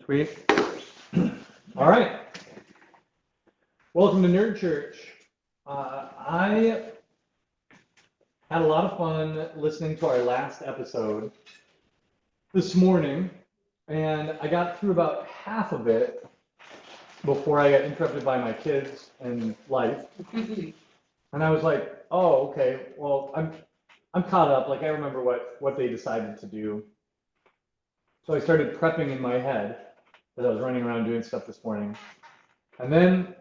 Sweet. All right. Welcome to Nerd Church. I had a lot of fun listening to our last episode this morning, and I got through about half of it before I got interrupted by my kids and life. And I was like, oh, okay, well, I'm caught up. Like, I remember what they decided to do. So I started prepping in my head as I was running around doing stuff this morning. And then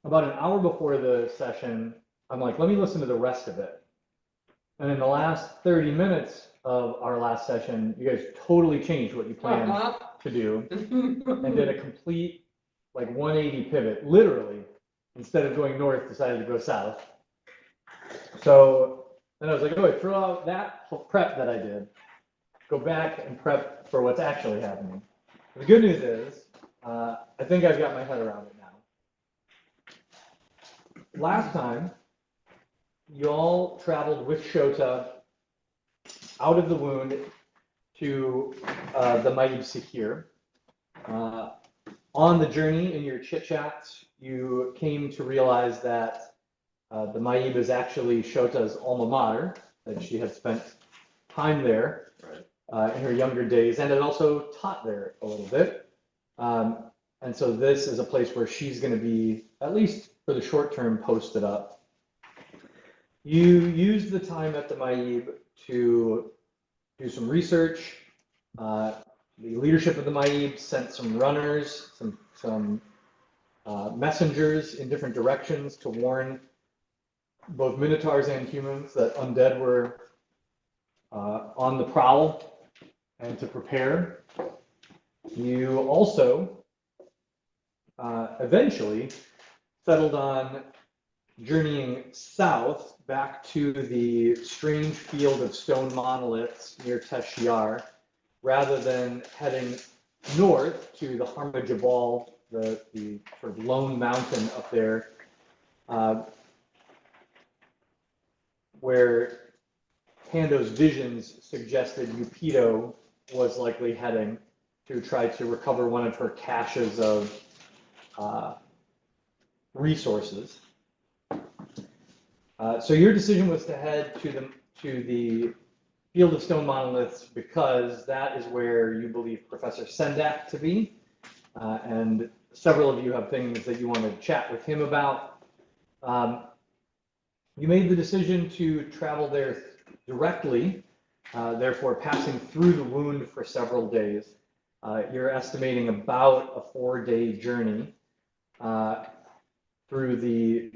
about an hour before the session, I'm like, let me listen to the rest of it. And in the last 30 minutes of our last session, you guys totally changed what you planned to do and did a complete like 180 pivot, literally. Instead of going north, decided to go south. So then I was like, oh, throw out that prep that I did, go back and prep for what's actually happening. The good news is, I think I've got my head around it now. Last time, y'all traveled with Shota out of the wound to the Maib Sihir. On the journey in your chit-chats, you came to realize that the Maib is actually Shota's alma mater, that she had spent time there in her younger days, and had also taught there a little bit. And so this is a place where she's going to be, at least for the short term, posted up. You used the time at the Maib to do some research. The leadership of the Maib sent some runners, some messengers in different directions to warn both Minotaurs and humans that undead were on the prowl and to prepare. You also eventually settled on journeying south back to the strange field of stone monoliths near Teshiar, rather than heading north to the Harma Jabal, the sort of lone mountain up there, where Pando's visions suggested Upito was likely heading to try to recover one of her caches of resources. So your decision was to head to the Field of Stone Monoliths because that is where you believe Professor Sendak to be, and several of you have things that you want to chat with him about. You made the decision to travel there directly, therefore passing through the wound for several days. You're estimating about a 4-day journey through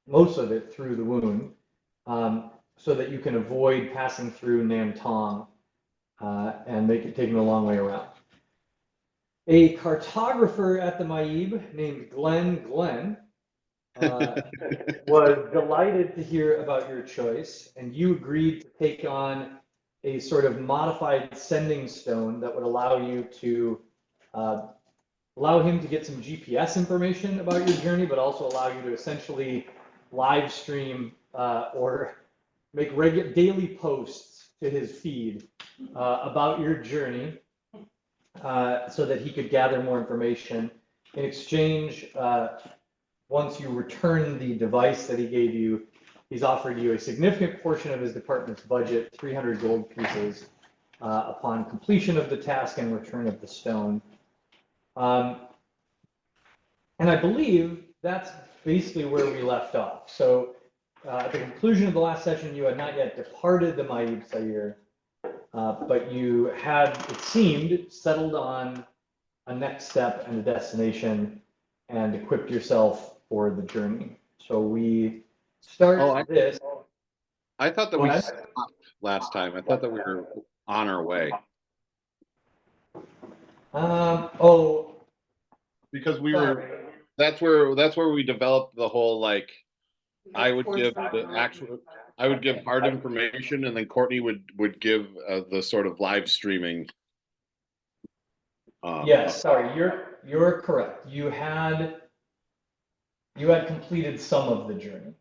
most of it through the wound, so that you can avoid passing through Namtong and taking a long way around. A cartographer at the Maib named Glenn was delighted to hear about your choice, and you agreed to take on a sort of modified sending stone that would allow you to allow him to get some GPS information about your journey, but also allow you to essentially live stream or make daily posts to his feed about your journey, so that he could gather more information. In exchange, once you return the device that he gave you, he's offered you a significant portion of his department's budget, 300 gold pieces, upon completion of the task and return of the stone. And I believe that's basically where we left off. So at the conclusion of the last session, you had not yet departed the Maib Sayir, but you had, it seemed, settled on a next step and a destination and equipped yourself for the journey. So we start this. I thought that we stopped last time. I thought that we were on our way. Because we were. That's where we developed the whole, like, I would give hard information, and then Courtney would give the sort of live streaming. Yes, sorry, you're correct. You had completed some of the journey.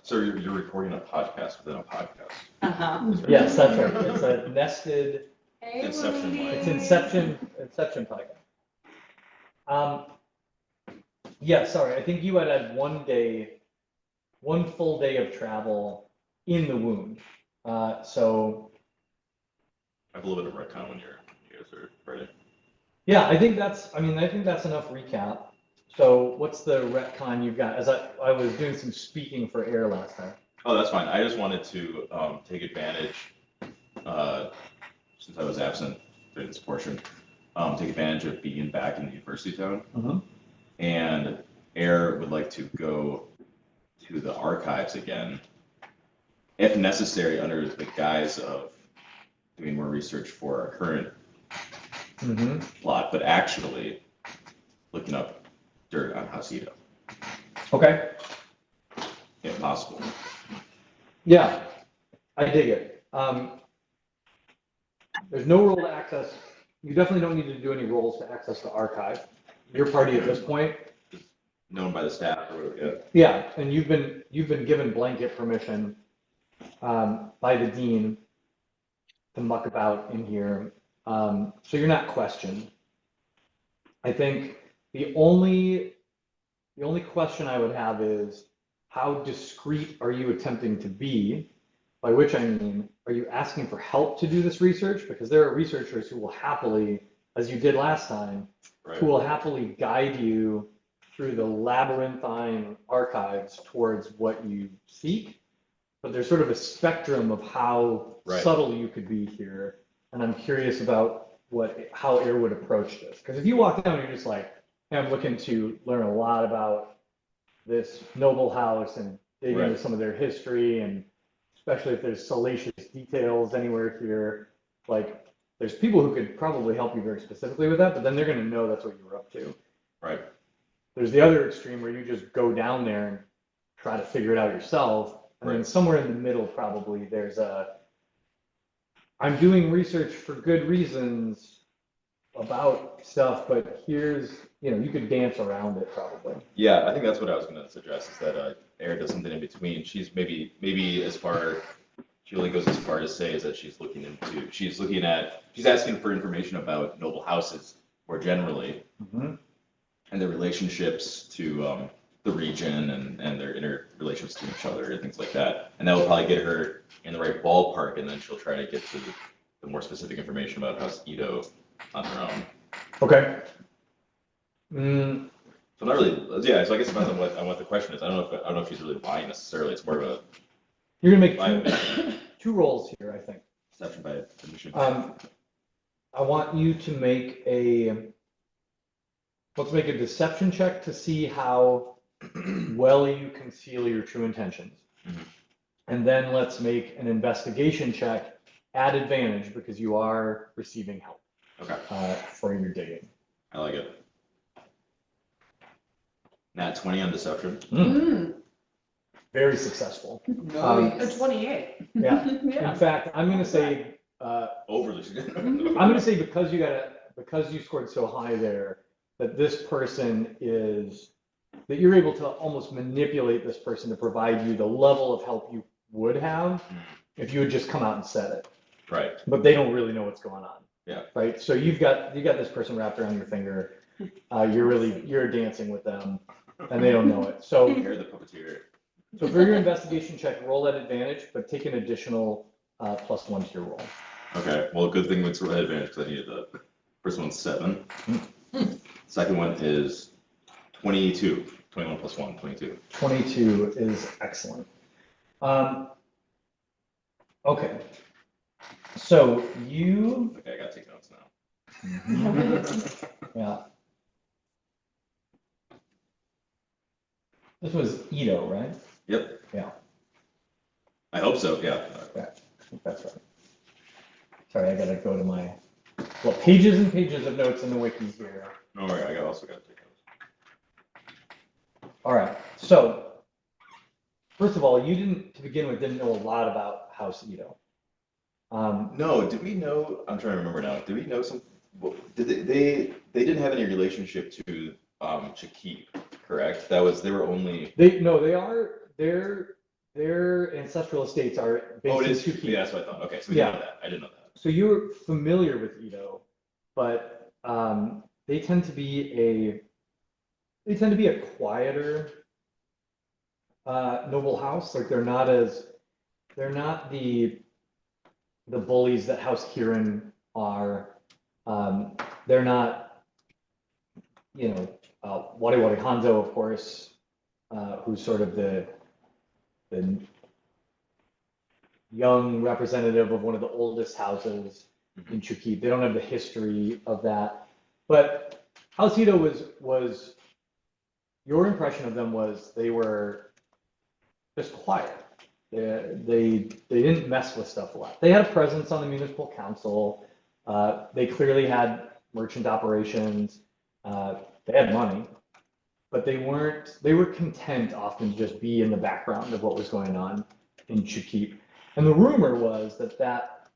So you're recording a podcast within a podcast. Yes, that's right. It's a nested. Inception line. It's Inception podcast. Yeah, sorry. I think you had one full day of travel in the wound. So. I have a little bit of retcon when you guys are ready. Yeah, I think that's enough recap. So what's the retcon you've got? As I was doing some speaking for air last time. Oh, that's fine. I just wanted to take advantage, since I was absent during this portion, take advantage of being back in the university town. Mm-hmm. And Air would like to go to the archives again, if necessary, under the guise of doing more research for our current plot, but actually looking up dirt on Hasido. Okay. If possible. Yeah, I dig it. There's no role to access. You definitely don't need to do any roles to access the archive. Your party at this point. Known by the staff or whatever, yeah. Yeah, and you've been given blanket permission by the dean to muck about in here. So you're not questioned. I think the only question I would have is, how discreet are you attempting to be? By which I mean, are you asking for help to do this research? Because there are researchers who will happily, as you did last time, who will happily guide you through the labyrinthine archives towards what you seek. But there's sort of a spectrum of how subtle you could be here. And I'm curious about how Air would approach this. Because if you walk down and you're just like, hey, I'm looking to learn a lot about this noble house and dig into some of their history, and especially if there's salacious details anywhere here, like there's people who could probably help you very specifically with that, but then they're going to know that's what you were up to. Right. There's the other extreme where you just go down there and try to figure it out yourself. And then somewhere in the middle, probably there's I'm doing research for good reasons about stuff, but here's, you could dance around it probably. Yeah, I think that's what I was going to suggest, is that Erin does something in between. She's maybe she only goes as far to say is that she's asking for information about noble houses more generally, and their relationships to the region and their interrelationships to each other and things like that. And that will probably get her in the right ballpark, and then she'll try to get to the more specific information about House Edo on her own. Okay. So not really, yeah. So I guess it depends on what the question is. I don't know if she's really lying necessarily. It's more of a. You're gonna make two rolls here, I think. Deception by admission. I want you to make let's make a deception check to see how well you conceal your true intentions. And then let's make an investigation check at advantage, because you are receiving help. Okay. For your digging. I like it. Nat 20 on deception. Very successful. A 28. Yeah. In fact, I'm going to say. Overly. I'm going to say because you scored so high there, that this person that you're able to almost manipulate this person to provide you the level of help you would have if you had just come out and said it. Right. But they don't really know what's going on. Yeah. Right. So you got this person wrapped around your finger. You're dancing with them, and they don't know it. So You're the puppeteer. So for your investigation check, roll at advantage, but take an additional +1 to your roll. Okay. Well, good thing it's at advantage, because I needed the first one's 7. Second one is 22. 21 + 1, 22. 22 is excellent. Okay. So you. Okay, I gotta take notes now. Yeah. This was Edo, right? Yep. Yeah. I hope so. Yeah. Yeah, I think that's right. Sorry, I gotta go to my pages and pages of notes in the wiki here. No worry, I also gotta take notes. All right. So first of all, you didn't know a lot about House Edo. No, did we know? I'm trying to remember now. Did we know some? Did they didn't have any relationship to Chakib, correct? They were only. They're their ancestral estates are Oh, based it in is. Chukip. Yeah, that's what I thought. Okay, so we Yeah. didn't know that. I didn't know that. So you're familiar with Ito, but they tend to be a quieter noble house. Like they're not the bullies that House Kieran are. They're not, Wari Wari Hanzo, of course, who's sort of the young representative of one of the oldest houses in Chukip. They don't have the history of that. But House Ito was your impression of them was they were just quiet. They didn't mess with stuff a lot. They had a presence on the municipal council. They clearly had merchant operations. They had money, but they were content often to just be in the background of what was going on in Chukip. And the rumor was that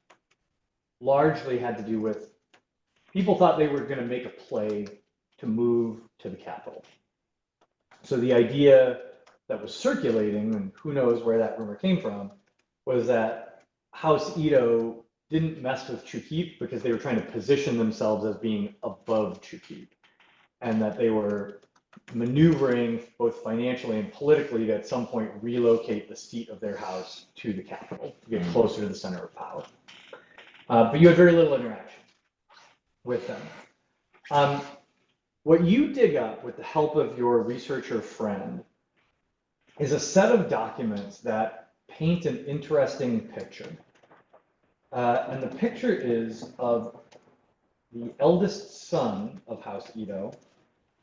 largely had to do with people thought they were going to make a play to move to the capital. So the idea that was circulating, and who knows where that rumor came from, was that House Ito didn't mess with Chukip because they were trying to position themselves as being above Chukip, and that they were maneuvering both financially and politically to at some point relocate the seat of their house to the capital to get closer to the center of power. But you had very little interaction with them. What you dig up with the help of your researcher friend is a set of documents that paint an interesting picture. And the picture is of the eldest son of House Ito,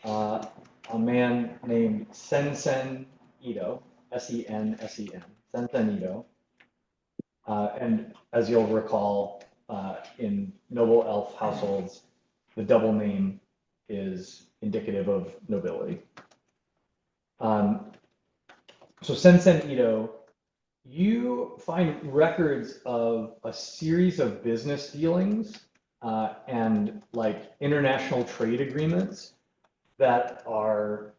a man named Sensen Ito, Sensen, Sensen Ito. And as you'll recall, in noble elf households, the double name is indicative of nobility. So Sensen Ito, you find records of a series of business dealings and like international trade agreements that are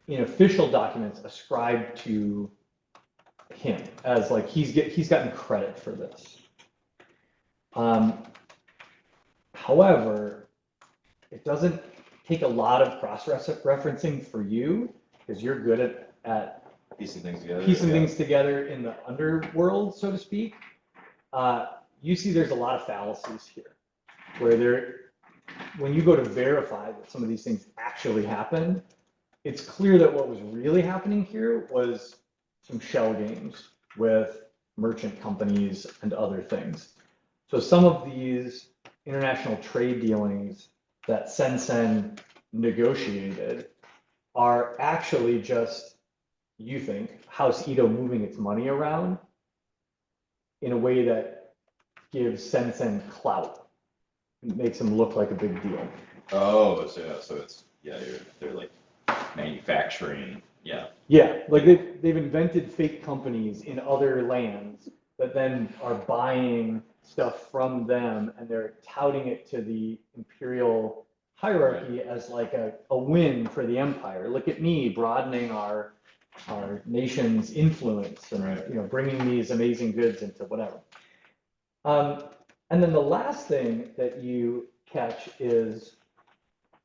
in official documents ascribed to him as like he's gotten credit for this. However, it doesn't take a lot of cross-referencing for you because you're good at Piecing things together. things together in the underworld, so to speak. You see there's a lot of fallacies here where when you go to verify that some of these things actually happened, it's clear that what was really happening here was some shell games with merchant companies and other things. So some of these international trade dealings that Sensen negotiated are actually just, you think, House Ito moving its money around in a way that gives Sensen clout. It makes him look like a big deal. Oh, so it's they're like manufacturing. Yeah, like they've invented fake companies in other lands that then are buying stuff from them, and they're touting it to the imperial hierarchy as like a win for the empire. Look at me broadening our nation's influence and bringing these amazing goods into whatever. And then the last thing that you catch is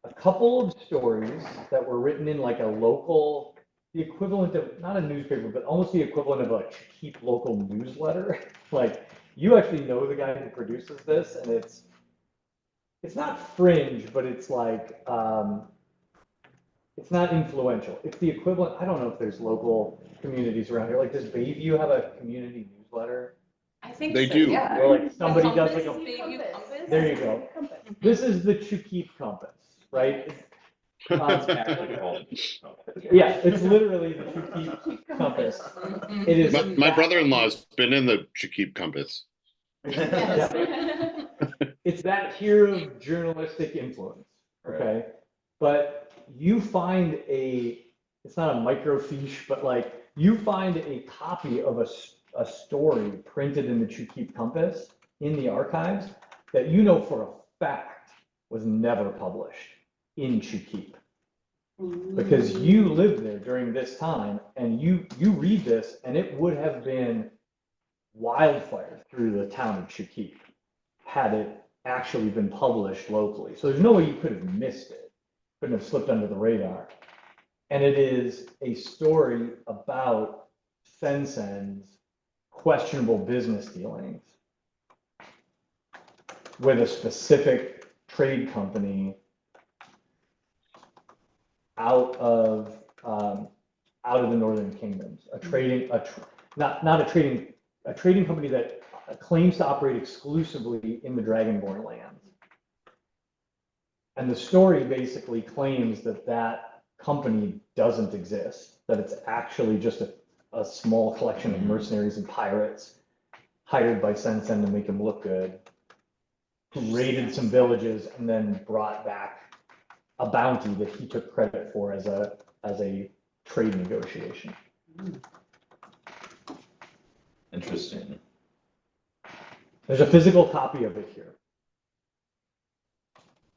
a couple of stories that were written in like a local, the equivalent of, not a newspaper, but almost the equivalent of a Chukip local newsletter. Like you actually know the guy who produces this, and it's not fringe, but it's like, it's not influential. It's the equivalent, I don't know if there's local communities around here. Like does Bayview have a community newsletter? I think They so, do. yeah. Or like somebody does like Compass, a, Bayview Compass. there you go. This is the Chukip compass, right? It's actually called. Yeah, it's literally the Chukip compass. It is. My brother-in-law's been in the Chukip compass. Yes. It's that tier of journalistic influence, okay? But you find it's not a microfiche, but like you find a copy of a story printed in the Chukip compass in the archives that you know for a fact was never published in Chukip. because you lived there during this time, and you read this, and it would have been wildfire through the town of Shakir had it actually been published locally. So there's no way you could have missed it, couldn't have slipped under the radar. And it is a story about Sensen's questionable business dealings with a specific trade company out of the Northern Kingdoms, a trading company that claims to operate exclusively in the Dragonborn lands. And the story basically claims that that company doesn't exist, that it's actually just a small collection of mercenaries and pirates hired by Sensen to make him look good, who raided some villages and then brought back a bounty that he took credit for as a trade negotiation. Interesting. There's a physical copy of it here,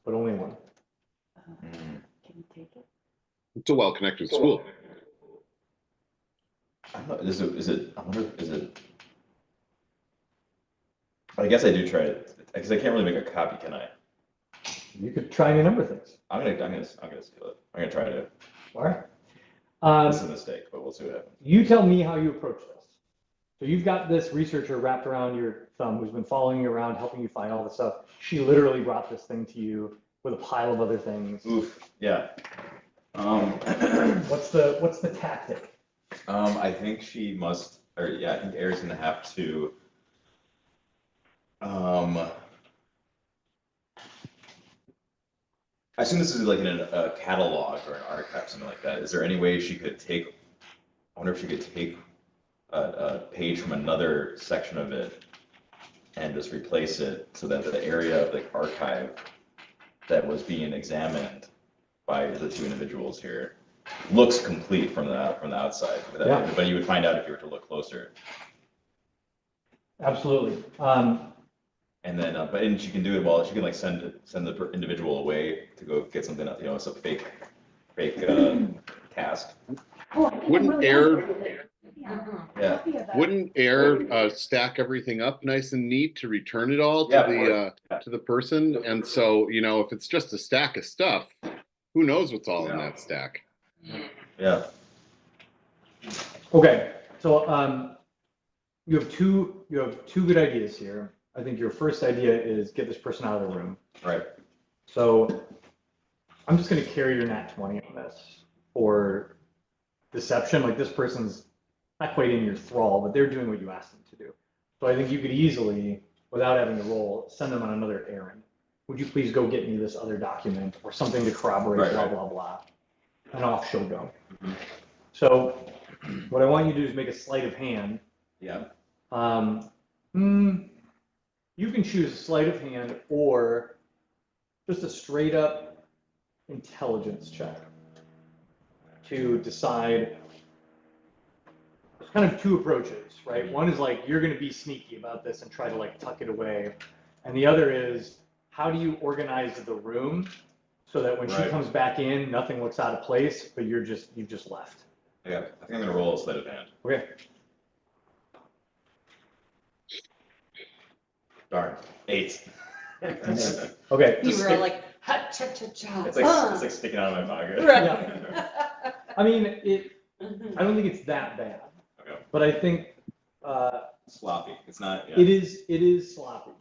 but only one. Mm. Can you take it? It's a well-connected school. I don't know, I wonder, is it? I guess I do try it, because I can't really make a copy, can I? You could try any number of things. I'm gonna steal it. I'm gonna try to. All right. This is a mistake, but we'll see what happens. You tell me how you approach this. So you've got this researcher wrapped around your thumb who's been following you around, helping you find all this stuff. She literally brought this thing to you with a pile of other things. Oof, yeah. What's the tactic? I think she must, or yeah, I think Air's gonna have to. I assume this is like in a catalog or an archive, something like that. Is there any way she could take? I wonder if she could take a page from another section of it and just replace it so that the area of the archive that was being examined by the two individuals here looks complete from the outside. Yeah. But you would find out if you were to look closer. Absolutely. And then, and she can do it while she can like send the individual away to go get something, it's a fake task. Wouldn't Yeah. Wouldn't Air stack everything up nice and neat to return it all to Yeah, to the person? And so, if it's just a stack of stuff, who knows what's all in that stack? Yeah. Okay. So you have two good ideas here. I think your first idea is get this person out of the room. Right. So I'm just going to carry your nat 20 on this for deception. Like this person's not quite in your thrall, but they're doing what you asked them to do. So I think you could easily, without having to roll, send them on another errand. Would you please go get me this other document or something to corroborate, blah, blah, blah. And off she'll go. Mm-hmm. So what I want you to do is make a sleight of hand. Yeah. You can choose a sleight of hand or just a straight up intelligence check to decide. There's kind of two approaches, right? One is like, you're going to be sneaky about this and try to like tuck it away. And the other is, how do you organize the room so that when she comes back in, nothing looks out of place, but you've just left. Yeah, I think I'm gonna roll a sleight of hand. Okay. Darn, 8. Okay. You were like, ha, cha, cha, cha. It's like sticking out of my pocket. Right. I mean, I don't think it's that bad. Okay. But I think Sloppy. It's not. Yeah. it is sloppy.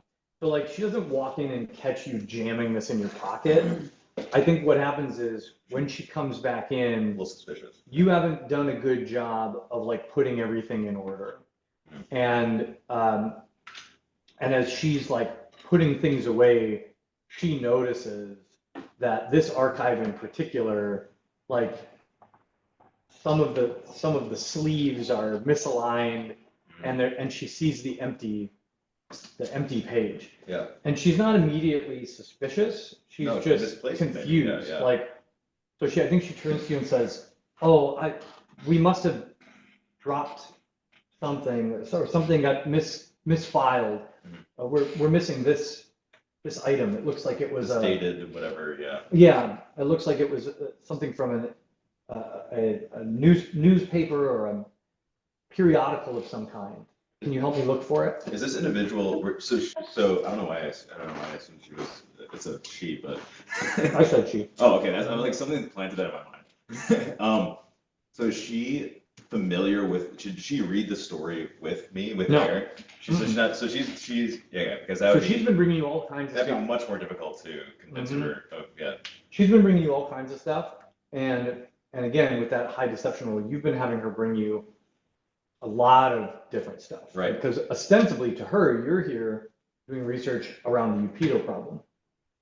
So like she doesn't walk in and catch you jamming this in your pocket. I think what happens is when she comes back A in, little suspicious. you haven't done a good job of like putting everything in order. And as she's like putting things away, she notices that this archive in particular, like some of the sleeves are misaligned, and she sees the empty page. Yeah. And she's not immediately suspicious. She's just confused. Yeah. Like, so I think she turns to you and says, "Oh, we must have dropped something, or something got misfiled. We're missing this this item. It looks like it was It's dated, whatever, yeah. Yeah, it looks like it was something from a newspaper or a periodical of some kind. Can you help me look for it? Is this individual, so I don't know why I assumed she was, it's a she, but. I said she. Oh, okay, I'm like, something planted that in my mind. So is she familiar with, did she read the story with me, with No. Aaron? She's not, so she's, yeah, because that So would she's be, been bringing you all kinds of that'd be stuff. much more difficult to convince her of, yeah. She's been bringing you all kinds of stuff, and again, with that high deception rule, you've been having her bring you a lot of different stuff. Right. Because ostensibly to her, you're here doing research around the Upido problem.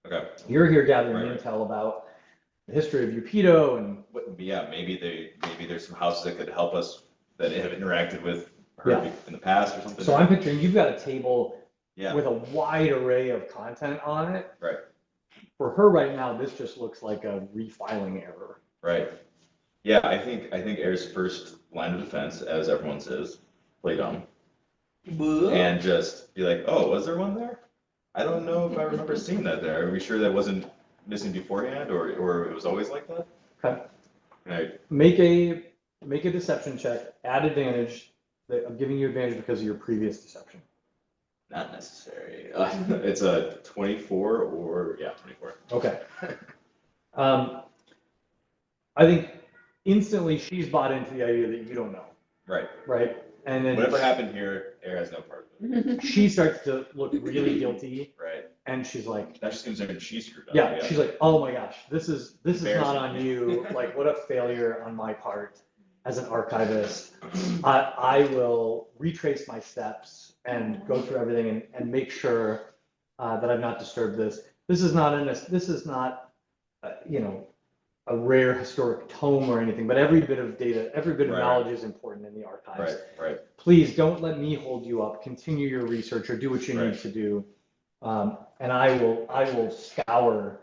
Okay. You're here gathering Right. intel about the history of Upido and Yeah, maybe there's some houses that could help us that have interacted with her Yeah. in the past or something. so I'm picturing you've got a table Yeah, with a wide array of content on it. right, For her right now, this just looks like a refiling error. right. Yeah, I think Air's first line of defense, as everyone's is, play dumb. And just be like, oh, was there one there? I don't know if I remember seeing that there. Are we sure that wasn't missing beforehand, or it was always like that? Okay. Right, Make a deception check, add advantage. I'm giving you advantage because of your previous deception. not necessary. It's a 24 or, yeah, 24. Okay. I think instantly she's bought into the idea that you don't know, Right. right? And then Whatever happened here, Air has no part of it. she starts to look really guilty, Right. and she's like, That's just concerned she screwed up. yeah, she's like, oh my gosh, this is not on Embarrassing. you. Like, what a failure on my part as an archivist. I will retrace my steps and go through everything and make sure that I've not disturbed this. This is not a rare historic tome or anything, but every bit of data, every bit of Right. knowledge is important in the archives. Right. Please don't let me hold you up. Continue your research or do what you need Right. to do. And I will scour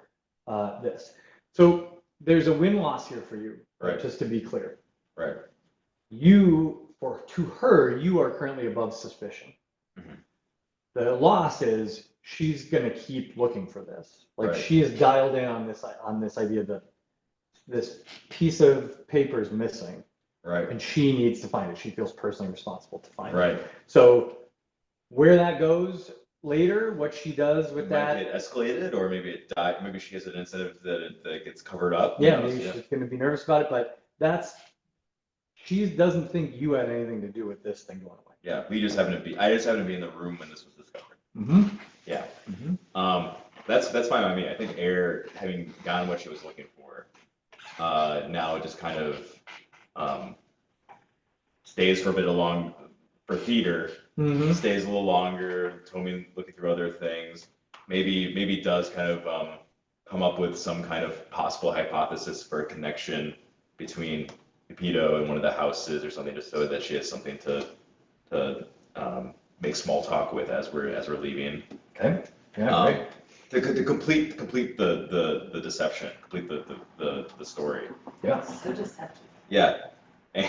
this. So there's a win-loss here for you, Right. just to be clear. Right. To her, you are currently above suspicion. Mhm. The loss is she's going to keep looking for this. Like Right. she is dialed in on this idea that this piece of paper is missing, Right. and she needs to find it. She feels personally responsible to find it. Right. So where that goes later, what she does with Might that, get escalated, or maybe it died. Maybe she has an incentive that it gets covered up. yeah, Who knows? maybe she's going to be nervous about it, but she doesn't think you had anything to do with this thing going away. Yeah. I just happened to be in the room when this was discovered. Mm-hmm. Yeah. Mm-hmm. That's fine by me. I think Air, having gotten what she was looking for, now it just kind of stays for a bit along for theater. Mm-hmm. Stays a little longer. Tommy looking through other things. Maybe does kind of come up with some kind of possible hypothesis for a connection between Pedo and one of the houses or something, just so that she has something to make small talk with as we're leaving. Okay. Yeah. Great. To complete the deception, complete the story. Yeah. So deceptive. Yeah. And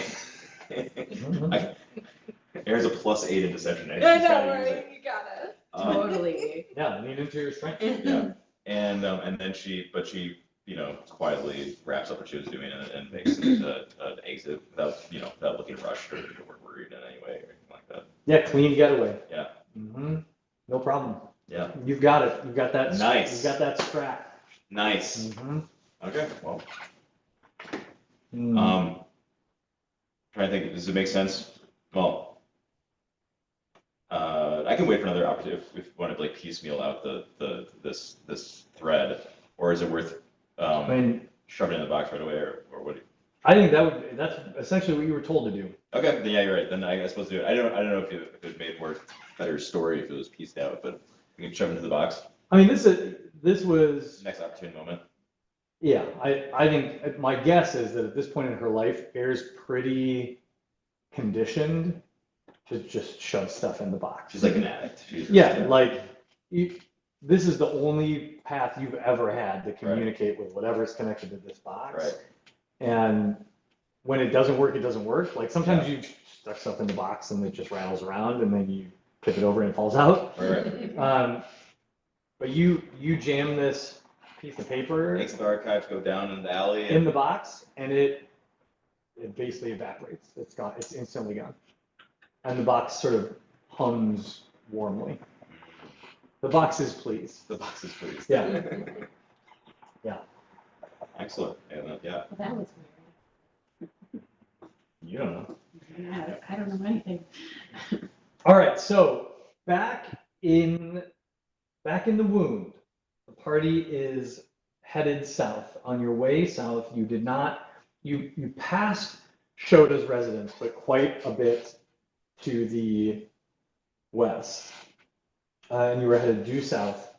Mhm. Air's a +8 in deception. I She's know, gotta use right? it. You gotta. Um, Yeah. Lean into your strength. Yeah. And then she quietly wraps up what she was doing and makes an exit without looking rushed or worried in any way or anything like that. Yeah. Clean getaway. Yeah. Mm-hmm. No problem. Yeah. You've got it. You've got that. Nice. You've got that strap. Nice. Mm-hmm. Okay. Well. Mm. Trying to think. Does it make sense? Well. I can wait for another opportunity if you want to like piecemeal out this thread, or is it worth I mean, shoving it in the box right away, or what? I think that's essentially what you were told to do. Okay, then yeah, you're right. Then I suppose to do it. I don't know if it made more better story if it was pieced out, but we can shove it into the box. I mean, this was. Next opportune moment. Yeah, I think my guess is that at this point in her life, Air's pretty conditioned to just shove stuff in the box. She's like an addict. Yeah, like this is the only path you've ever had to communicate with whatever's connected to this box. Right. And when it doesn't work, it doesn't work. Like sometimes you stuff stuff in the box and it just rattles around and then you tip it over and it falls out. Right. But you jam this piece of paper Makes the archives go down in the alley. in the box, and it basically evaporates. It's instantly gone, and the box sort of hums warmly. The box is pleased. The box is pleased. Yeah. Yeah. Excellent. Yeah. Well, that was You don't know. weird. I don't know anything. All right. So back in the wound, the party is headed south. On your way south, you passed Shoda's residence, but quite a bit to the west. And you were headed due south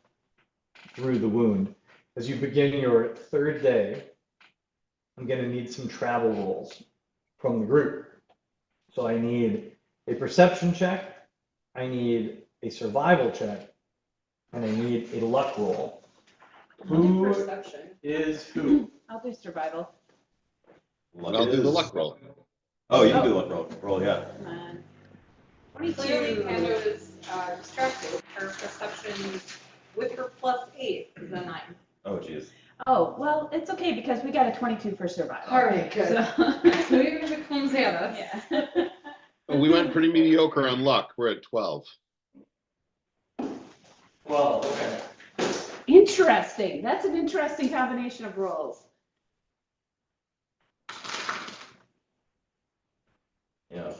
through the wound. As you begin your third day, I'm going to need some travel rolls from the group. So I need a perception check, I need a survival check, and I need a luck roll. Who Perception. is who? I'll do survival. Luck I'll do the is- luck roll. Oh, you can do the luck roll. Yeah. Come on. Clearly, 22. Panda is distracted. Her perception with her +8 is a 9. Oh, geez. Oh, well, it's okay because we got a 22 for survival. All right, good. So, So even if it comes at us. yeah. We went pretty mediocre on luck. We're at 12. Well, okay. Interesting. That's an interesting combination of rolls. Yeah.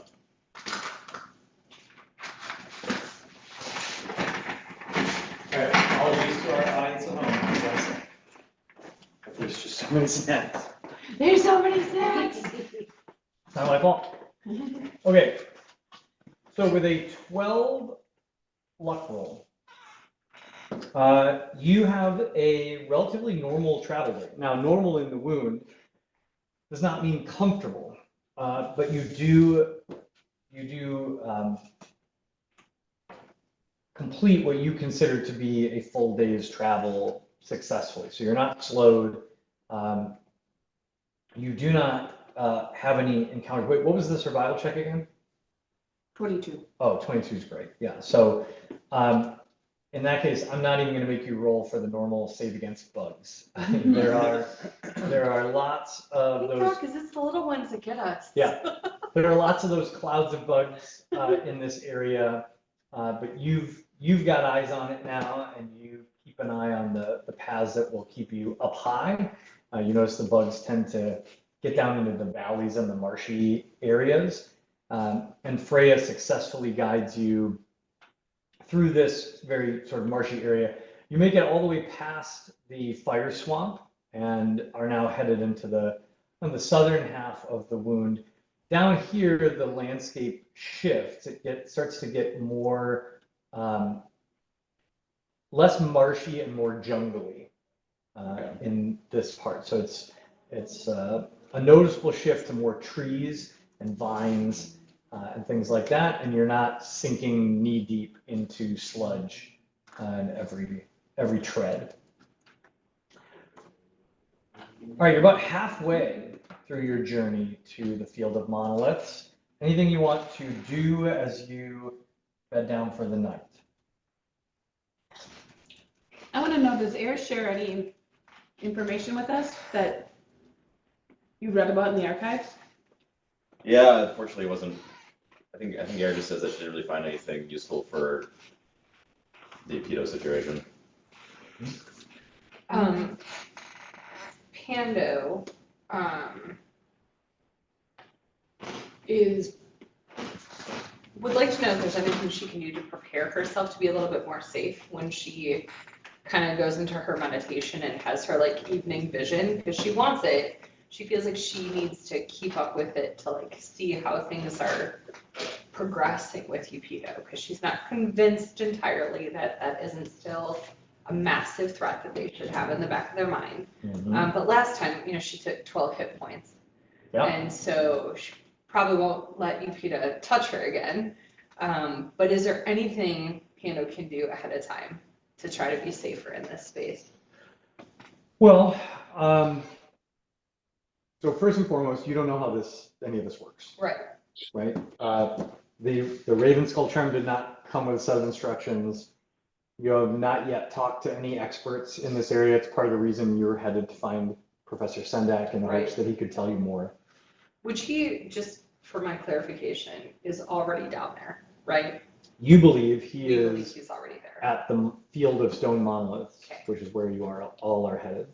All right, apologies to our audience at home. Guys. There's just so many snacks. There's so many snacks. It's not my fault. Okay, so with a 12 luck roll, you have a relatively normal travel day. Now, normal in the wound does not mean comfortable, but you do complete what you consider to be a full day's travel successfully. So you're not slowed. You do not have any encounter. Wait, what was the survival check again? 22. Oh, 22 is great. Yeah. So in that case, I'm not even going to make you roll for the normal save against bugs. there are lots of those. because it's the little ones that get us. Yeah, there are lots of those clouds of bugs in this area, but you've got eyes on it now, and you keep an eye on the paths that will keep you up high. You notice the bugs tend to get down into the valleys and the marshy areas, and Freya successfully guides you through this very sort of marshy area. You make it all the way past the fire swamp and are now headed into the southern half of the wound. Down here, the landscape shifts. It starts to get more, less marshy and more jungly in this part. So it's a noticeable shift to more trees and vines and things like that, and you're not sinking knee deep into sludge in every tread. All right, you're about halfway through your journey to the Field of Monoliths. Anything you want to do as you bed down for the night? I want to know, does Air share any information with us that you read about in the archives? Yeah, unfortunately, it wasn't. I think Erin just says that she didn't really find anything useful for the pedo situation. Pando would like to know if there's anything she can do to prepare herself to be a little bit more safe when she kind of goes into her meditation and has her like evening vision, because she wants it. She feels like she needs to keep up with it to like see how things are progressing with Upido, because she's not convinced entirely that that isn't still a massive threat that they should have in the back of their mind. But last time, she took 12 hit points. Yeah. And so she probably won't let Upita touch her again. But is there anything Pando can do ahead of time to try to be safer in this space? Well, so first and foremost, you don't know how any of this works, Right. right? The Raven Skull charm did not come with a set of instructions. You have not yet talked to any experts in this area. It's part of the reason you're headed to find Professor Sendak in the hopes Right. that he could tell you more. Which he, just for my clarification, is already down there, right? You believe he We believe is he's already there. at the field of stone monoliths, Okay. which is where you all are headed.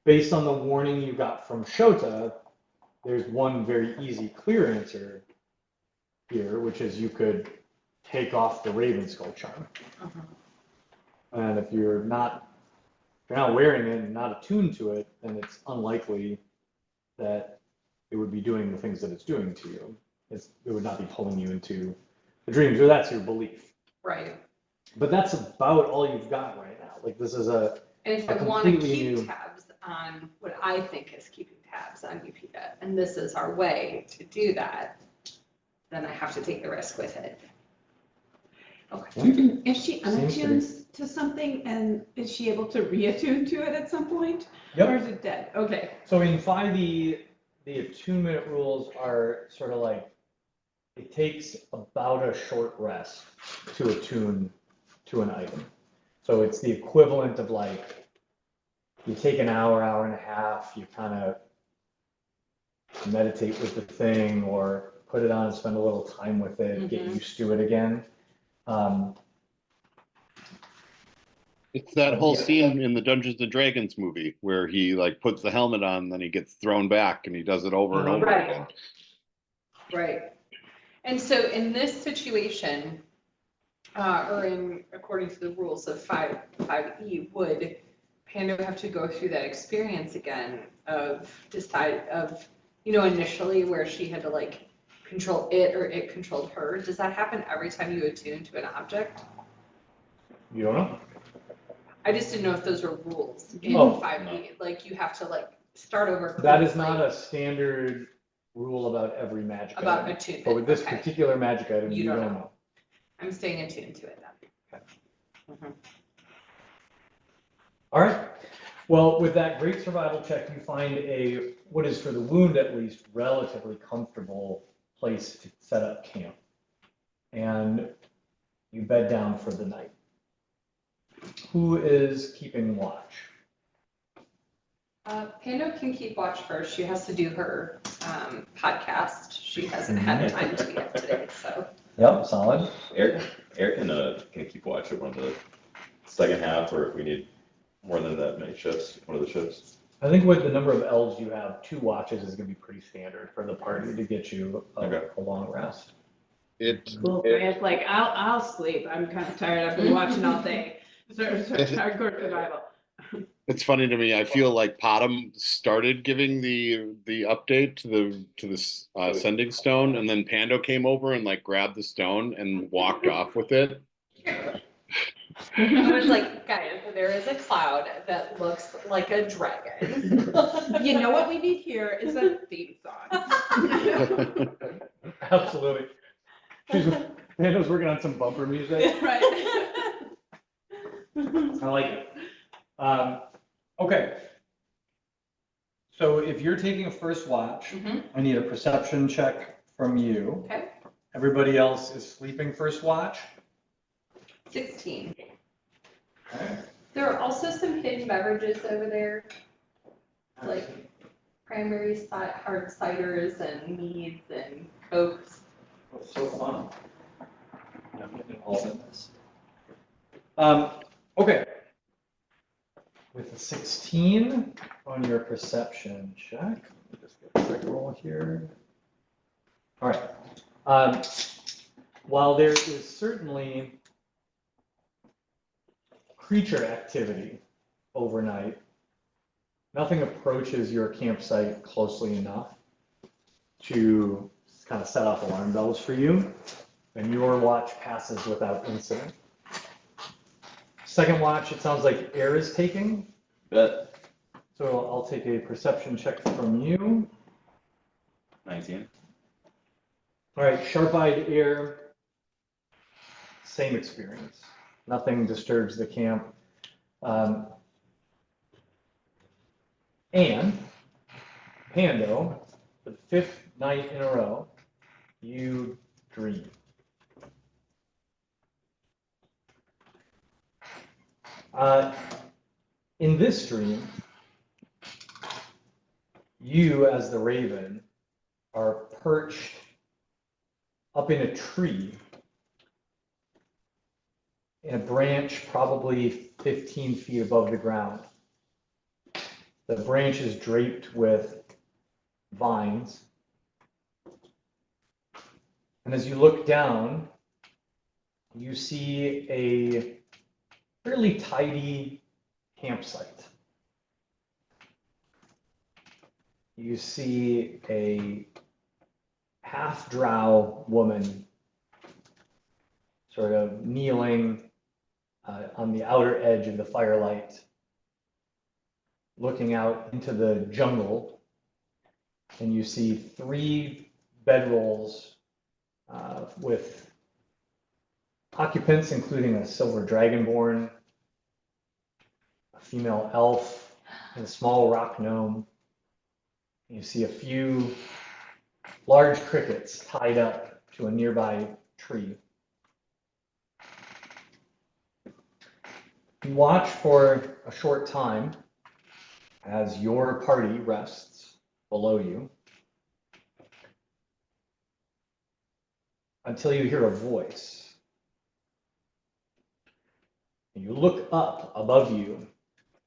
Based on the warning you got from Shota, there's one very easy, clear answer here, which is you could take off the Raven Skull charm. Uh-huh. And if you're not wearing it and not attuned to it, then it's unlikely that it would be doing the things that it's doing to you. It would not be pulling you into the dreams, or that's your belief. Right. But that's about all you've got right now. Like, this is And if I want to completely keep new- tabs on what I think is keeping tabs on UPETA, and this is our way to do that, then I have to take the risk with it. Okay. If she Seems to be. unattunes to something, and is she able to reattune to it at some point? Yep. Or is it dead? Okay. So in 5e, the attunement rules are sort of like, it takes about a short rest to attune to an item. So it's the equivalent of like, you take an hour, hour and a half, you kind of meditate with the thing or put it on and spend a little time with it, get Mhm. used to it again. It's that whole scene in the Dungeons and Dragons movie where he like puts the helmet on, then he gets thrown back, and he does it over and over Right. again. Right. And so in this situation, according to the rules of 5E, would Pando have to go through that experience again of initially where she had to like control it or it controlled her? Does that happen every time you attune to an object? You don't know? I just didn't know if those were rules in Oh, 5E, like you have to like start over. That is not a standard rule about every magic About item. attunement. But with this Okay. particular magic item, You you don't don't know. know. I'm staying attuned to it then. Okay. All right. Well, with that great survival check, you find what is for the wound at least, relatively comfortable place to set up camp. And you bed down for the night. Who is keeping watch? Pando can keep watch first. She has to do her podcast. She hasn't had time to yet today, so. Yep, solid. Eric can keep watch at one of the second half, or if we need more than that many shifts, one of the shifts. I think with the number of elves you have, 2 watches is going to be pretty standard for the party to get you a long rest. Cool. It's like, I'll sleep. I'm kind of tired. I've been watching all day. Hardcore survival. It's funny to me. I feel like Potom started giving the update to the sending stone, and then Pando came over and like grabbed the stone and walked off with it. I was like, guys, there is a cloud that looks like a dragon. You know what we need here is a theme song. Absolutely. Pando's working on some bumper music. Right. I like it. Okay. So if you're taking a first watch, Mhm. I need a perception check from you. Okay, Everybody else is sleeping first watch. 16. Okay. There are also some hidden beverages over there, like cranberry hard ciders and meads and cokes. That's so fun. I'm getting involved in this. Okay. With a 16 on your perception check, let me just get a quick roll here. All right. While there is certainly creature activity overnight, nothing approaches your campsite closely enough to kind of set off alarm bells for you, and your watch passes without incident. Second watch, it sounds like air is taking. Bet. So I'll take a perception check from you. 19. All right, sharp-eyed air, same experience. Nothing disturbs the camp. And Pando, for the 5th night in a row, you dream. In this dream, you as the raven are perched up in a tree in a branch probably 15 feet above the ground. The branch is draped with vines. And as you look down, you see a fairly tidy campsite. You see a half-drow woman sort of kneeling on the outer edge of the firelight, looking out into the jungle, and you see 3 bedrolls with occupants, including a silver dragonborn, a female elf, and a small rock gnome. You see a few large crickets tied up to a nearby tree. You watch for a short time as your party rests below you until you hear a voice. You look up above you,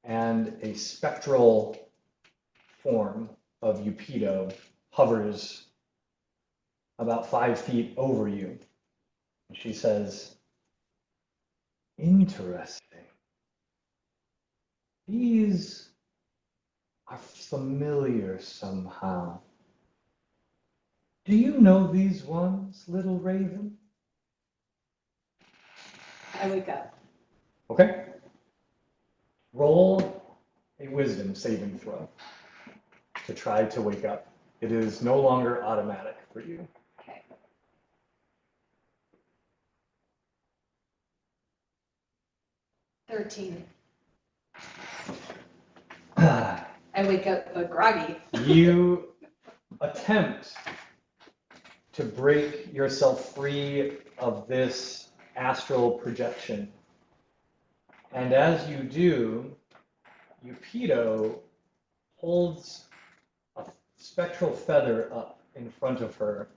and a spectral form of Upido hovers about 5 feet over you. And she says, "Interesting. These are familiar somehow. Do you know these ones, little raven?" I wake up. Okay. Roll a wisdom saving throw to try to wake up. It is no longer automatic for you. Okay. "13. I wake up groggy. You attempt to break yourself free of this astral projection. And as you do, Upido holds a spectral feather up in front of her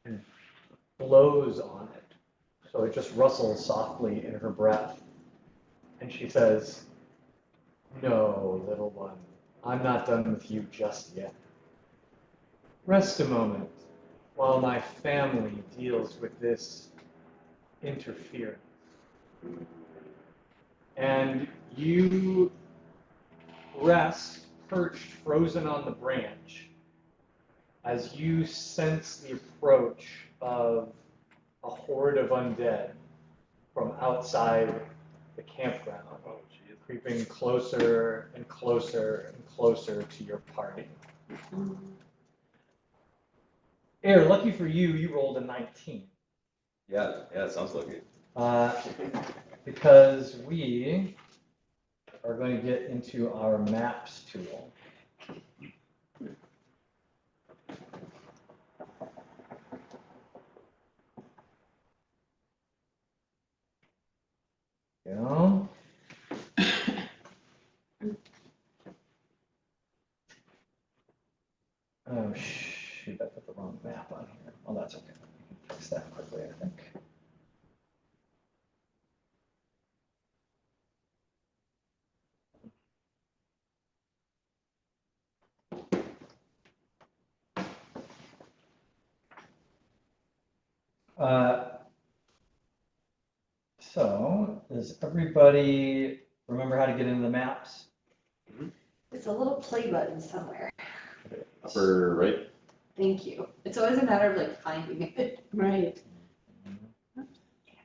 and blows on it. So it just rustles softly in her breath. And she says, "No, little one, I'm not done with you just yet. Rest a moment while my family deals with this interference." And you rest perched, frozen on the branch, as you sense the approach of a horde of undead from outside the campground, creeping closer and closer and closer to your party. Air, lucky for you, you rolled a 19. Yeah, it sounds like it. Because we are going to get into our maps tool. Go. Oh shoot, I put the wrong map on here. Well, that's okay. We can fix that quickly, I think. So, does everybody remember how to get into the maps? It's a little play button somewhere. Upper right. Thank you. It's always a matter of like finding it. Right.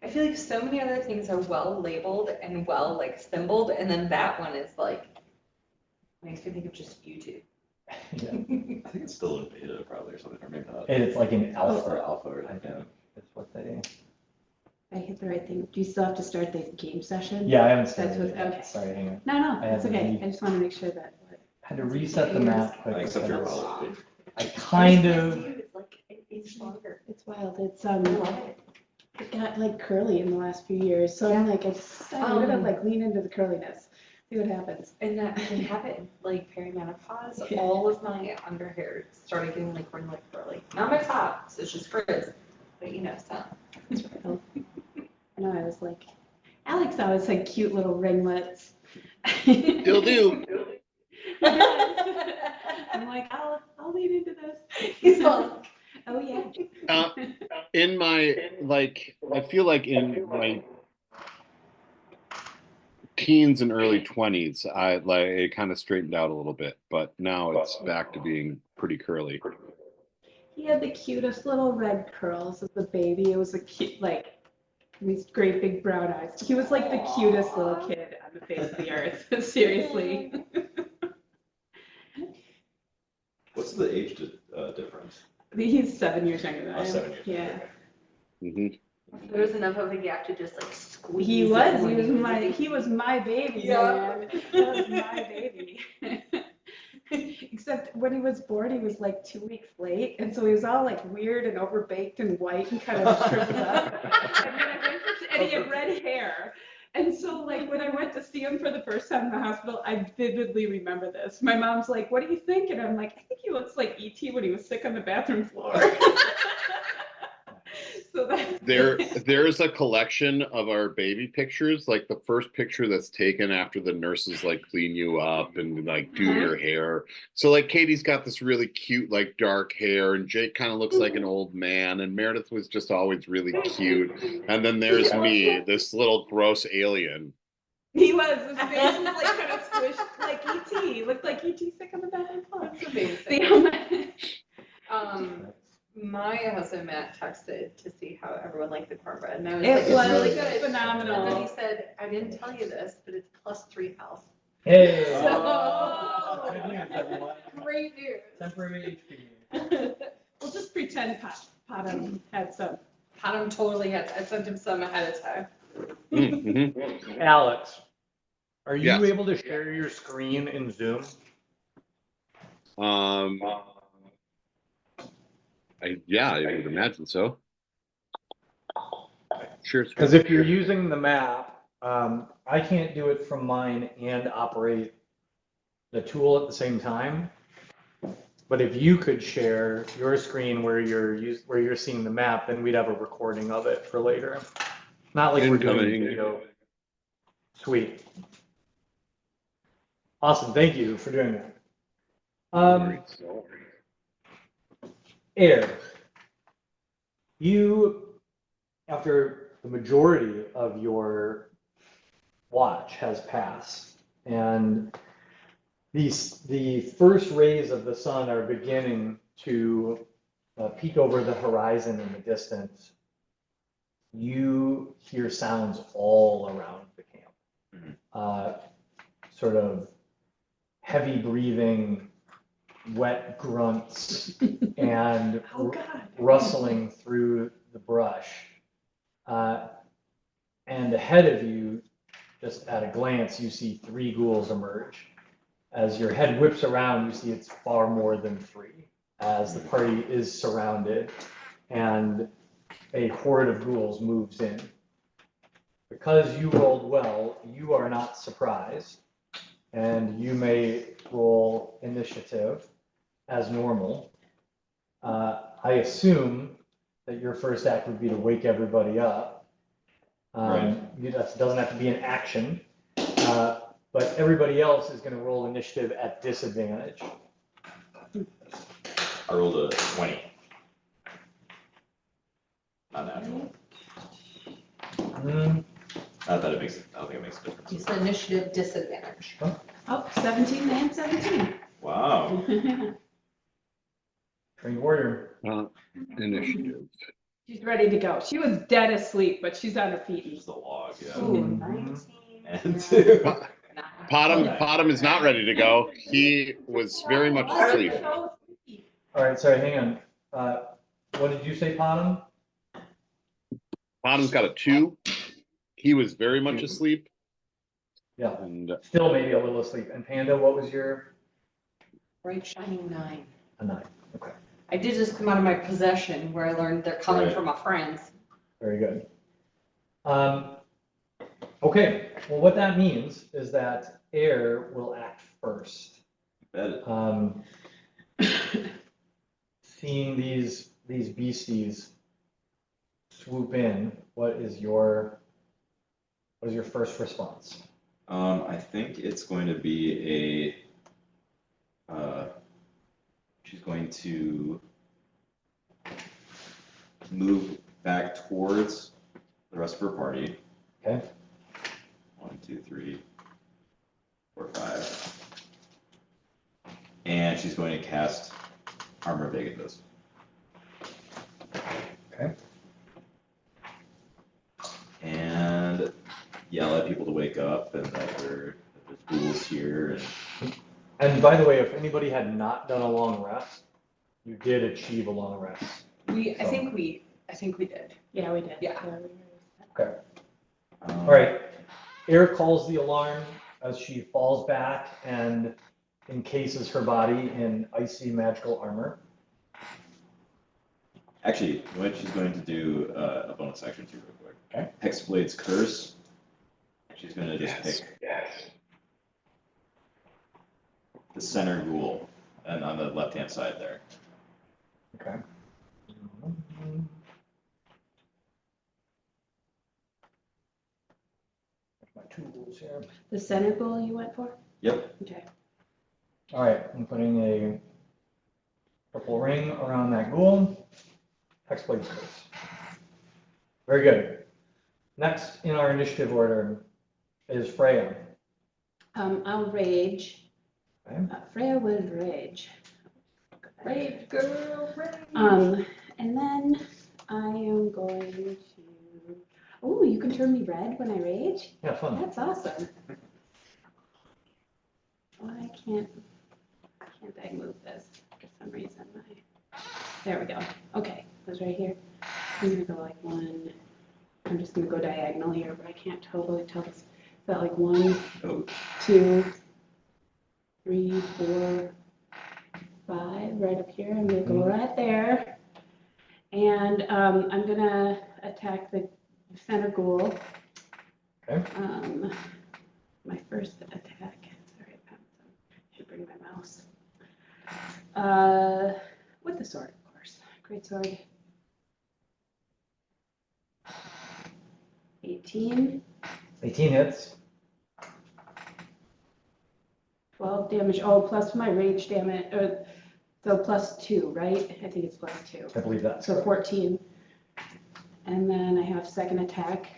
I feel like so many other things are well labeled and well like symboled, and then that one is like makes me think of just YouTube. Yeah. I think it's still in beta probably or something, or maybe not. And it's like an alpha. Or alpha or I think yeah. that's what they. I hit the right thing. Do you still have to start the game session? Yeah, I haven't That's started what, it yet. okay. Sorry, hang on. No, I it's had to okay. read- I just want to make sure that. I had to reset the map quick. Except your because wallet. I kind of. It's like it's longer. It's wild. It's I love it. got like curly in the last few years, so I'm like, I decided I'm gonna like lean into the curliness, see what happens. And that can happen, like perimenopause, Yeah. all of my under hair started getting like ringlet curly. Not my top, so it's just frizz, but you know, so. I know, I was like, Alex always had cute little ringlets. Still do. I'm like, I'll lean into this. He's all, Oh, yeah. In my, like, I feel like in my teens and early 20s, I like it kind of straightened out a little bit, but now it's back to being pretty curly. He had the cutest little red curls as a baby. It was a cute, like, these great big brown eyes. He was like the cutest little kid on the face of the earth. Seriously. What's the age difference? He's 7 years younger than I am. 7 years. Yeah. Mm-hmm. there was enough of a gap to just like squeeze. He it was. when He was my baby, Yeah. man. He was my baby. Except when he was born, he was like 2 weeks late, and so he was all like weird and overbaked and white and kind of shriveled up. And he had red hair. And so, like, when I went to see him for the first time in the hospital, I vividly remember this. My mom's like, "What do you think?" And I'm like, "I think he looks like E.T. when he was sick on the bathroom floor." So that's There's a collection of our baby pictures, like the first picture that's taken after the nurses like clean you up and like do your hair. So like Katie's got this really cute like dark hair, and Jake kind of looks like an old man, and Meredith was just always really cute. And then there's me, this little gross alien. He was. His face was like kind of squished like E.T. Looked like E.T. sick on the bathroom floor. That's amazing. The- My husband Matt texted to see how everyone liked the cornbread, and I was It like, "It's was really good." phenomenal. And then he said, "I didn't tell you this, but it's +3 health." Hey. So- Good news, everyone. Great news. Temporary HP. We'll just pretend Potham had some. Adam totally had. I sent him some ahead of time. Mm-hmm. Alex, are you Yes. able to share your screen in Zoom? Yeah, I would imagine so. Sure. Because if you're using the map, I can't do it from mine and operate the tool at the same time. But if you could share your screen where you're seeing the map, then we'd have a recording of it for later. Not like we're doing Incoming. video. Sweet. Awesome. Thank you for doing that. Air. You, after the majority of your watch has passed, and the first rays of the sun are beginning to peek over the horizon in the distance, you hear sounds all around the camp. Sort of heavy breathing, wet grunts, and Oh, God. rustling through the brush. And ahead of you, just at a glance, you see 3 ghouls emerge. As your head whips around, you see it's far more than 3, as the party is surrounded and a horde of ghouls moves in. Because you rolled well, you are not surprised, and you may roll initiative as normal. I assume that your first act would be to wake everybody up. Right. That doesn't have to be an action, but everybody else is going to roll initiative at disadvantage. I rolled a 20. Not natural. Not that it makes it, I don't think it makes a You difference. said initiative disadvantage. Oh, 17 and 17. Wow. Trained warrior. Initiative. She's ready to go. She was dead asleep, but she's on her feet. Use the log, yeah. Ooh, Mhm. 19. And 2. Potham is not ready to go. He was very much asleep. All right, sorry, hang on. What did you say, Potham? Potham's got a 2. He was very much asleep. Yeah, And still maybe a little asleep. And Panda, what was your? Bright shining 9. A 9. Okay, I did just come out of my possession where I learned they're coming Right. from my friends. very good. Okay, well, what that means is that air will act first. Bet. Seeing these beasties swoop in, what is your first response? I think it's going to be she's going to move back towards the rest of her party. Okay. 1, 2, 3, 4, 5. And she's going to cast Armor of Agathos. Okay. And yell at people to wake up and that there's ghouls here. And by the way, if anybody had not done a long rest, you did achieve a long rest. I think we did. Yeah, we did. Yeah. Okay. All right. Air calls the alarm as she falls back and encases her body in icy magical armor. Actually, you know what? She's going to do a bonus action too, real quick. Okay. Hexblade's Curse. She's going to just pick the center ghoul and on the left-hand side there. Okay. My tools here. The center goal you went for? Yep. Okay. All right, I'm putting a purple ring around that ghoul. Hexblade Curse. Very good. Next in our initiative order is Freya. I'll rage. Okay. Freya would rage. Rage, girl, rage. And then I am going to. Oh, you can turn me red when I rage? Yeah, fun. That's awesome. Why can't I move this for some reason? There we go. Okay, goes right here. I'm gonna go like one. I'm just gonna go diagonal here, but I can't totally tell this. Is that like 1, Oh, 2, 3, 4, 5, right up here? I'm gonna go right there. And I'm gonna attack the center ghoul. Okay. My first attack. Sorry, I should bring my mouse. With the sword, of course. Great sword. 18, 18 hits. 12 damage. Oh, plus my rage damage. So plus 2, right? I think it's plus 2. I believe that's So correct. 14. And then I have second attack.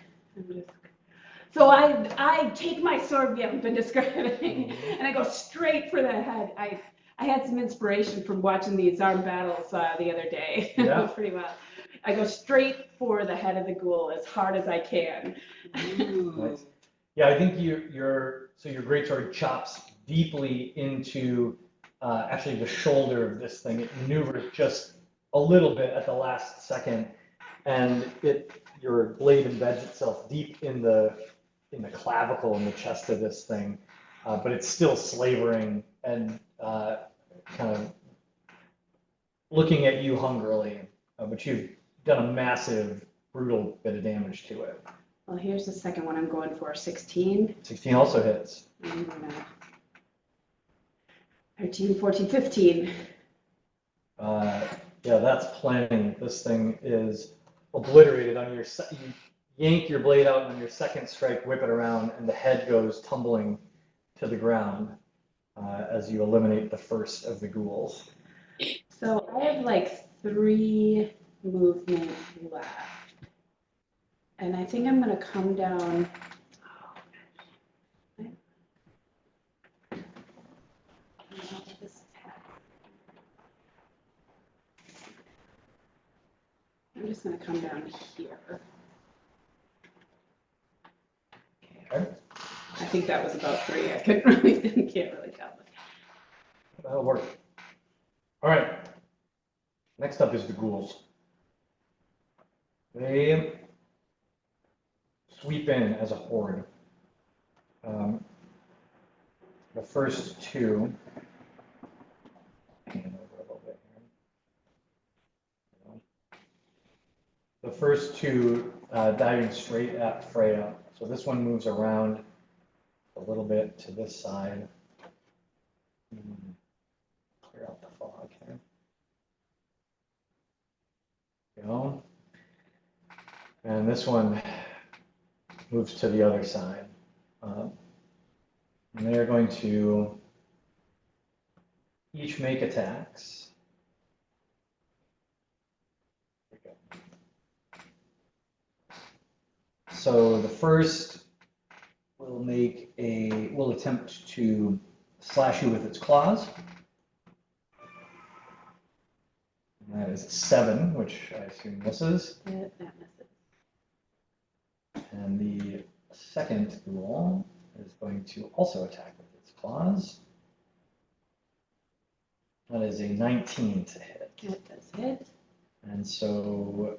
So I take my sword we haven't been describing, and I go straight for the head. I had some inspiration from watching these armed battles the other day. Yeah. Pretty well. I go straight for the head of the ghoul as hard as I can. Nice. Yeah, I think your greatsword chops deeply into actually the shoulder of this thing. It maneuvers just a little bit at the last second, and your blade embeds itself deep in the clavicle in the chest of this thing, but it's still slavering and kind of looking at you hungrily. But you've done a massive, brutal bit of damage to it. Well, here's the second one I'm going for, 16. 16 also hits. 13, 14, 15. Yeah, that's plenty. This thing is obliterated on your. You yank your blade out, and on your second strike, whip it around, and the head goes tumbling to the ground as you eliminate the first of the ghouls. So I have like 3 movement left. And I think I'm going to come down. I'm just going to come down here. Okay. I think that was about 3. I can't really tell. That'll work. All right. Next up is the ghouls. They sweep in as a horde. The first 2. the first two diving straight at Freya. So this one moves around a little bit to this side. Clear out the fog here. Go. And this one moves to the other side. And they're going to each make attacks. So the first will attempt to slash you with its claws. And that is a 7, which I assume misses. Yeah, that misses. And the second ghoul is going to also attack with its claws. That is a 19 to hit. That does hit. And so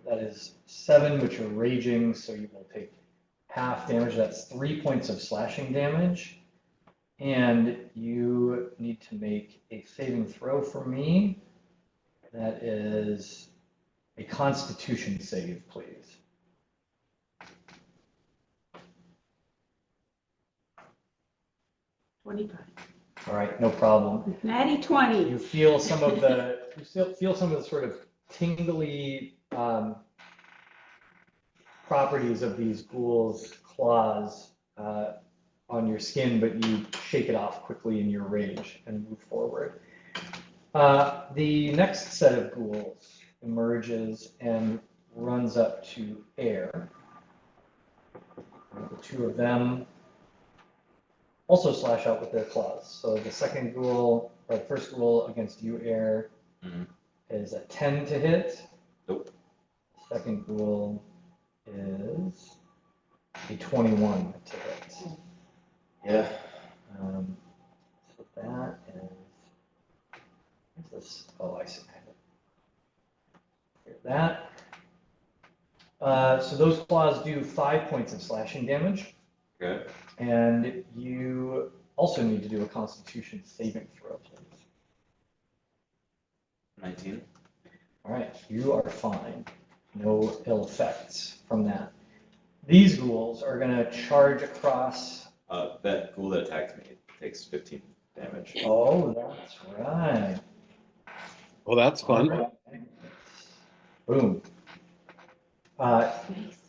that is 7, which are raging, so you will take half damage. That's 3 points of slashing damage. And you need to make a saving throw for me. That is a Constitution save, please. $25. All right, no problem. Natty 20. You feel some of the sort of tingly properties of these ghouls' claws on your skin, but you shake it off quickly in your rage and move forward. The next set of ghouls emerges and runs up to Air. The two of them also slash out with their claws. So the second ghoul, or the first ghoul against you, Air, is a 10 to hit. Nope. Second ghoul is a 21 to hit. Yeah. So that is, what's this? Oh, I see. Hear that. So those claws do 5 points of slashing damage. Okay. And you also need to do a Constitution saving throw, please. 19. All right, you are fine. No ill effects from that. These ghouls are going to charge across. That ghoul that attacked me takes 15 damage. Oh, that's right. Well, that's fun. All right. Boom. Nice.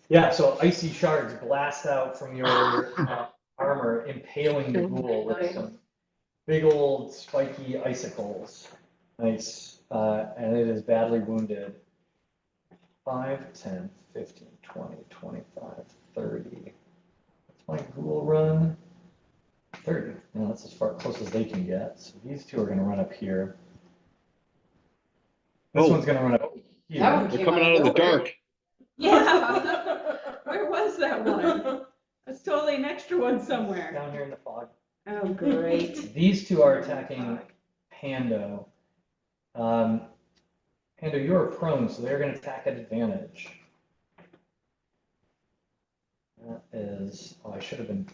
Yeah, so icy shards blast out from your armor, impaling the ghoul with some big old spiky icicles. Nice. And it is badly wounded. 5, 10, 15, 20, 25, 30. What's my ghoul run? 30. Now that's as far close as they can get. So these two are going to run up here. This one's going to run up here. That one They're came coming out of the dark. Yeah. Where was that one? That's totally an extra one somewhere. Down here in the fog. Oh, great. These two are attacking Pando. Pando, you're prone, so they're going to attack at advantage. That is, oh, I should have been,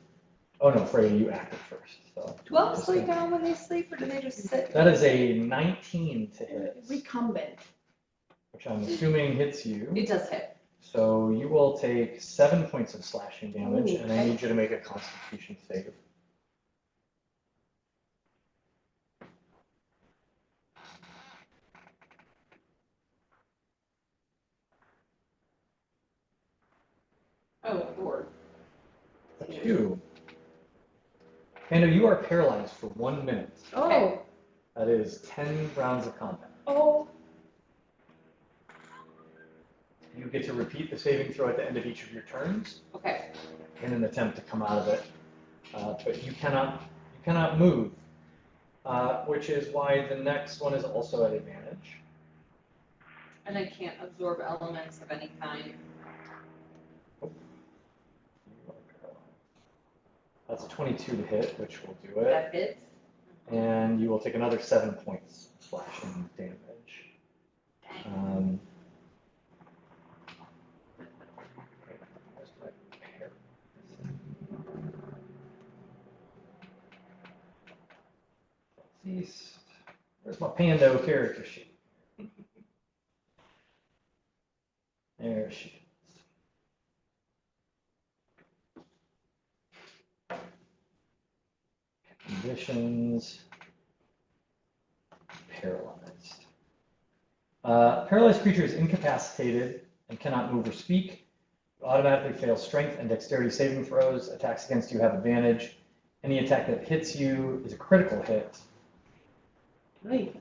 oh no, Freya, you acted first. So Do elves lay down when they sleep, or do they just sit? that is a 19 to hit, Recumbent. which I'm assuming hits you. It does hit. So you will take 7 points of slashing damage, Ooh, and I okay. need you to make a Constitution save. Oh, Lord. 2. Pando, you are paralyzed for 1 minute. Oh. That is 10 rounds of combat. Oh. You get to repeat the saving throw at the end of each of your turns Okay. in an attempt to come out of it, but you cannot move, which is why the next one is also at advantage. And I can't absorb elements of any kind. That's a 22 to hit, which will do it, That hits. and you will take another 7 points slashing damage. Where's my pair? East. Where's my Pando character sheet? conditions. Paralyzed. Paralyzed creature is incapacitated and cannot move or speak. Automatically fail strength and dexterity saving throws. Attacks against you have advantage. Any attack that hits you is a critical hit. Right.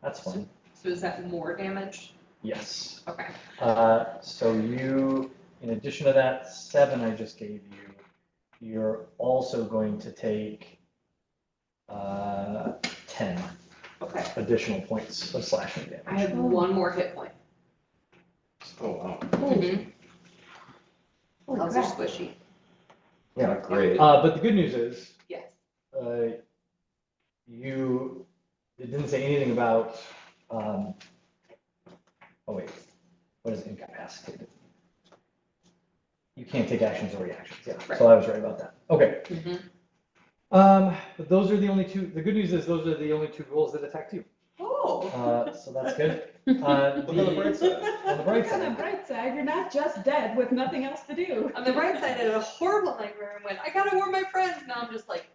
That's fun. So is that more damage? Yes. Okay. So you, in addition to that 7 I just gave you, you're also going to take 10 Okay. additional points of slashing damage. I have one more hit point. Oh, wow. Oh, Those are crap. squishy. Yeah, great. But the good news is, Yes. it didn't say anything about, oh wait, what is incapacitated? You can't take actions or reactions, yeah, so I was right about that. Okay. But those are the only two, the good news is those are the only 2 ghouls that attacked you. Oh. So that's good. Look on the bright side. On the bright On the side. bright side, you're not just dead with nothing else to do. On the bright side, I had a horrible nightmare and went, I gotta warn my friends. Now I'm just like,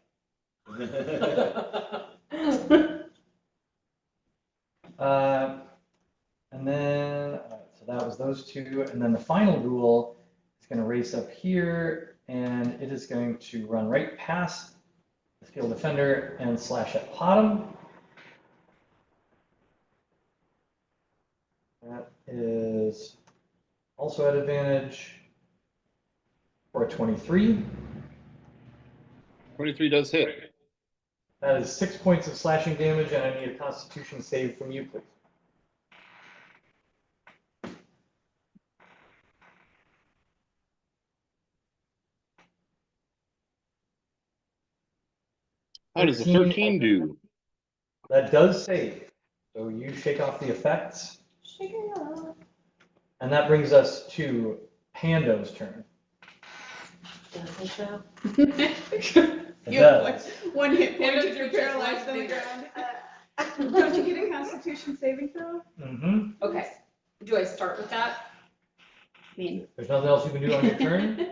And then, so that was those 2, and then the final ghoul is going to race up here, and it is going to run right past the field defender and slash at Potom. That is also at advantage for a 23. 23 does hit. That is 6 points of slashing damage, and I need a Constitution save from you, please. How does the 13 do? That does save. So you shake off the effects. shake it off. And that brings us to Pando's turn. Does it show? It You does. have one hit point Pando's if you're just paralyzed on the bigger. ground. Don't you get a Constitution saving throw? Mm-hmm. Okay. Do I start with that? I mean, There's nothing else you can do on your turn,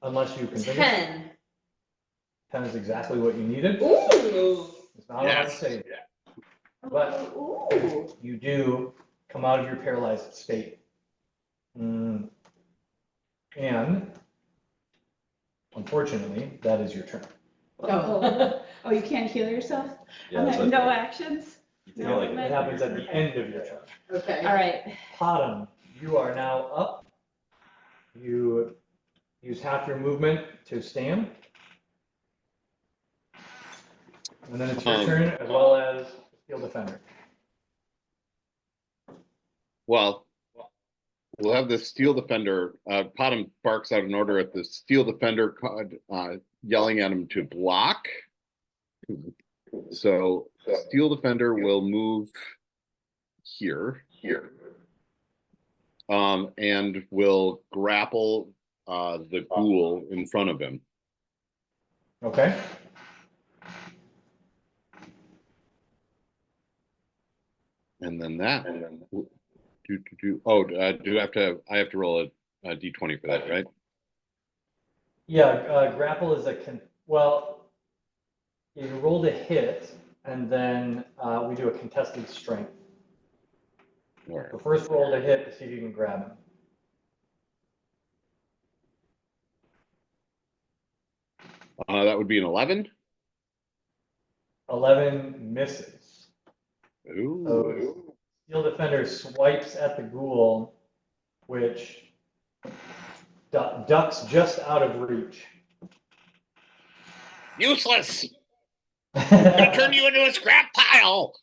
unless you can think of 10. 10 is exactly what you needed. Ooh. It's not a hard Yes. save. But ooh. you do come out of your paralyzed state. And unfortunately, that is your turn. Oh, you can't heal yourself? Yeah, that's No right. actions? You take No, like It happens at the end of your turn. Okay. All right. Potom, you are now up. You use half your movement to stand. And then it's your turn, as well as Steel Defender. Well, we'll have the Steel Defender. Potom barks out an order at the Steel Defender, yelling at him to block. So Steel Defender will move here, and will grapple the ghoul in front of him. Okay. And then that. I have to roll a d20 for that, right? Yeah, grapple is you rolled a hit, and then we do a contested strength. All right. So first roll to hit to see if you can grab him. 'That would be an 11. 11 misses. Ooh. So Steel Defender swipes at the ghoul, which ducks just out of reach. Useless. I'm gonna turn you into a scrap pile.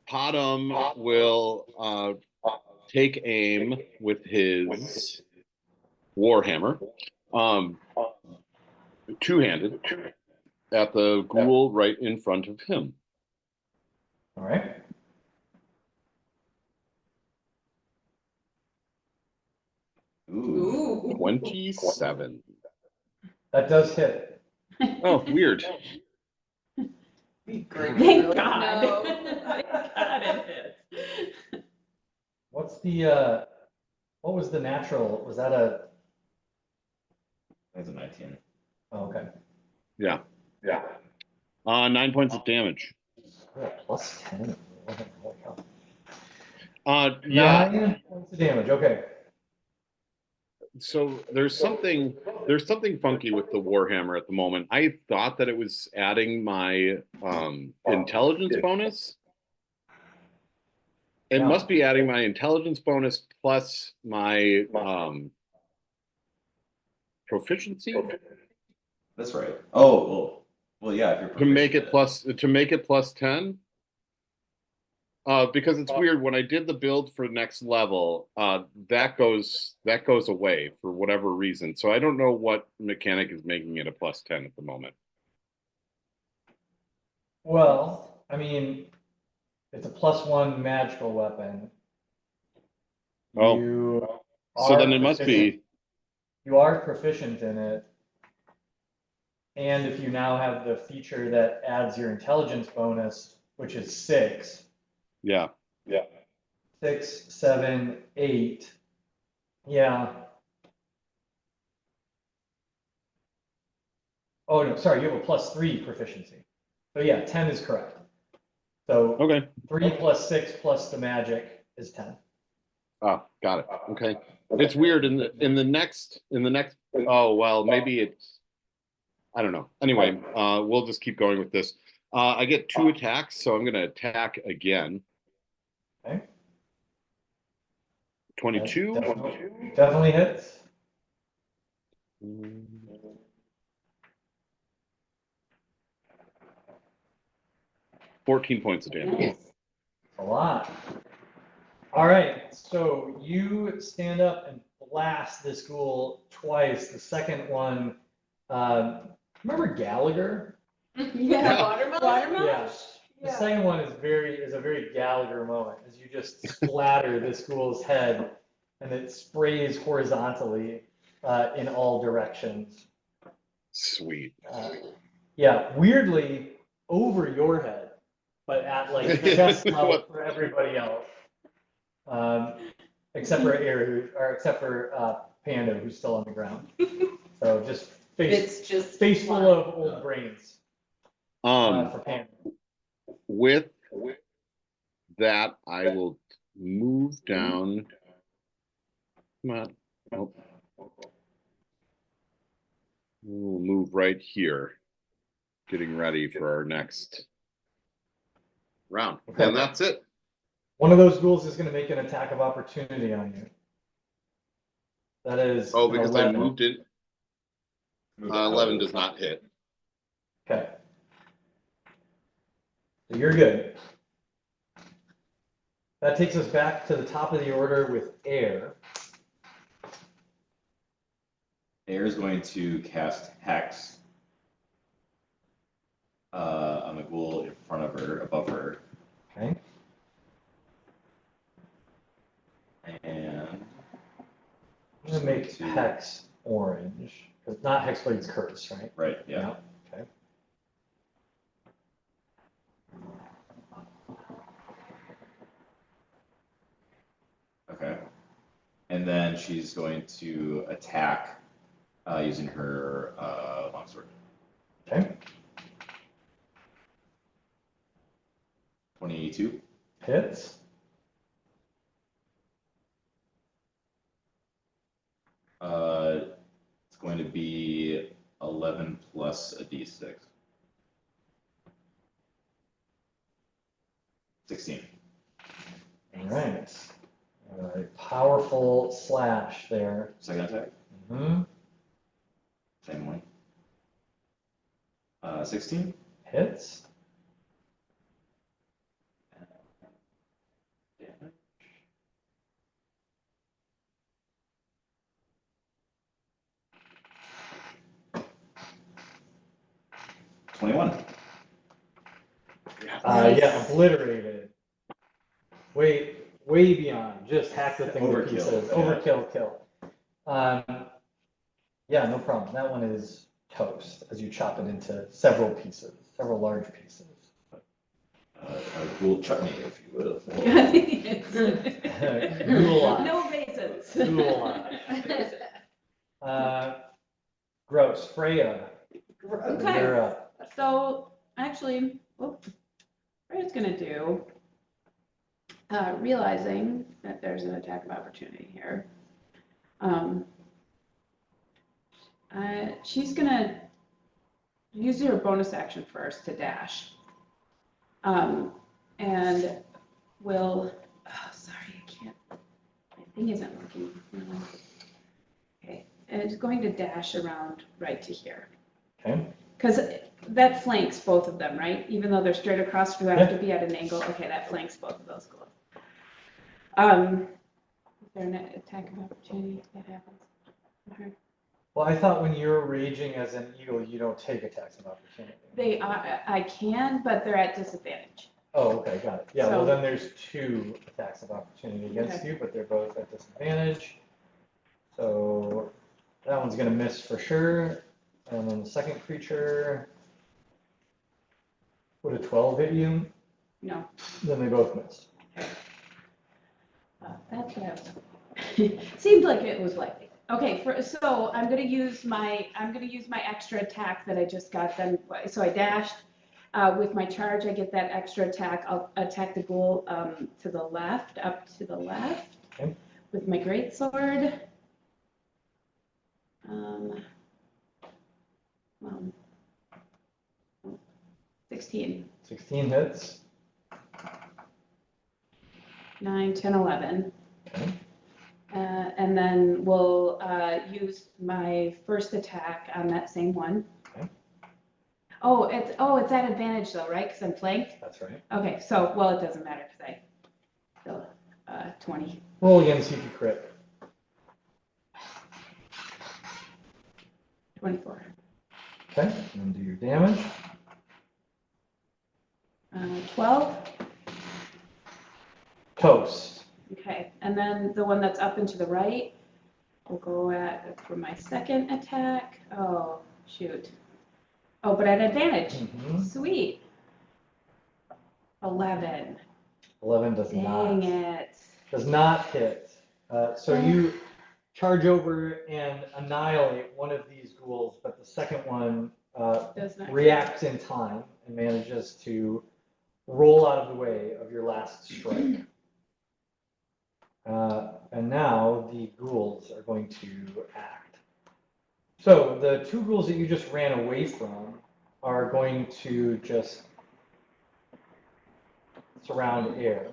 Potom will take aim with his warhammer, two-handed, at the ghoul right in front of him. All right. Ooh. 27. That does hit. Oh, weird. Thank God. No. Thank God it hit. What's the what was the natural? Was that a That's a 19. Oh, okay. Yeah. 9 points of damage. Yeah, plus 10. Yeah. 9 points of damage. Okay. So there's something funky with the Warhammer at the moment. I thought that it was adding my intelligence bonus. It Yeah. must be adding my intelligence bonus plus my proficiency That's right. Oh, well, yeah. If you're to make it proficient plus 10. Because it's weird when I did the build for next level, that goes away for whatever reason. So I don't know what mechanic is making it a plus 10 at the moment. Well, I mean, it's a +1 magical weapon. Oh. You So are then it must proficient- be. You are proficient in it. And if you now have the feature that adds your intelligence bonus, which is 6. Yeah. 6, 7, 8. Yeah. Oh, no, sorry, you have a +3 proficiency. So yeah, 10 is correct. So Okay. 3 plus 6 plus the magic is 10. Oh, got it. Okay. It's weird in the next. Oh well, maybe it's. I don't know. Anyway, we'll just keep going with this. I get 2 attacks, so I'm going to attack again. Okay. 22. Definitely hits. 14 points of damage. A lot. All right, so you stand up and blast this ghoul twice. The second one, remember Gallagher? Yeah, watermelon? Yeah. The second one is a very Gallagher moment as you just splatter this ghoul's head and it sprays horizontally in all directions. Sweet. Yeah, weirdly over your head, but at like chest level for everybody else. Except for Panda, who's still on the ground. So just face full of old brains. For Panda. With that, I will move down. Come on. Oh. We'll move right here, getting ready for our next round. Okay. And that's it. One of those ghouls is going to make an attack of opportunity on you. That is. Oh, because 11. I moved it. 11 does not hit. Okay. So you're good. That takes us back to the top of the order with Air. Air is going to cast Hex on the ghoul in front of her, above her. Okay. And I'm going to make Hex orange. Because not Hexblade's Curse, right? right, yeah. Okay. Okay. And then she's going to attack using her longsword. Okay. 22. Hits. It's going to be 11 plus a d6. 16. All right. A powerful slash there. Second attack. Mm-hmm. Same one. 16. Hits. Damage. $21. Yeah, obliterated. Way beyond. Just hack the thing to Overkill, pieces. yeah. Overkill, kill. Yeah, no problem. That one is toast as you chop it into several pieces, several large pieces. A ghoul chutney, if you will. Ghoul-like. No raisins. Ghoul-like. Gross. Freya, Okay. you're up. So actually, what Freya's gonna do, realizing that there's an attack of opportunity here, she's gonna use her bonus action first to dash. And will, oh, sorry, I can't, my thing isn't working. No. Okay, and it's going to dash around right to here. Okay. Because that flanks both of them, right? Even though they're straight across, do I have to be at an angle? Okay, that flanks both of those goals. Is there an attack of opportunity that happens? Okay. Well, I thought when you're raging as an eagle, you don't take attacks of opportunity. They are, I can, but they're at disadvantage. Oh, okay, got it. Yeah, well So- then there's 2 attacks of opportunity against Okay. you, but they're both at disadvantage. So that one's gonna miss for sure. And then the second creature, would a 12 hit you? No. Then they both miss. That's what I was. Seemed like it was likely. Okay, so I'm gonna use my extra attack that I just got then. So I dashed. With my charge, I get that extra attack. I'll attack the ghoul to the left, up to the left. Okay. With my greatsword. 16. 16 hits. 9, 10, 11. Okay. And then we'll use my first attack on that same one. Okay. Oh, it's at advantage though, right? Because I'm flanked. That's right. Okay, so well, it doesn't matter because I still 20. Roll again, see if you crit. 24. Okay, and then do your damage. 12. Toast. Okay, and then the one that's up and to the right, we'll go at for my second attack. Oh, shoot. Oh, but at advantage. Mhm. Sweet. 11. 11 does Dang not. it. Does not hit. So you charge over and annihilate one of these ghouls, but the second one Does not. reacts in time and manages to roll out of the way of your last strike. And now the ghouls are going to act. So the 2 ghouls that you just ran away from are going to just surround air.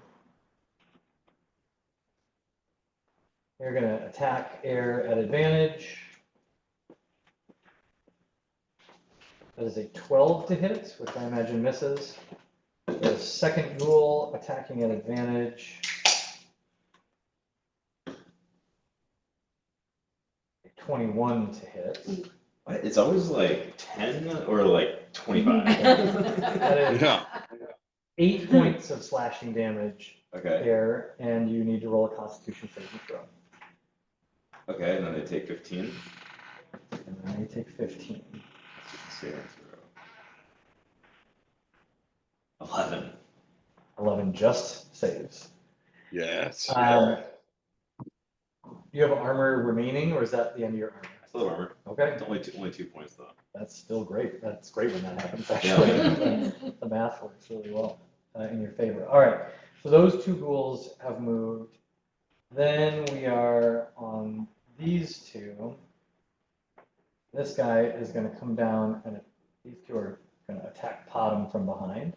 They're going to attack air at advantage. That is a 12 to hit, which I imagine misses. The second ghoul attacking at advantage. 21 to hit. What? It's always like 10 or like 25. That is Yeah. 8 points of slashing damage Okay. there, and you need to roll a Constitution saving throw. Okay, and then they take 15. And then you take 15. Saving throw. 11. 11 just saves. Yes. You have armor remaining, or is that the end of your armor? I still have armor. Okay, It's only 2 points though. that's still great. That's great when that happens, actually. Yeah. The math works really well in your favor. All right, so those 2 ghouls have moved. Then we are on these 2. This guy is going to come down, and these 2 are going to attack Potom from behind.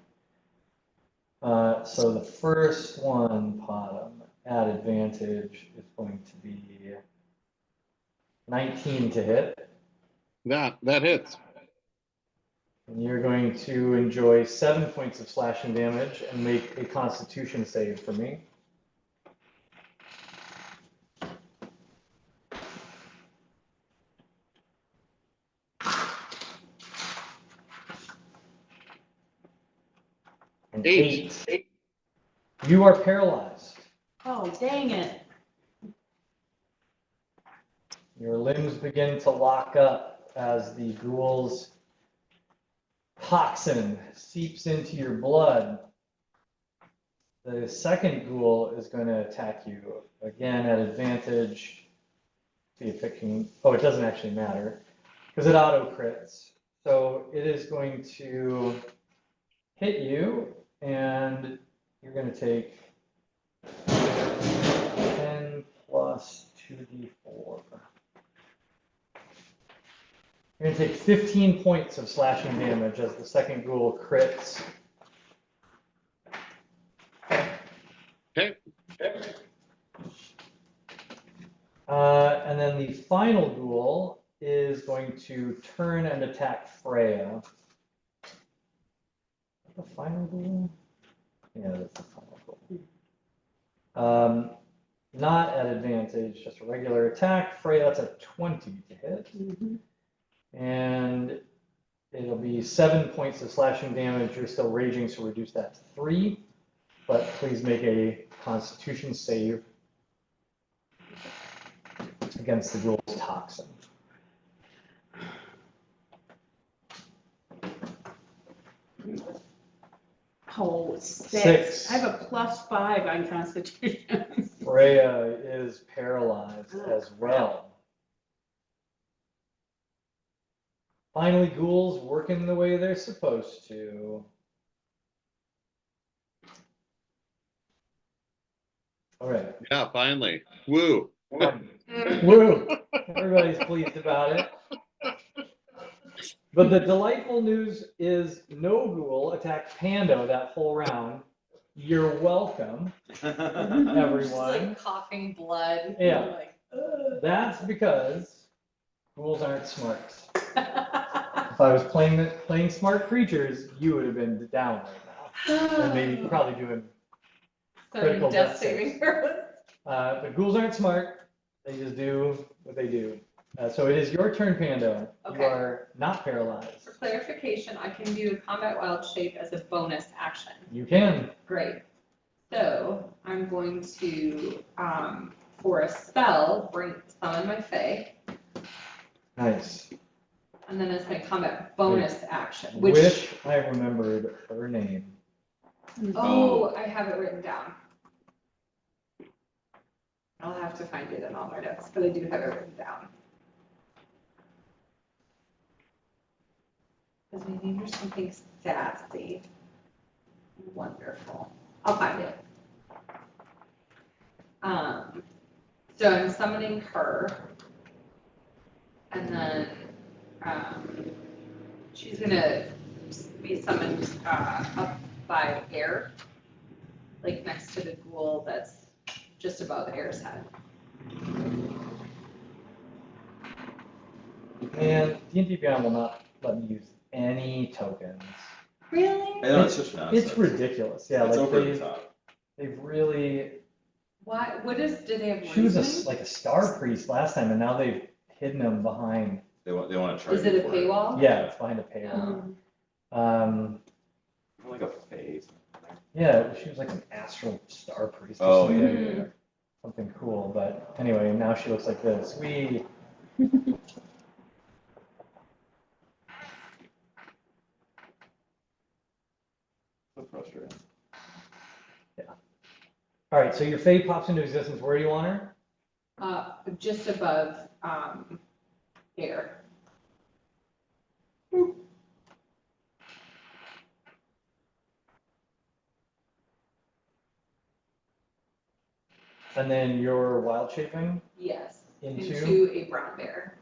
So the first one, Potom, at advantage is going to be 19 to hit. That hits. And you're going to enjoy 7 points of slashing damage and make a Constitution save for me. An 8. You are paralyzed. Oh, dang it. Your limbs begin to lock up as the ghoul's toxin seeps into your blood. The second ghoul is going to attack you again at advantage. See if it can. Oh, it doesn't actually matter. because it auto crits. So it is going to hit you, and you're going to take 10 plus 2d4. You're going to take 15 points of slashing damage as the second ghoul crits. Okay. And then the final ghoul is going to turn and attack Freya. The final ghoul? Yeah, that's the final ghoul. Not at advantage, just a regular attack. Freya, that's a 20 to hit. And it'll be 7 points of slashing damage. You're still raging, so reduce that to 3. But please make a Constitution save against the ghoul's toxin. Oh, 6. 6. I have a +5 on Constitution. Freya is paralyzed as well. Finally, ghouls working the way they're supposed to. All right. Yeah, finally. Woo. Woo! Everybody's pleased about it. But the delightful news is no ghoul attacked Pando that whole round. You're welcome, Just everyone. like coughing blood. Yeah. Like, That's because ghouls aren't smart. If I was playing smart creatures, you would have been down right now. And maybe probably doing critical death death saving saves. throws. But ghouls aren't smart. They just do what they do. So it is your turn, Pando. Okay. You are not paralyzed. For clarification, I can do Combat Wild Shape as a bonus action. You can. Great. So I'm going to, for a spell, summon my Fae, Nice. and then as my combat bonus action, Wish I remembered her name. oh, I have it written down. I'll have to find it in all my notes, but I do have it written down. Because we named her something sassy. Wonderful. I'll find it. So I'm summoning her. And then she's gonna be summoned up by air, like next to the ghoul that's just above Air's head. And D&D Beyond will not let me use any tokens. Really? I know, it's such nonsense. It's ridiculous. Yeah, It's like over the top. they've really. Why? Do they have She was reasoning? like a star priest last time, and now they've hidden him behind. They want to charge. Is it you a for paywall? Yeah, it's behind a paywall. Like a phase. Yeah, she was like an astral star priest. Or Oh something. yeah. Something cool, but anyway, now she looks like this. So frustrating. All right, so your Fae pops into existence. Where do you want her? Just above Air. And then you're wild shaping Yes. into. Into a brown bear.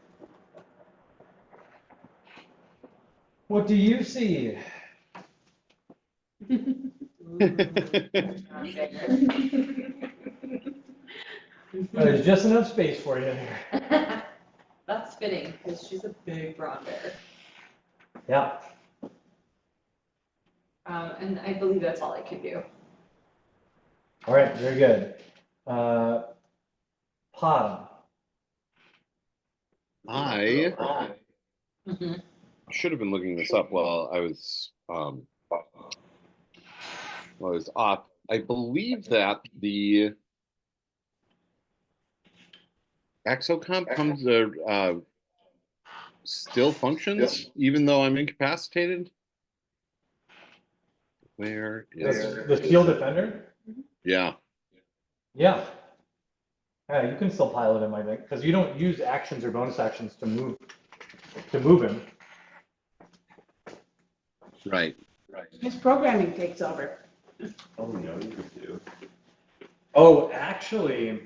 What do you see? There's just enough space for you there. That's fitting because she's a big brown bear. Yeah. And I believe that's all I can do. All right, very good. Pod. I Mm-hmm. should have been looking this up while I was off. I believe that the exocomp still functions even though I'm incapacitated. Where is The shield defender? Yeah. Yeah. Yeah, you can still pilot him, I think, because you don't use actions or bonus actions to move to move him. Right. His programming takes over. Oh, no, you could do. Oh, actually,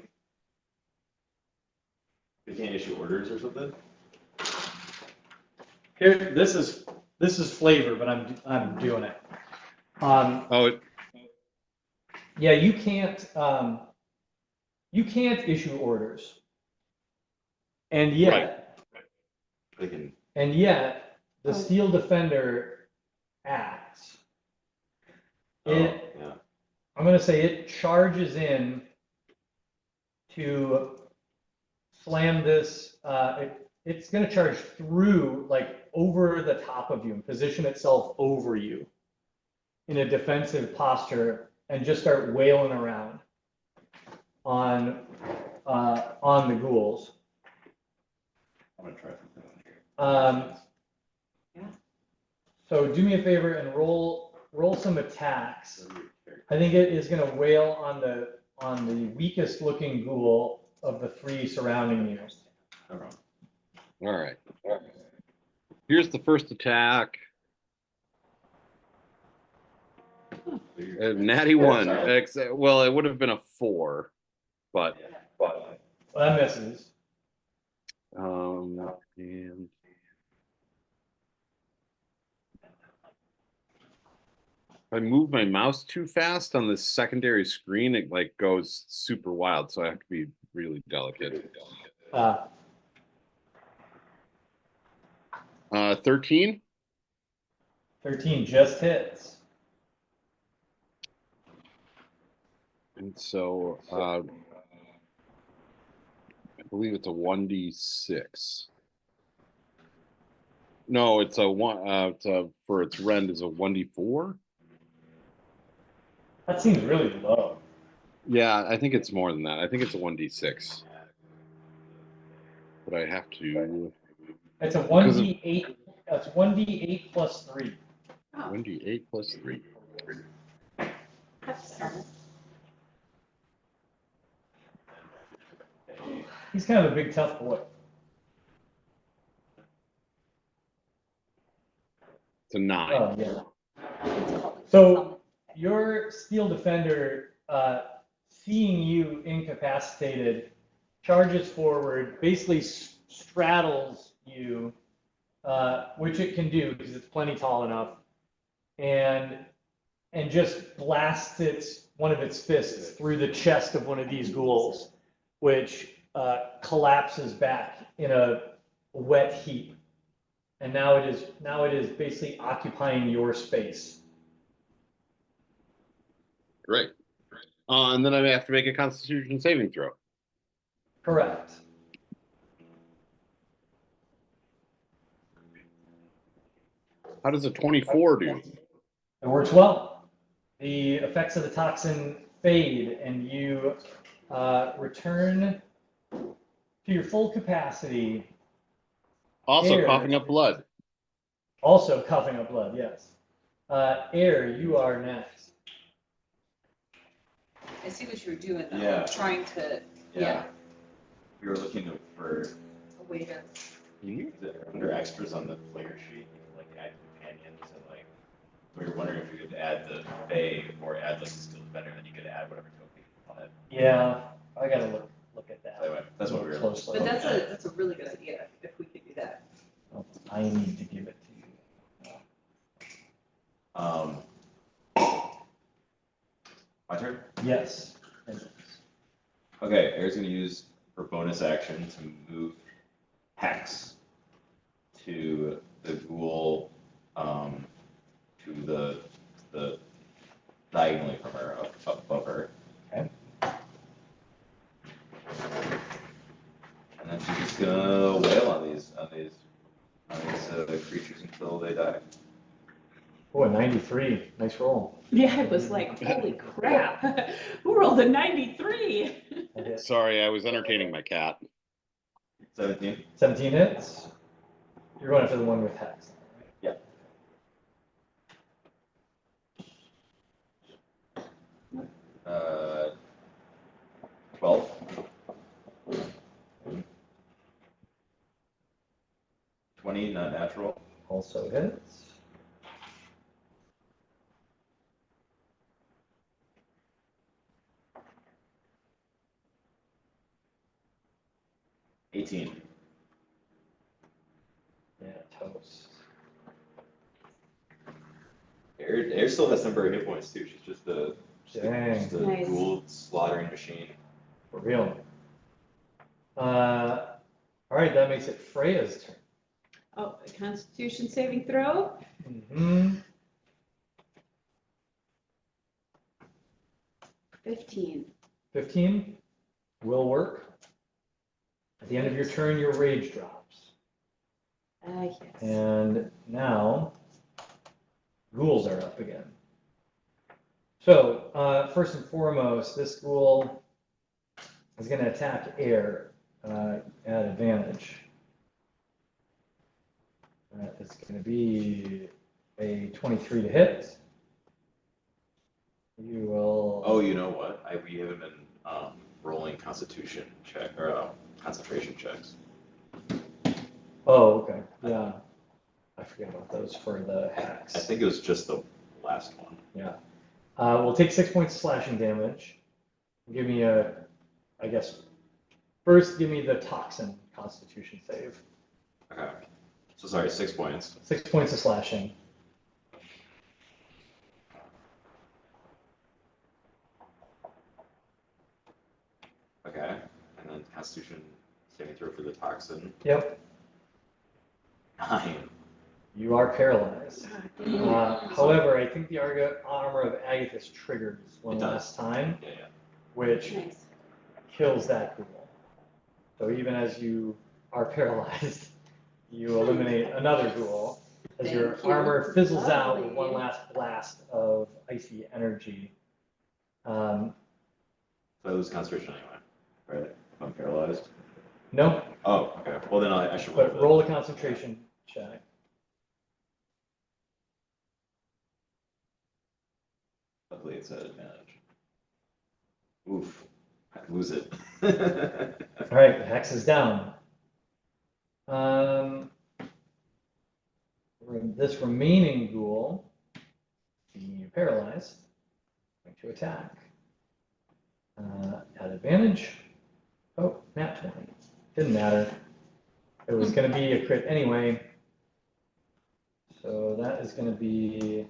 They can't issue orders or something? here, this is flavor, but I'm doing it. Oh, Yeah, you can't issue orders. And yet, They can, the Steel Defender acts. oh, It, yeah. I'm gonna say it charges in to slam this, it's gonna charge through, like, over the top of you and position itself over you in a defensive posture and just start wailing around on the ghouls. I'm gonna try something on here. Yeah. So do me a favor and roll some attacks. I think it is gonna wail on the weakest looking ghoul of the three surrounding you. No problem. all right. Here's the first attack. Natty 1. Well, it would have been a 4, but Well, that misses. and if I move my mouse too fast on this secondary screen, it like goes super wild, so I have to be really delicate. 13. 13 just hits. And so I believe it's a 1d6. No, it's a one. For its rend is a 1d4. That seems really low. Yeah, I think it's more than that. I think it's a 1d6. But I have to. It's a 1d8. That's 1d8 plus 3. 1d8 plus 3. That's fun. He's kind of a big tough boy. It's a 9. Oh yeah. So your Steel Defender, seeing you incapacitated, charges forward, basically straddles you, which it can do because it's plenty tall enough, and just blasts one of its fists through the chest of one of these ghouls, which collapses back in a wet heap. And now it is basically occupying your space. Great. And then I have to make a Constitution saving throw. Correct. How does a 24 do? It works well. The effects of the toxin fade, and you return to your full capacity. Also Air. coughing up blood. Also coughing up blood, yes. Air, you are next. I see what you were doing though. Yeah. Trying to, Yeah. We were looking for, a way to. under extras on the player sheet, you can like add companions and like, we were wondering if you could add the Fae or add like the Steel Defender, then you could add whatever token on it. Yeah, I gotta look at that. Anyway, that's what we were. Closely. But that's a really good idea if we could do that. I need to give it to you. My turn? Yes. Okay, Air's gonna use her bonus action to move Hex to the ghoul, to the diagonally from her, up above her. Okay. And then she's just gonna wail on these creatures until they die. Oh, a 93. Nice roll. Yeah, I was like, holy crap. Who rolled a 93? Sorry, I was entertaining my cat. 17? 17 hits. You're going for the one with hex. Yeah. Uh, 12. 20, not natural. Also hits. $18. Yeah, toast. Air still has temporary hit points too. She's just a Dang. Nice. ghoul slaughtering machine. For real. All right, that makes it Freya's turn. Oh, a Constitution saving throw. Mm-hmm. 15. 15 will work. At the end of your turn, your rage drops. Yes. And now, ghouls are up again. So, first and foremost, this ghoul is going to attack air at advantage. It's going to be a 23 to hit. You will. Oh, you know what? We haven't been rolling Constitution check or concentration checks. Oh, okay. Yeah. I forget about those for the hacks. I think it was just the last one. Yeah. We'll take 6 points of slashing damage. Give me I guess, first give me the toxin constitution save. Okay. So sorry, 6 points. 6 points of slashing. Okay. And then Constitution saving throw for the toxin. Yep. 9. You are paralyzed. However, I think the armor of Agathis triggers one last time, Yeah, yeah. which Nice. kills that ghoul. So even as you are paralyzed, you eliminate another ghoul as your Thank you. armor fizzles out with Lovely. one last blast of icy energy. So I lose concentration anyway, right? If I'm paralyzed. No, Oh, okay. Well, then I should roll. but roll a concentration check. Luckily, it's at advantage. Oof. I lose it. All right, the hex is down. This remaining ghoul, being paralyzed, going to attack. At advantage. Oh, nat 20. Didn't matter. It was going to be a crit anyway. So that is going to be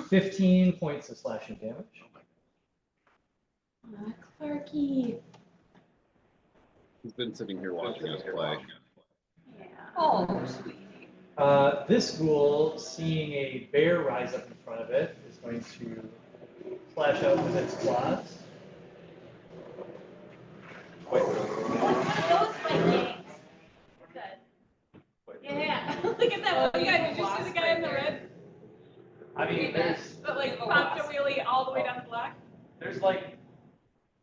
15 points of slashing damage. Clarky. He's been sitting here watching us play. Yeah. Oh, sweetie. This ghoul, seeing a bear rise up in front of it, is going to slash out with its claws. Those Vikings. Good. Yeah. Look at that one guy. Did you see the guy in the red? I mean, there's That like popped a wheelie all the way down the block? there's like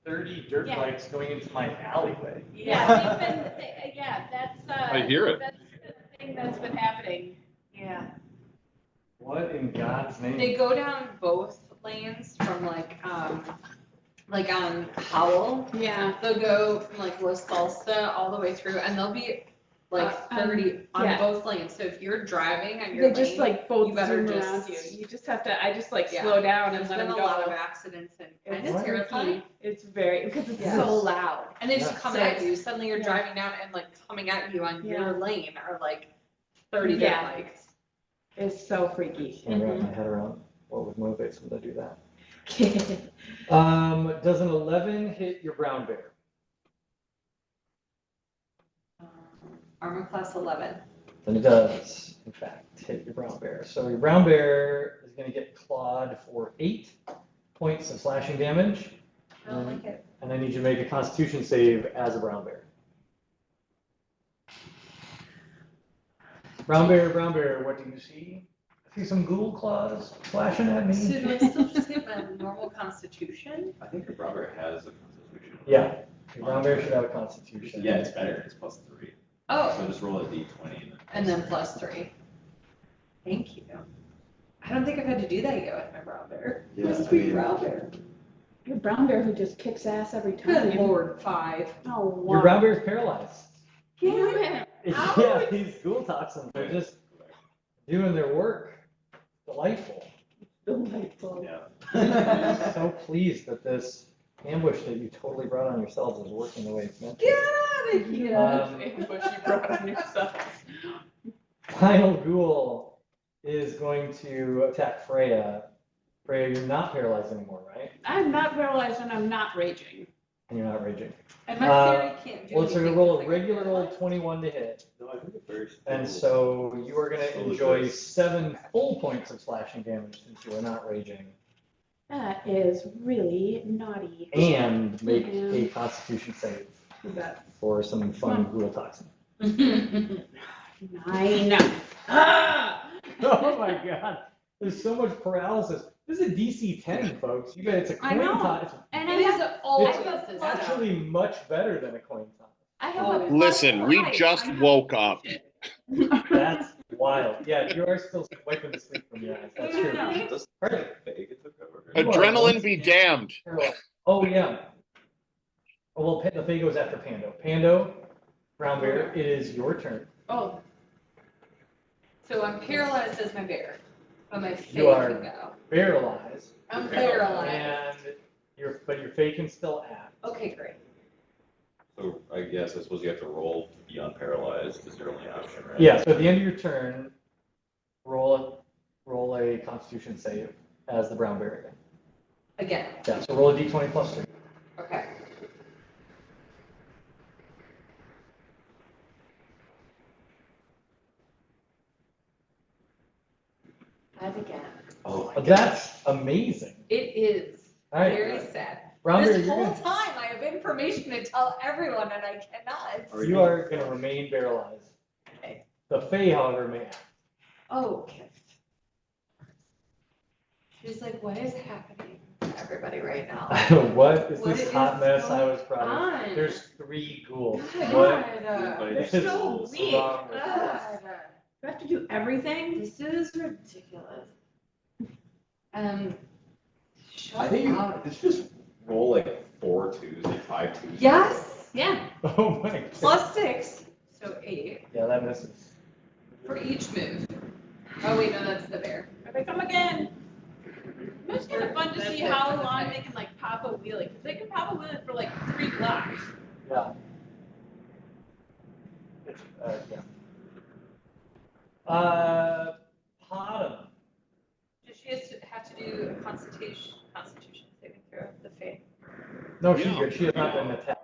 30 dirt Yeah. bikes going into my alleyway. Yeah, that's, I hear it. that's the thing that's been happening. Yeah. What in God's name? They go down both lanes from like on Howell. Yeah. They'll go from like La Salsa all the way through, and they'll be like 30 on yeah. both lanes. So if you're driving on your They just lane, like both you better zoom just- around you. You just have to, I just like Yeah. slow down there's and let been them a go. lot of accidents and kind It's of terrifying. freaky. It's very, because it's Yes. so loud. And they just Yeah. come So at it's- you. Suddenly you're yeah. driving down and like coming at you on Yeah. your lane are like 30 dirt Yeah. bikes. It's so freaky. Can't wrap my head around what would motivate someone to do that. Mm-hmm. Does an 11 hit your brown bear? Armor class 11. Then it does, in fact, hit your brown bear. So your brown bear is going to get clawed for 8 points of slashing damage. I don't like it. And I need you to make a constitution save as a brown bear. Brown bear, what do you see? I see some ghoul claws flashing at me. So do I still just get my normal constitution? I think your brother has a Constitution. Yeah, your brown bear should have a constitution. Yeah, it's better. It's +3. Oh, So just roll a d20 and then +3. Thank you. I don't think I've had to do that yet with my brown bear. Yeah, I Sweet mean- brown bear. Your brown bear who just kicks ass every time. Good lord, 5. Oh, wow. Your brown bear is paralyzed. Damn it. Yeah, these ghoul toxins are just doing their work. Delightful. Delightful. I'm so pleased that this ambush that you totally brought on yourselves is working the way it's meant to. Get out of here. Um, Ambush you brought on yourself. Final ghoul is going to attack Freya. Freya, you're not paralyzed anymore, right? I'm not paralyzed and I'm not raging. And you're not raging. And my theory can't do Well, it's going to anything roll a because I got regular old paralyzed. 21 to hit. No, I think the first. And so you are going to Slowly enjoy goes. 7 full points of slashing damage since you are not raging. That is really naughty. And make a Mhm. constitution save You bet. for some fun ghoul toxin. 9. Ah! Oh my god. There's so much paralysis. This is a DC 10, folks. You got it's a I coin know. toss. And It I is have, always I have a this plus- stuff. Actually much better than a coin toss. I have a plus Listen, we 5. just I'm not- woke up. That's wild. Yeah, you are still wiping the sleep from your eyes. That's true. Does Perfect. Vega took over? You are Adrenaline once be again damned. paralyzed. Oh, yeah. Oh, well, the Fae goes after Pando. Pando, Brown Bear, it is your turn. Oh. So I'm paralyzed as my bear, but my You fae are- can go. Paralyzed. I'm paralyzed. And but your Fae can still act. Okay, great. So I guess I suppose you have to roll to be unparalyzed is your only option, right? Yeah, so at the end of your turn, roll a Constitution save as the Brown Bear again. Again. Yeah, so roll a d20 plus 3. Okay. As again. Oh, But that's amazing. It is All right, very sad. Brown Bear, This you're whole gonna, time I have information to tell everyone and I cannot. you are going to remain paralyzed. Okay. The Fae, however, may act. Oh, okay. She's like, what is happening to everybody right now? What is What this is hot mess I was going brought in? on? There's 3 ghouls. God, What They're is so weak. wrong with this? God. Do I have to do everything? This is ridiculous. Shut I think up. did you just roll like 4 twos, like 5 twos? Yes, Yeah. Oh my god. plus 6, so 8 Yeah, that misses. for each move. Oh wait, no, that's the bear. Here they come again. It's kind of fun to see how long they can like pop a wheelie, because they can pop a wheelie for like 3 blocks. Yeah. It's, yeah. Bottom. Does she have to do a constitution saving throw of the fate? No, she's Yeah. good. She has not been attacked.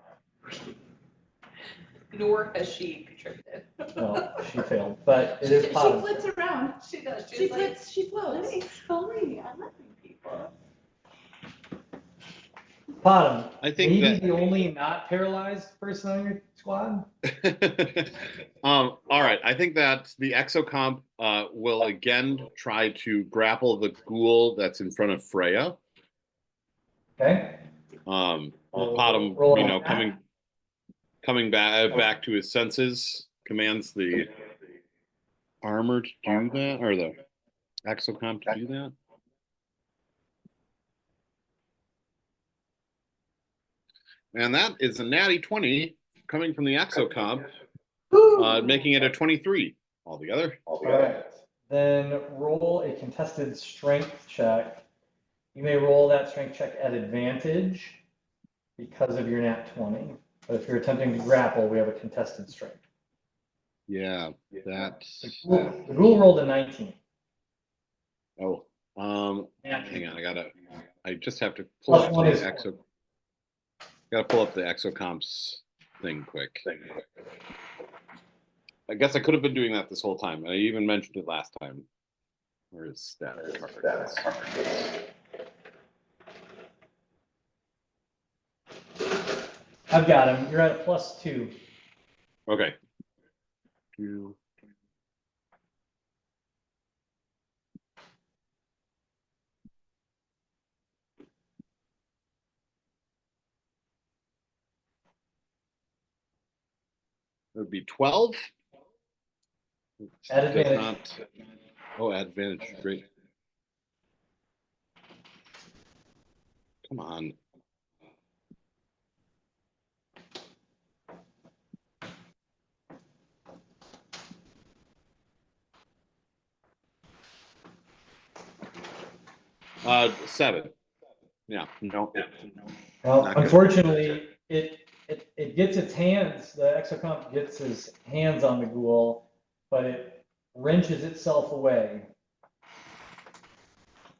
Nor has she contributed. No, she failed. But it She, is she bottom. flits around. She does. She She's like, flits. She floats. it's fine. I'm loving people. Bottom. I think Maybe that- the only not paralyzed person on your squad. All right. I think that the exocomp will again try to grapple the ghoul that's in front of Freya. Okay. Bottom, Roll you an know, attack. coming back to his senses, commands the armor to do that, or the exocomp to do that. And that is a natty 20 coming from the exocomp, making it a 23 altogether. All right. Then roll a contested strength check. You may roll that strength check at advantage because of your nat 20. But if you're attempting to grapple, we have a contested strength. Yeah, that's. The ghoul rolled a 19. Oh, hang on. I just have to pull Plus up one the is- exo. Gotta pull up the exocomps thing quick. I guess I could have been doing that this whole time. I even mentioned it last time. Where is status card? I've got him. You're at a +2. Okay. Two. It would be 12. At Does advantage. not- Oh, at advantage. Great. Come on. 7. Yeah, no. Well, Not good. unfortunately, it gets its hands, the exocomp gets his hands on the ghoul, but it wrenches itself away.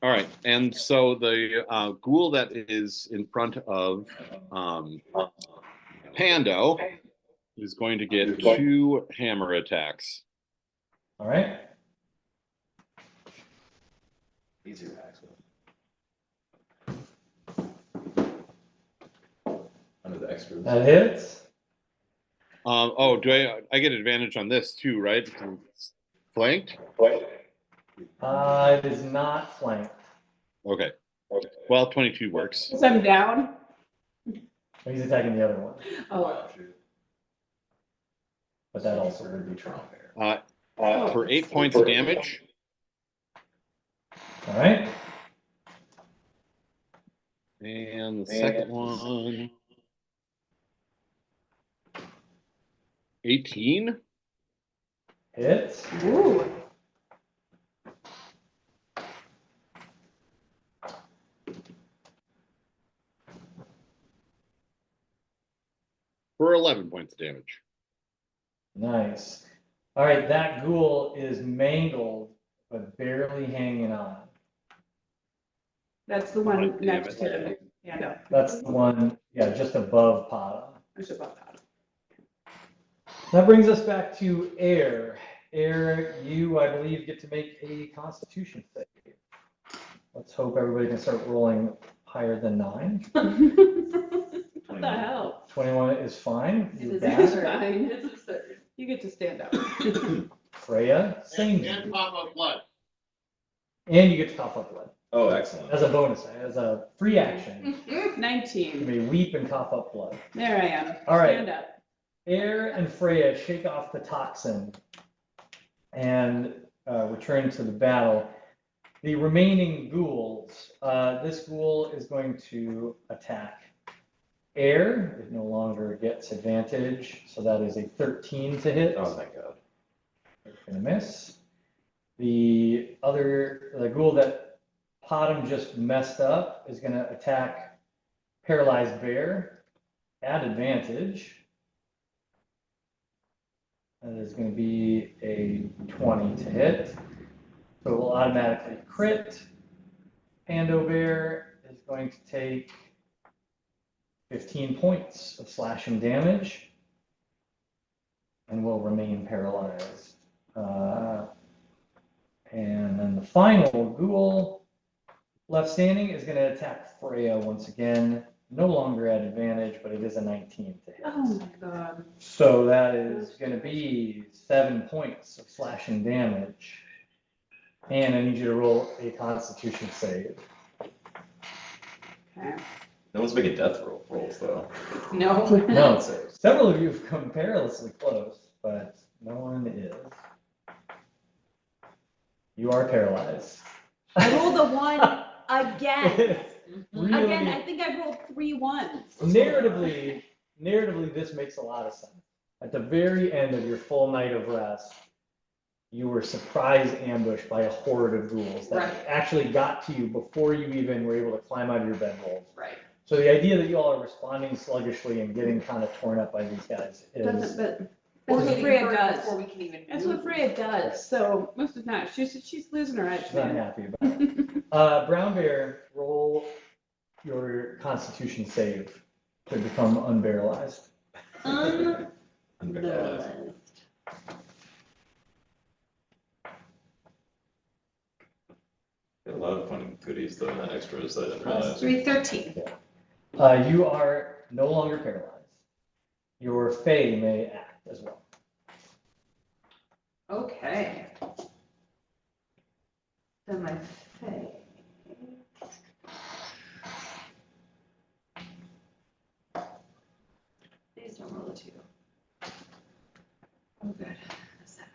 All right, and so the ghoul that is in front of Pando is going to get 2 hammer attacks. All right. Easier hacks with. Under the extras. That hits. Oh, do I get advantage on this too, right? Because it's flanked? It is not flanked. Okay. Well, 22 works. Is I'm down? He's attacking the other one, Oh, but that also would be trauma. For 8 points of damage. All right. And the second one. 18. Hits. ooh. For 11 points of damage. Nice. All right, that ghoul is mangled, but barely hanging on. That's the one God damn next it. to the, yeah, no. That's the one, yeah, just above Pada. I should have that. That brings us back to Air. Air, you, I believe, get to make a Constitution save. Let's hope everybody can start rolling higher than 9. What the hell? 21 is fine. It You is pass. absurd. It's absurd. You get to stand up. Freya, same. And pop up blood. And you get to cough up blood Oh, excellent. as a bonus, as a free action. You 19. may weep and cough up blood. There I am. All right. Stand up. Air and Freya shake off the toxin and return to the battle. The remaining ghouls, this ghoul is going to attack Air. It no longer gets advantage, so that is a 13 to hit. Oh, thank God. Gonna miss. The ghoul that Potom just messed up is gonna attack Paralyzed Bear at advantage. That is going to be a 20 to hit. So it will automatically crit. Pando Bear is going to take 15 points of slashing damage and will remain paralyzed. And then the final ghoul left standing is going to attack Freya once again. No longer at advantage, but it is a 19 to hit. Oh my God. So that is going to be 7 points of slashing damage. And I need you to roll a Constitution save. Okay. No one's making death rolls though. No. No, several of you have come perilously close, but no one is. You are paralyzed. I rolled a 1 again. Really, Again, I think I rolled 3 ones. narratively, this makes a lot of sense. At the very end of your full night of rest, you were surprise ambushed by a horde of ghouls that Right. actually got to you before you even were able to climb out of your bedrolls. Right. So the idea that you all are responding sluggishly and getting kind of torn up by these guys Doesn't, is but Or that's what getting Freya hurt does. before we can even. That's move. what Freya does. So most of the time, she's losing her edge, she's not man. happy about it. Brown Bear, roll your Constitution save to become unbarrelized. Unparalyzed. Got a lot of fun goodies though, and extras that I didn't Plus realize. 3, 13. You are no longer paralyzed. Your Fae may act as well. Okay. Then my face. Please don't roll a 2. Oh, good. A 7.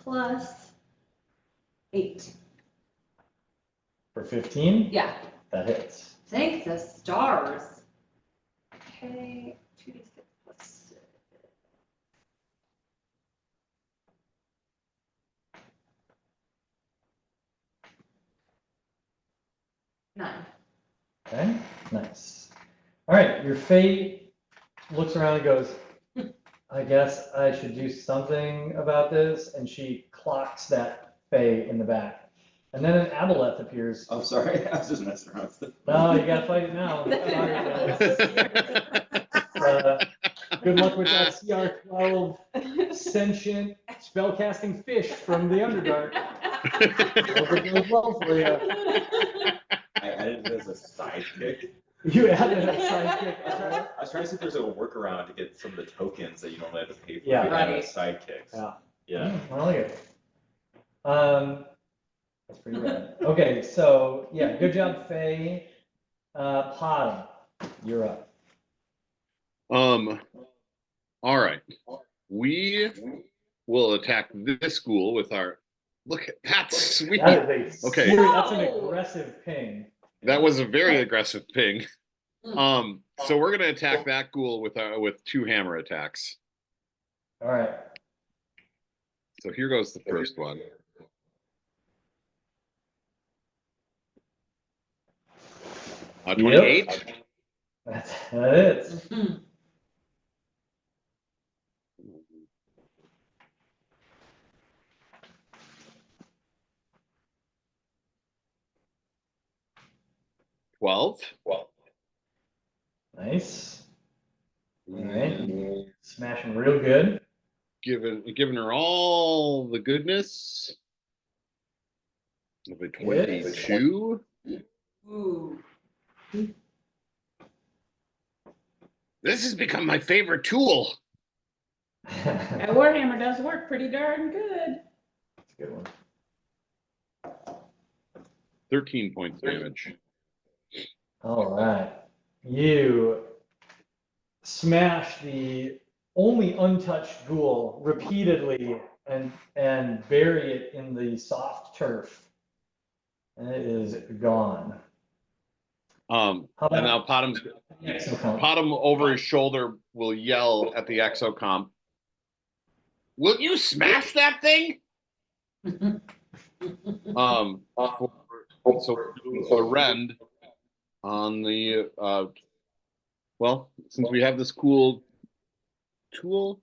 Plus 8. For 15, Yeah. that hits. Thank the stars. Okay. 2d6 plus 6. 9. Okay, nice. All right, your Fae looks around and goes, I guess I should do something about this. And she clocks that Fae in the back. And then an Aboleth appears. I'm sorry, I was just messing around with it. No, you gotta fight it now. Sorry, good luck with that CR12 sentient spellcasting fish from the Underdark. Hope it goes well for you. I added it as a sidekick. You added a sidekick. I was trying to see if there's a workaround to get some of the tokens that you normally have to pay for. Yeah. to add Right. as sidekicks. Yeah. Yeah. I like it. That's pretty rad. Okay, so yeah, good job, Faye. Pod, you're up. All right. We will attack this school with our. Look, that's sweet. That is a Okay. that's an aggressive ping. That was a very aggressive ping. So we're gonna attack that ghoul with 2 hammer attacks. All right. So here goes the first one. Yep. 28. That is. 12. Nice. All right. And Smashing real good. giving her all the goodness of a 22. Ooh. This has become my favorite tool. That Warhammer does work pretty darn good. That's a good one. 13 points damage. All right. You smash the only untouched ghoul repeatedly and bury it in the soft turf. And it is gone. And about- now Potom over his shoulder will yell at the exocomp. Will you smash that thing? So rend on the well, since we have this cool tool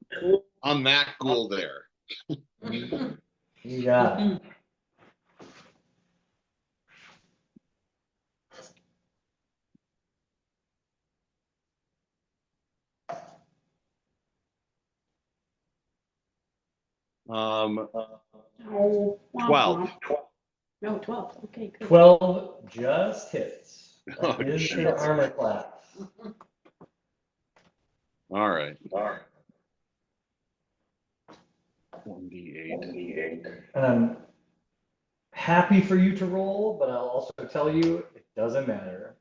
on that ghoul there. You got it. Oh, 12. No, 12. Okay, good. 12 just hits. Oh, That is shoot. your armor class. All right. 1d8. And I'm happy for you to roll, but I'll also tell you it doesn't matter.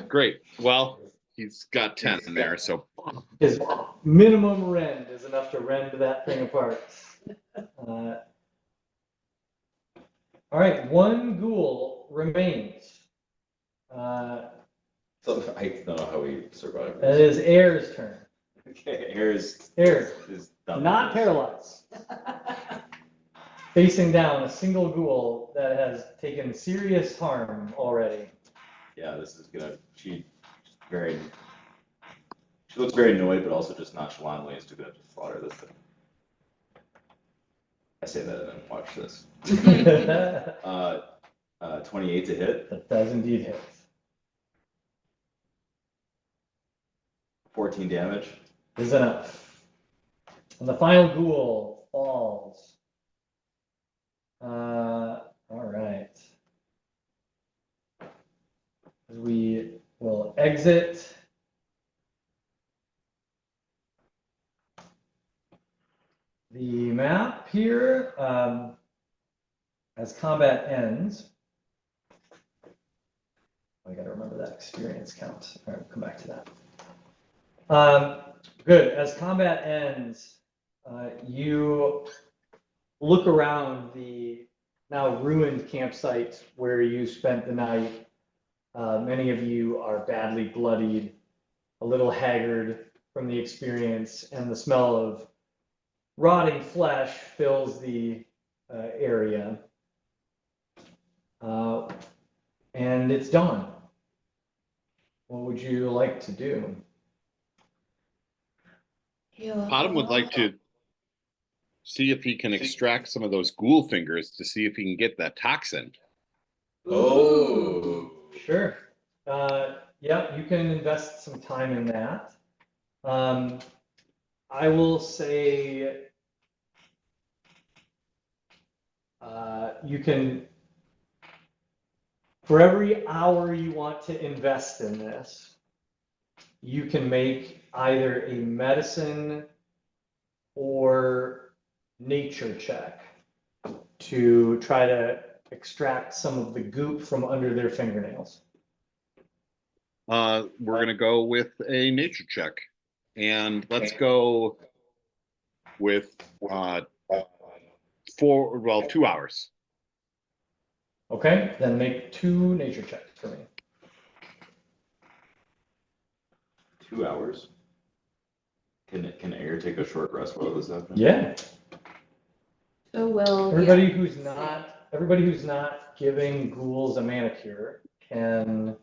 Great. Well, he's got 10 in there, so His minimum rend is enough to rend that thing apart. All right, 1 ghoul remains. So I don't know how we survive. That is Air's turn. Okay, Air's Air, is done not with this. paralyzed. Facing down a single ghoul that has taken serious harm already. Yeah, this is gonna. She looks very annoyed, but also just nonchalantly is gonna just slaughter this thing. I say that and then watch this. That 28 to hit, does indeed hit. 14 damage. Is enough. And the final ghoul falls. All right. We will exit. The map here, as combat ends. I gotta remember that experience count. All right, we'll come back to that. Good. As combat ends, you look around the now ruined campsite where you spent the night. Many of you are badly bloodied, a little haggard from the experience, and the smell of rotting flesh fills the area. and it's dawn. What would you like to do? Bottom would like to see if he can extract some of those ghoul fingers to see if he can get that toxin. Oh. Sure. Yeah, you can invest some time in that. I will say you can, for every hour you want to invest in this, you can make either a medicine or nature check to try to extract some of the goop from under their fingernails. We're gonna go with a nature check, and let's go with 2 hours. Okay, then make 2 nature checks for me. 2 hours? Can Air take a short rest while this happens? Yeah. So will. Everybody who's not giving ghouls a manicure can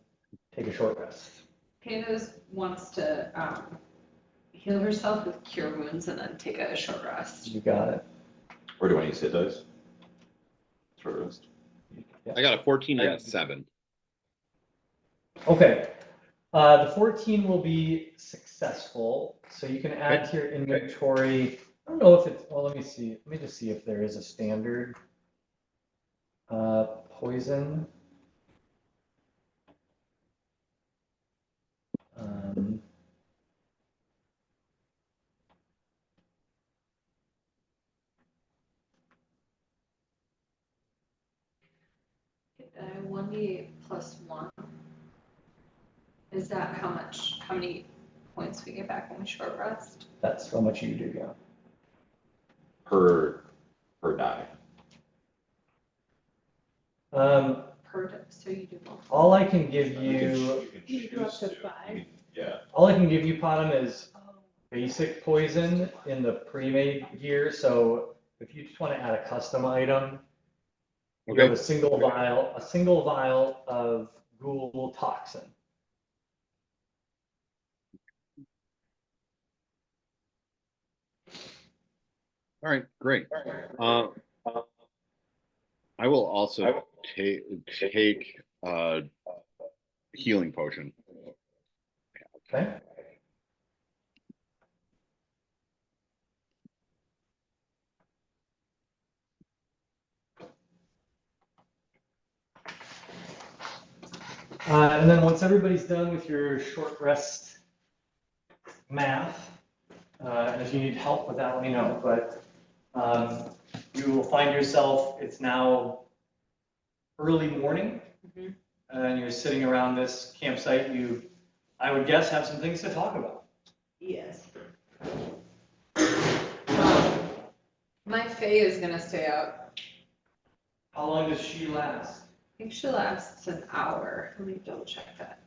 take a short rest. Pandas wants to heal herself with cure wounds and then take a short rest. You got it. Or do I need to hit dice? Short rest. I got a 14 and a 7. Okay. The 14 will be successful, so you can add to your inventory. I don't know if it's, well, let me see. Let me just see if there is a standard poison. Get 1d8 plus 1. Is that how many points we get back when we short rest? That's how much you do, yeah. Per die. So you do both. All I can give you, You go up to 5. Yeah. all I can give you, Potom, is basic poison in the pre-made gear. So if you just want to add a custom item, you have Okay. a single vial of ghoul toxin. All right, great. I will also take healing potion. Okay. And then once everybody's done with your short rest math, and if you need help with that, let me know. But you will find yourself, it's now early morning, and you're sitting around this campsite. You, I would guess, have some things to talk about. Yes. My Fae is gonna stay out. How long does she last? I think she lasts an hour. Let me double check that.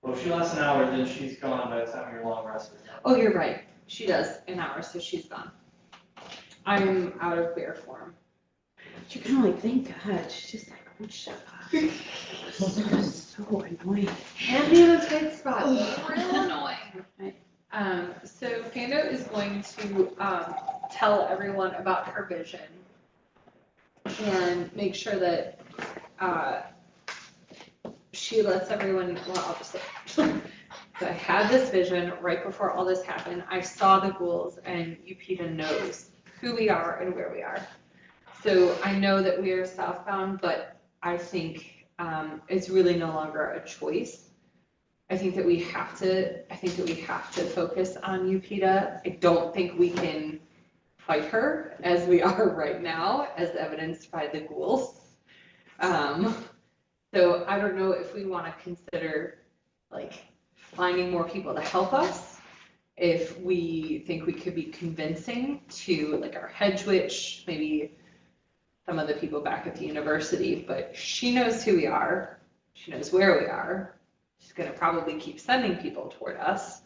Well, if she lasts an hour, then she's gone by the time your long rest is done. Oh, you're right. She does an hour, so she's gone. I'm out of bear form. You can only thank God. She's just like, oh, shut up. That's so annoying. Hand me in a tight spot. Real annoying. So Pando is going to tell everyone about her vision and make sure that she lets everyone, well, I'll just say, so I had this vision right before all this happened. I saw the ghouls, and Upita knows who we are and where we are. So I know that we are southbound, but I think it's really no longer a choice. I think that we have to focus on Upita. I don't think we can fight her as we are right now, as evidenced by the ghouls. So I don't know if we want to consider like finding more people to help us. If we think we could be convincing to like our hedge witch, maybe some of the people back at the university, but she knows who we are. She knows where we are. She's going to probably keep sending people toward us.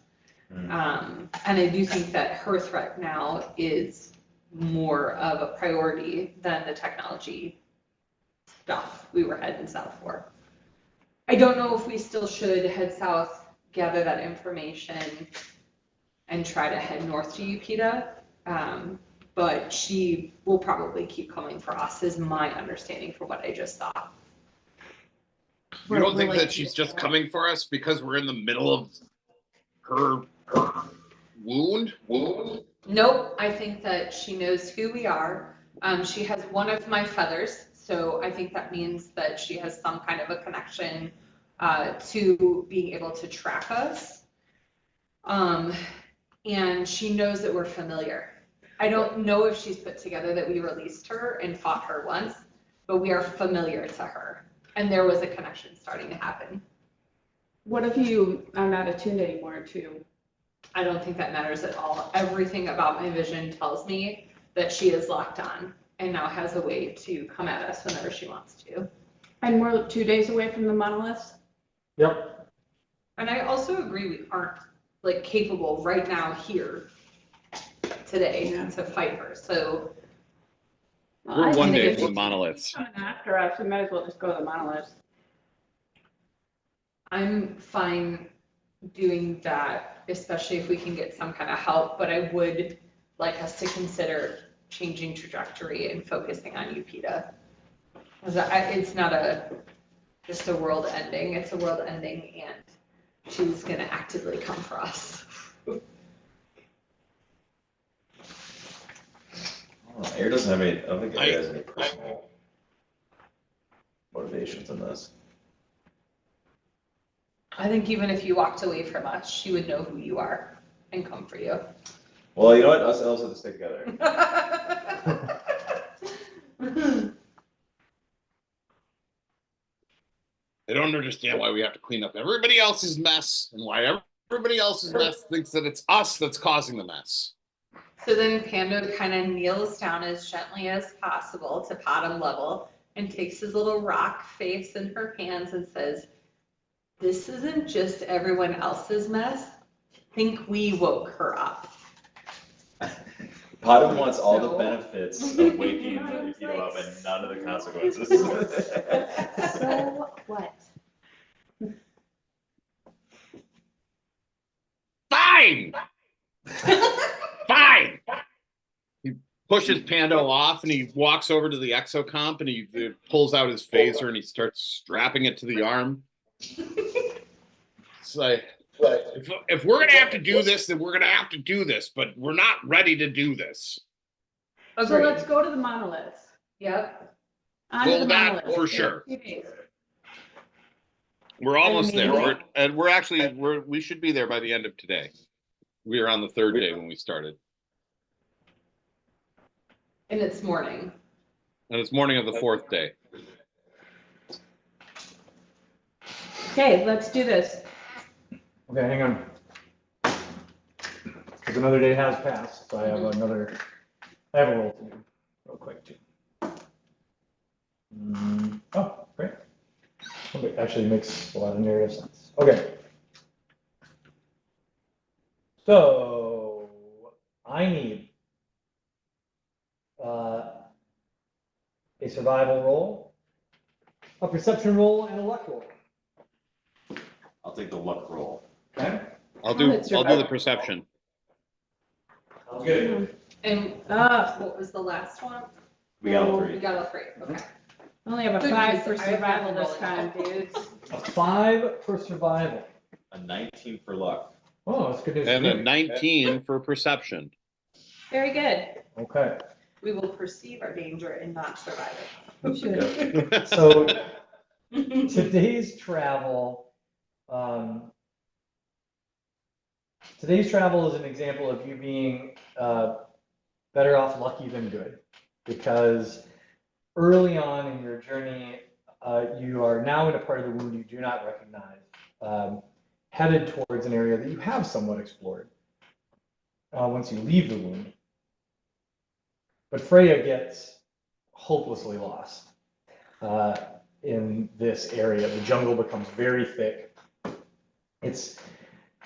And I do think that her threat now is more of a priority than the technology stuff we were heading south for. I don't know if we still should head south, gather that information, and try to head north to Upita. But she will probably keep coming for us, is my understanding from what I just saw. You don't think that she's just coming for us because we're in the middle of her wound? Nope, I think that she knows who we are. She has one of my feathers, so I think that means that she has some kind of a connection to being able to track us. And she knows that we're familiar. I don't know if she's put together that we released her and fought her once, but we are familiar to her. And there was a connection starting to happen. What if you are not attuned anymore to? I don't think that matters at all. Everything about my vision tells me that she is locked on and now has a way to come at us whenever she wants to. And we're 2 days away from the monoliths? Yep. And I also agree we aren't like capable right now here today to fight her. So We're one think day if from the she's monoliths. coming after us, we might as well just go to the monoliths. I'm fine doing that, especially if we can get some kind of help, but I would like us to consider changing trajectory and focusing on Upita. It's not just a world ending, it's a world ending and she's gonna actively come for us. Air doesn't have any, I don't think Air has any personal motivations in this. I think even if you walked away from us, she would know who you are and come for you. Well, you know what, us elves have to stay together. I don't understand why we have to clean up everybody else's mess and why everybody else's mess thinks that it's us that's causing the mess. So then Pando kind of kneels down as gently as possible to bottom level and takes his little rock face in her hands and says, "This isn't just everyone else's mess. Think we woke her up." Bottom wants all the benefits of waking Akito up and none of the consequences. So what? Fine! Fine! He pushes Pando off and he walks over to the exocomp and he pulls out his phaser and he starts strapping it to the arm. It's like, if we're gonna have to do this, then we're gonna have to do this, but we're not ready to do this. So let's go to the monoliths. Yep. On to Well, the that monoliths. for sure. 2 days. We're almost I mean, there. We should be there by the end of today. We are on the third day when we started. And it's morning. And it's morning of the fourth day. Okay, let's do this. Okay, hang on. Because another day has passed, so I have I have a roll to do real quick too. Oh, great. Okay, actually makes a lot of narrative sense. Okay. So I need a survival roll, a perception roll, and a luck roll. I'll take the luck roll. Okay? I'll do the perception. Sounds good. And what was the last one? We got all We three. got all three. Okay. I only have a Good 5 news, for I have survival nothing this time, dudes. A 5 for survival. A 19 for luck. Oh, that's good news. And for a me. 19 for perception. Very good. Okay. We will perceive our danger and not survive it. We should. So today's travel, is an example of you being better off lucky than good, because early on in your journey, you are now in a part of the wound you do not recognize, headed towards an area that you have somewhat explored once you leave the wound. But Freya gets hopelessly lost in this area. The jungle becomes very thick. It's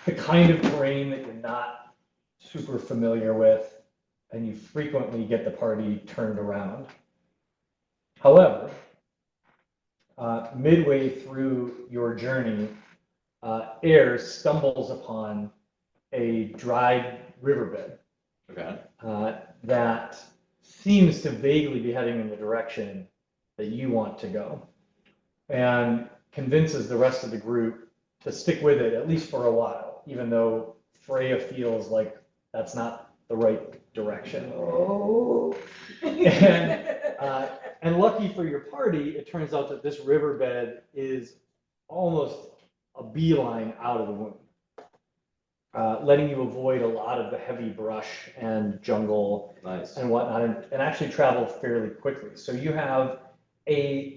the kind of terrain that you're not super familiar with, and you frequently get the party turned around. However, midway through your journey, Air stumbles upon a dried riverbed Okay. that seems to vaguely be heading in the direction that you want to go, and convinces the rest of the group to stick with it, at least for a while, even though Freya feels like that's not the right direction. Oh. And lucky for your party, it turns out that this riverbed is almost a beeline out of the wound, letting you avoid a lot of the heavy brush and jungle Nice. and whatnot, and actually travel fairly quickly. So you have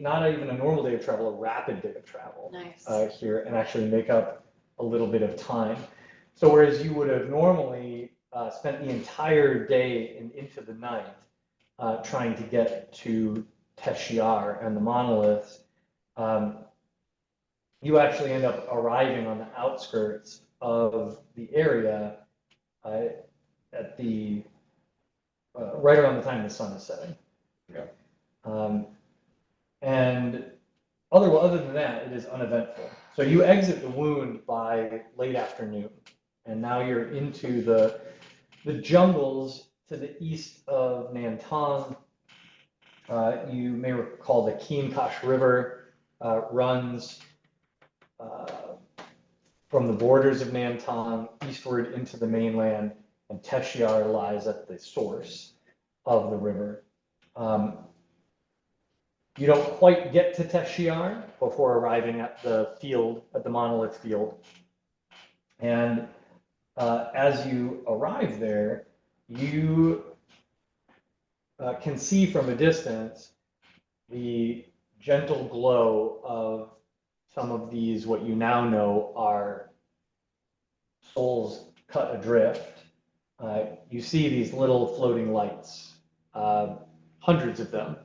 not even a normal day of travel, a rapid day of travel Nice. here, and actually make up a little bit of time. So whereas you would have normally spent the entire day and into the night trying to get to Teshiar and the monoliths, you actually end up arriving on the outskirts of the area at the right around the time the sun is setting. Yeah. And other than that, it is uneventful. So you exit the wound by late afternoon, and now you're into the jungles to the east of Nantong. You may recall the Keenkosh River runs from the borders of Nantong eastward into the mainland, and Teshiar lies at the source of the river. You don't quite get to Teshiar before arriving at the field, at the monolith field. And as you arrive there, you can see from a distance the gentle glow of some of these, what you now know are souls cut adrift. You see these little floating lights, hundreds of them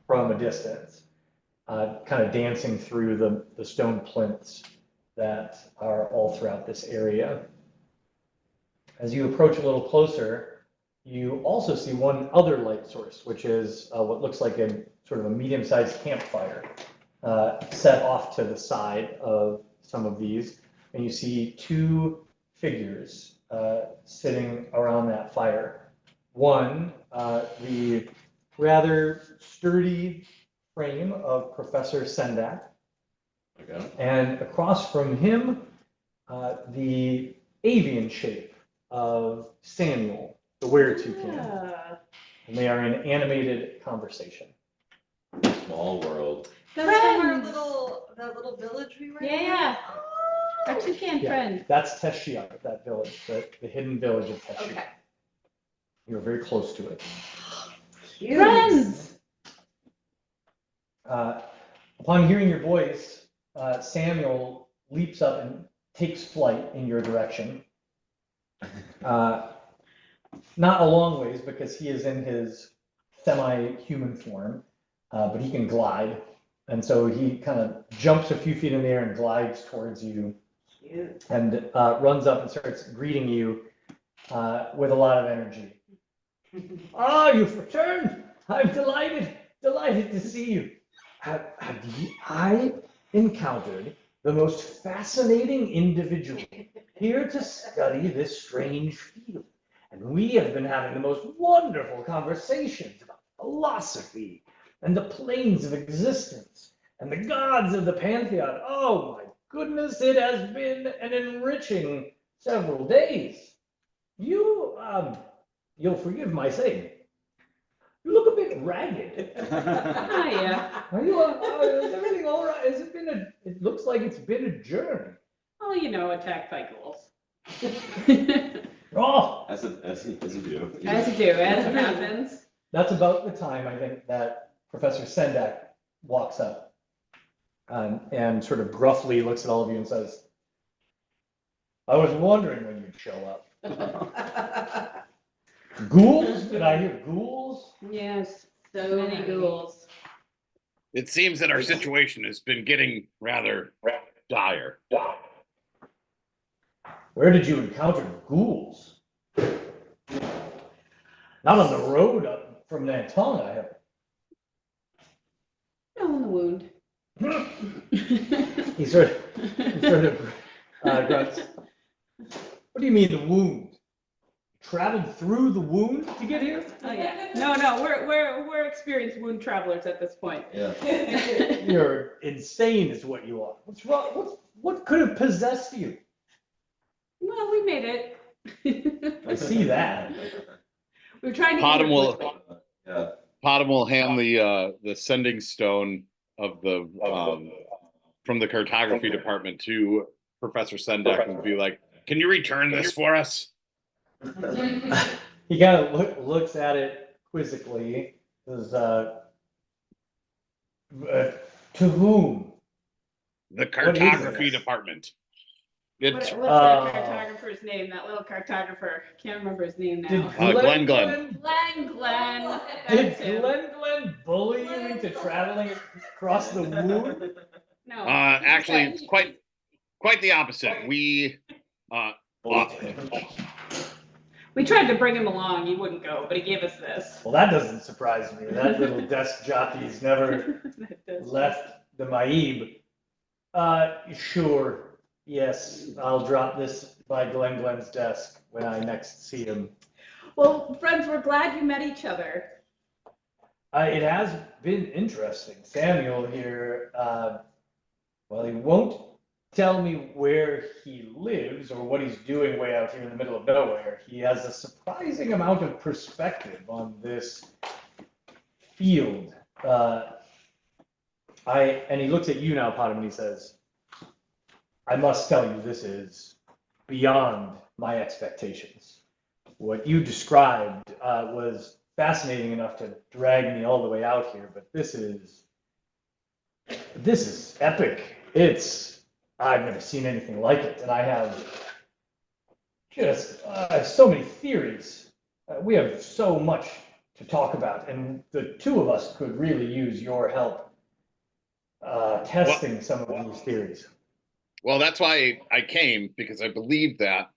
from a distance, kind of dancing through the stone plinths that are all throughout this area. As you approach a little closer, you also see one other light source, which is what looks like a sort of a medium-sized campfire set off to the side of some of these. And you see two figures sitting around that fire. One, the rather sturdy frame of Professor Sendak. Okay. And across from him, the avian shape of Samuel, the were-toucan. Yeah. And they are in animated conversation. Small world. That's from our Friends. that little village we were in. Yeah. Oh. Our toucan friend. That's Teshiar, that village, the hidden village of Teshiar. Okay. You're very close to it. Friends. Upon hearing your voice, Samuel leaps up and takes flight in your direction. Not a long ways, because he is in his semi-human form, but he can glide. And so he kind of jumps a few feet in the air and glides towards you. Cute. And runs up and starts greeting you with a lot of energy. Ah, you've returned! I'm delighted to see you. I encountered the most fascinating individual here to study this strange field. And we have been having the most wonderful conversations about philosophy and the planes of existence and the gods of the pantheon. Oh my goodness, it has been an enriching several days. You'll forgive my saying, you look a bit ragged. Hiya. Are you, is everything all right? It looks like it's been a journey. Oh, you know, attacked by ghouls. Oh, As you do. As you do, as it happens. that's about the time, I think, that Professor Sendak walks up and sort of gruffly looks at all of you and says, I was wondering when you'd show up. Ghouls? Did I hear ghouls? Yes, So many many. ghouls. It seems that our situation has been getting rather dire. Where did you encounter ghouls? Not on the road up from Nantong, I have. No, in the wound. He sort of grunts. What do you mean the wound? Traveled through the wound to get here? Oh, yeah. No, we're experienced wound travelers at this point. Yeah. You're insane is what you are. What's wrong? What could have possessed you? Well, we made it. I see that. We're trying to. Potom will Yeah. Potom will hand the sending stone of the from the cartography department to Professor Sendek and be like, "Can you return this for us?" He kind of looks at it quizzically. Says, to whom? The cartography department. What's It's that cartographer's name? That little cartographer. Can't remember his name now. Glenn. Glenn. Did That's him. Glenn bully you into traveling across the wound? No. actually, it's quite the opposite. We We tried to bring him along. He wouldn't go, but he gave us this. Well, that doesn't surprise me. That little desk jockey's never That does. left the Maib. Sure. Yes, I'll drop this by Glenn's desk when I next see him. Well, friends, we're glad you met each other. It has been interesting. Samuel here, well, he won't tell me where he lives or what he's doing way out here in the middle of nowhere. He has a surprising amount of perspective on this field. And he looks at you now, Potom, and he says, I must tell you, this is beyond my expectations. What you described was fascinating enough to drag me all the way out here, but this is epic. I've never seen anything like it, and I have just so many theories. We have so much to talk about, and the two of us could really use your help testing some of these theories. Well, that's why I came, because I believe that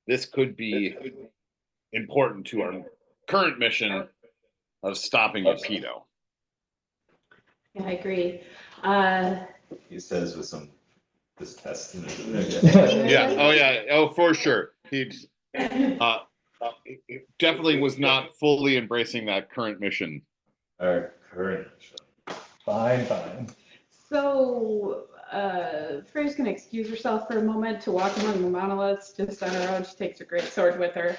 this could be important to our current mission of stopping Rapido. Yeah, I agree. He says with some disgust in it. Yeah. Oh, yeah. Oh, for sure. He definitely was not fully embracing that current mission. Our current mission. Fine. So, Freya's gonna excuse herself for a moment to walk among the monoliths just on her own. She takes her great sword with her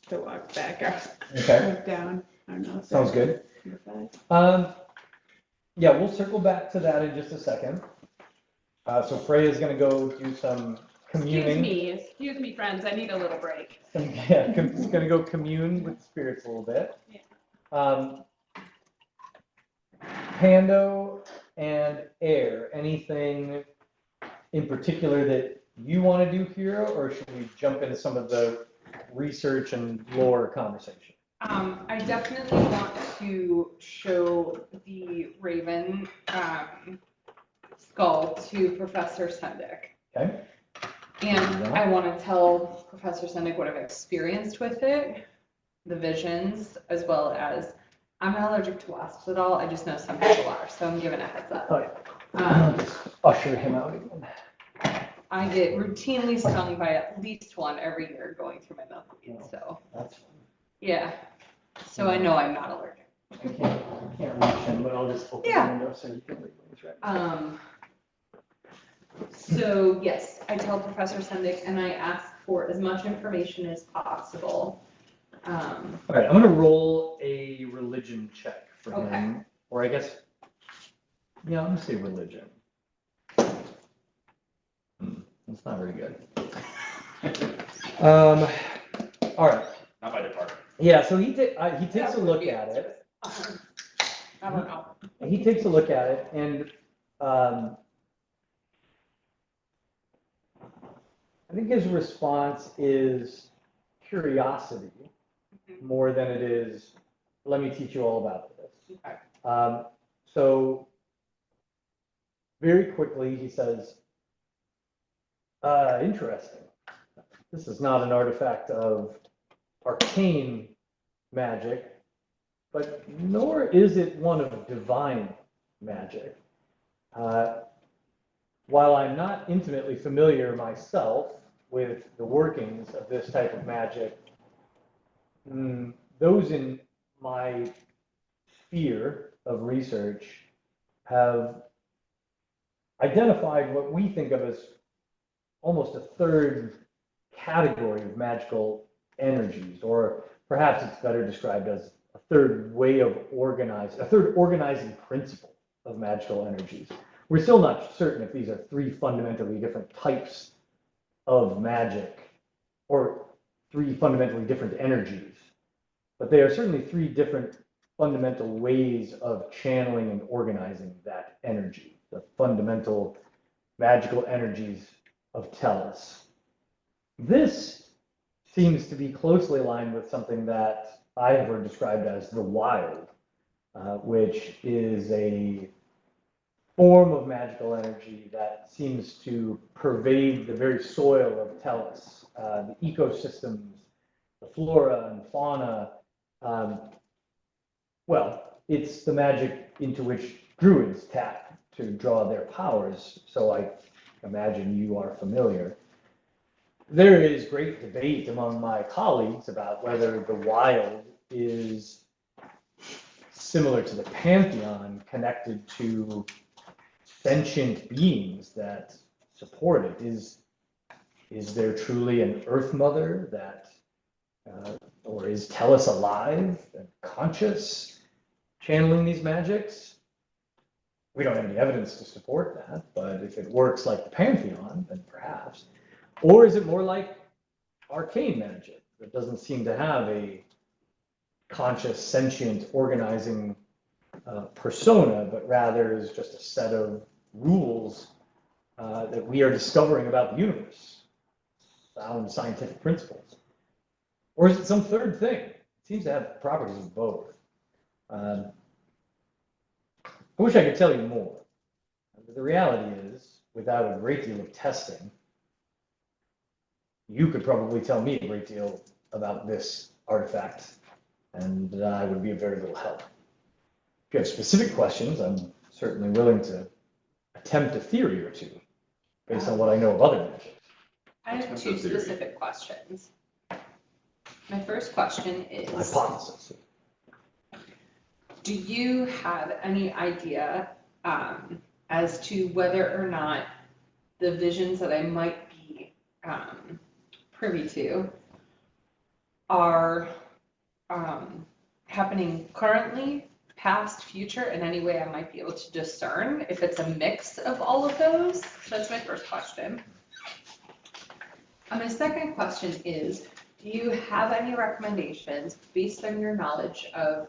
to walk back down. I don't know. Sounds good. Yeah, we'll circle back to that in just a second. So Freya's gonna go do some communing. Excuse me, friends. I need a little break. Yeah, she's gonna go commune with the spirits a little bit. Yeah. Pando and Air, anything in particular that you want to do here, or should we jump into some of the research and lore conversation? I definitely want to show the Raven skull to Professor Sendek. Okay. And I want to tell Professor Sendek what I've experienced with it, the visions, as well as I'm not allergic to wasps at all. I just know some people are, so I'm giving a heads up. Oh, yeah. Just usher him out again. I get routinely stung by at least one every year going through my milkweed, so That's fine. yeah. So I know I'm not allergic. I can't reach him, but I'll just open the window so you can read what he's writing. So yes, I tell Professor Sendek and I ask for as much information as possible. All right, I'm gonna roll a religion check for him, or I guess, yeah, I'm gonna say religion. That's not very good. All right. Not my department. Yeah, so he takes a look at it. I don't know. He takes a look at it, and I think his response is curiosity more than it is, let me teach you all about this. Okay. So very quickly he says, interesting. This is not an artifact of arcane magic, but nor is it one of divine magic. While I'm not intimately familiar myself with the workings of this type of magic, those in my sphere of research have identified what we think of as almost a third category of magical energies, or perhaps it's better described as a third way of organizing, a third organizing principle of magical energies. We're still not certain if these are three fundamentally different types of magic or three fundamentally different energies, but they are certainly three different fundamental ways of channeling and organizing that energy, the fundamental magical energies of Tellus. This seems to be closely aligned with something that I have heard described as the wild, which is a form of magical energy that seems to pervade the very soil of Tellus, the ecosystems, the flora and fauna. Well, it's the magic into which druids tap to draw their powers, so I imagine you are familiar. There is great debate among my colleagues about whether the wild is similar to the pantheon, connected to sentient beings that support it. Is there truly an Earth Mother that, or is Tellus alive and conscious, channeling these magics? We don't have any evidence to support that, but if it works like the pantheon, then perhaps. Or is it more like arcane magic that doesn't seem to have a conscious, sentient, organizing persona, but rather is just a set of rules that we are discovering about the universe, sound scientific principles? Or is it some third thing? It seems to have properties of both. I wish I could tell you more. But the reality is, without a great deal of testing, you could probably tell me a great deal about this artifact, and I would be of very little help. If you have specific questions, I'm certainly willing to attempt a theory or two based on what I know of other magic. I have two specific questions. My first question is, Hypothesis. do you have any idea as to whether or not the visions that I might be privy to are happening currently, past, future, in any way I might be able to discern if it's a mix of all of those? That's my first question. And my second question is, do you have any recommendations based on your knowledge of,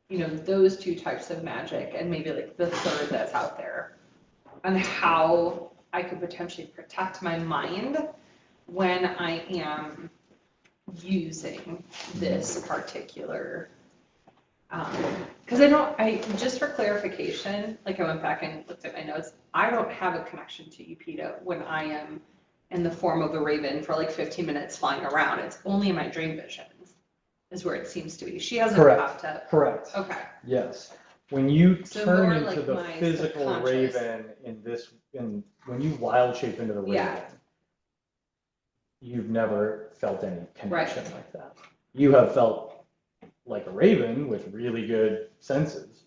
you know, those two types of magic and maybe like the third that's out there, on how I could potentially protect my mind when I am using this particular, because just for clarification, like I went back and looked at my notes, I don't have a connection to Upita when I am in the form of a raven for like 15 minutes flying around. It's only in my dream visions is where it seems to be. She hasn't popped up. Correct. Okay. Yes. When you So turn more into like the my physical subconscious. raven when you wild shape into the raven, Yeah. you've never felt any connection like that. You have felt like a raven with really good senses,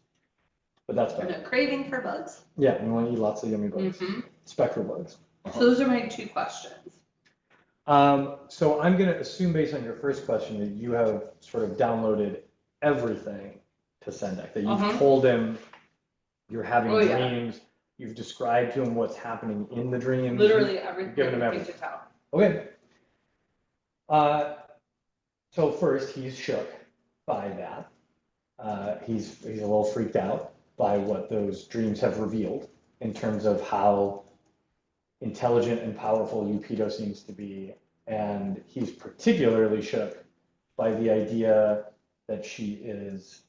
but that's And better. a craving for bugs. Yeah, you want to eat lots of yummy bugs, spectral bugs. So those are my two questions. So I'm going to assume, based on your first question, that you have sort of downloaded everything to Sendek, that you've told him you're having dreams, you've described to him what's happening in the dreams. Literally everything. Given him everything everything. to tell. Okay. So first, he's shook by that. He's a little freaked out by what those dreams have revealed in terms of how intelligent and powerful Upito seems to be, and he's particularly shook by the idea that she is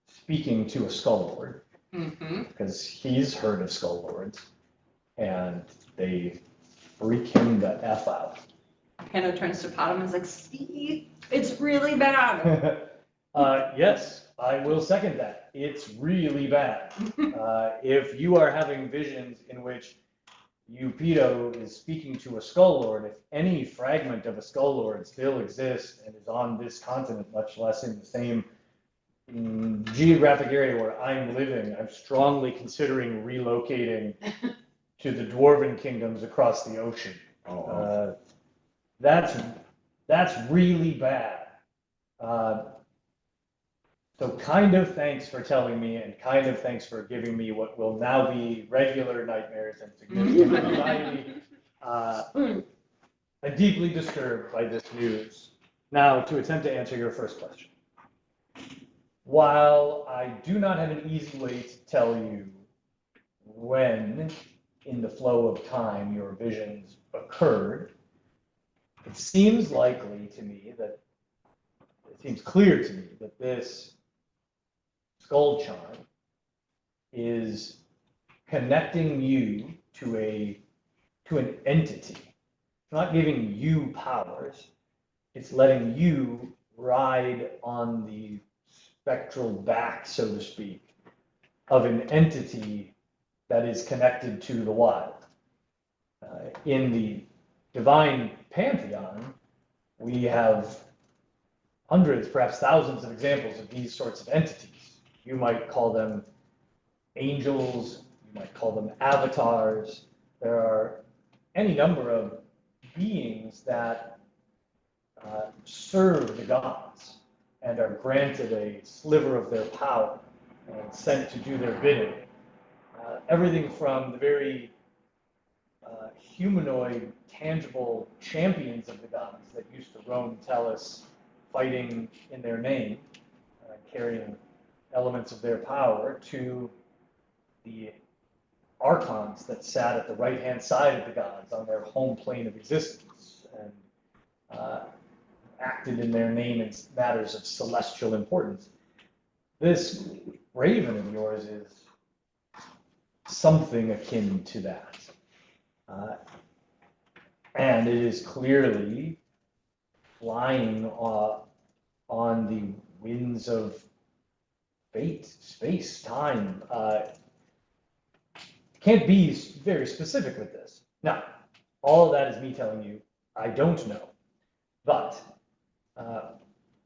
speaking to a skull lord, because he's heard of skull lords, and they freak him the F out. Pano turns to Potom and is like, see, it's really bad. Yes, I will second that. It's really bad. If you are having visions in which Eupedo is speaking to a skull lord, if any fragment of a skull lord still exists and is on this continent, much less in the same geographic area where I'm living, I'm strongly considering relocating to the dwarven kingdoms across the ocean. That's really bad. So kind of thanks for telling me, and kind of thanks for giving me what will now be regular nightmares and significant anxiety. I'm deeply disturbed by this news. Now, to attempt to answer your first question. While I do not have an easy way to tell you when in the flow of time your visions occurred, it seems likely to me that, it seems clear to me that this skull charm is connecting you to an entity. It's not giving you powers. It's letting you ride on the spectral back, so to speak, of an entity that is connected to the wild. In the divine pantheon, we have hundreds, perhaps thousands of examples of these sorts of entities. You might call them angels, you might call them avatars. There are any number of beings that serve the gods and are granted a sliver of their power and sent to do their bidding. Everything from the very humanoid, tangible champions of the gods that used to roam Tellus, fighting in their name, carrying elements of their power, to the archons that sat at the right-hand side of the gods on their home plane of existence and acted in their name in matters of celestial importance. This raven of yours is something akin to that. And it is clearly flying on the winds of fate, space, time. Can't be very specific with this. Now, all of that is me telling you, I don't know. But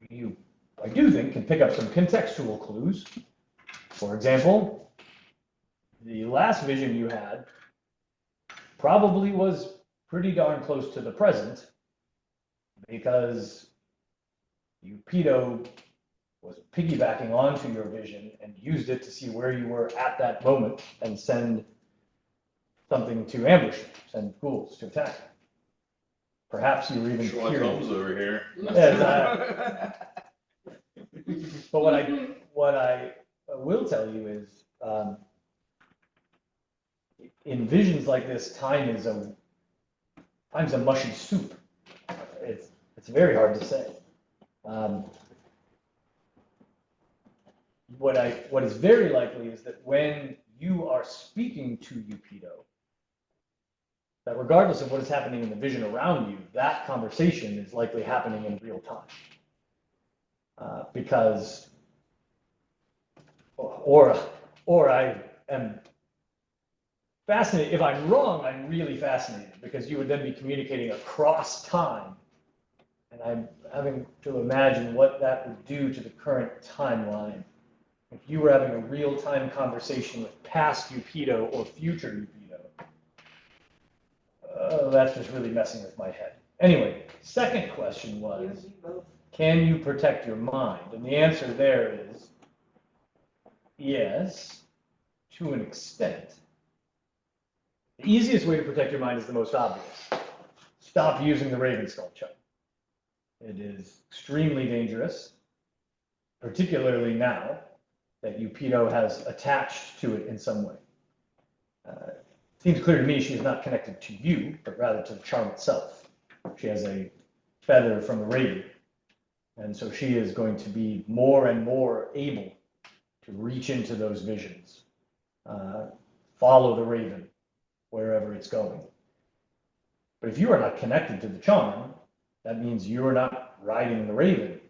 you, I do think, can pick up some contextual clues. For example, the last vision you had probably was pretty darn close to the present, because Eupedo was piggybacking onto your vision and used it to see where you were at that moment and send something to ambush you, send ghouls to attack you. Perhaps you were even Sherlock Holmes over here. Yeah, but what I will tell you is, in visions like this, time's a mushy soup. It's very hard to say. What is very likely is that when you are speaking to Eupedo, that regardless of what is happening in the vision around you, that conversation is likely happening in real time. Because, or I am fascinated. If I'm wrong, I'm really fascinated, because you would then be communicating across time. And I'm having to imagine what that would do to the current timeline. If you were having a real-time conversation with past Eupedo or future Eupedo, that's just really messing with my head. Anyway, second question was, can you protect your mind? And the answer there is yes, to an extent. The easiest way to protect your mind is the most obvious. Stop using the Raven Skull charm. It is extremely dangerous, particularly now that Eupedo has attached to it in some way. Seems clear to me she is not connected to you, but rather to the charm itself. She has a feather from the raven, and so she is going to be more and more able to reach into those visions, follow the raven wherever it's going. But if you are not connected to the charm, that means you are not riding the raven,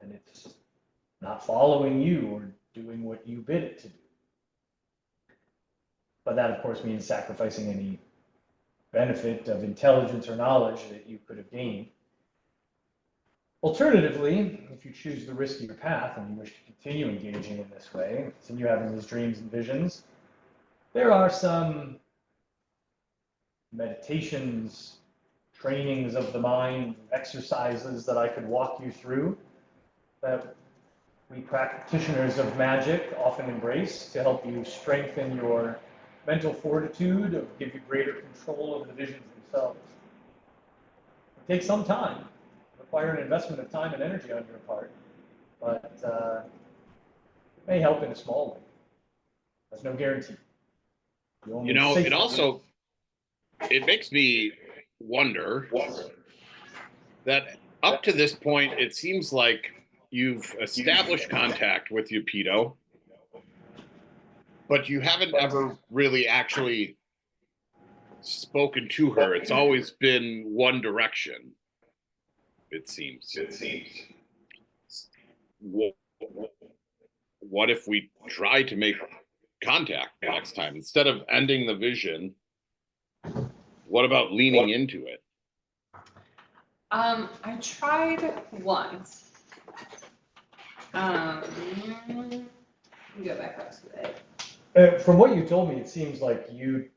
and it's not following you or doing what you bid it to do. But that, of course, means sacrificing any benefit of intelligence or knowledge that you could have gained. Alternatively, if you choose the riskier path and you wish to continue engaging in this way, continue having these dreams and visions, there are some meditations, trainings of the mind, exercises that I could walk you through that we practitioners of magic often embrace to help you strengthen your mental fortitude, or give you greater control over the visions themselves. It takes some time, require an investment of time and energy on your part, but it may help in a small way. There's no guarantee. You know, it also, it makes me wonder that up to this point, it seems like you've established contact with Yupido, but you haven't ever really actually spoken to her. It's always been one direction, it seems. What if we try to make contact next time? Instead of ending the vision, what about leaning into it? I tried once. Let me go back up to it. From what you told me, it seems like you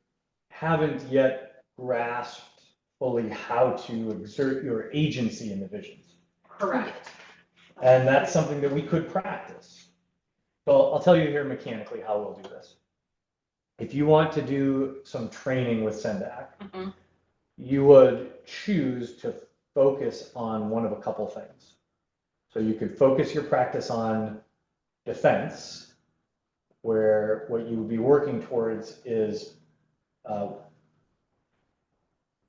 haven't yet grasped fully how to exert your agency in the visions. Correct. And that's something that we could practice. So I'll tell you here mechanically how we'll do this. If you want to do some training with Sendak, you would choose to focus on one of a couple things. So you could focus your practice on defense, where what you would be working towards is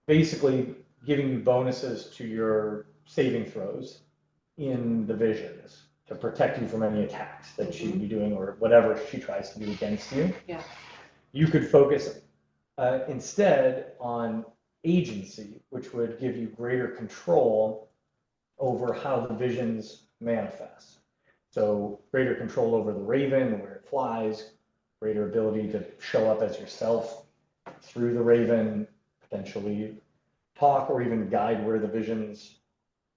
basically giving you bonuses to your saving throws in the visions to protect you from any attacks that she'd be doing or whatever she tries to do against you. Yeah. You could focus instead on agency, which would give you greater control over how the visions manifest. So greater control over the raven, where it flies, greater ability to show up as yourself through the raven, potentially talk or even guide where the visions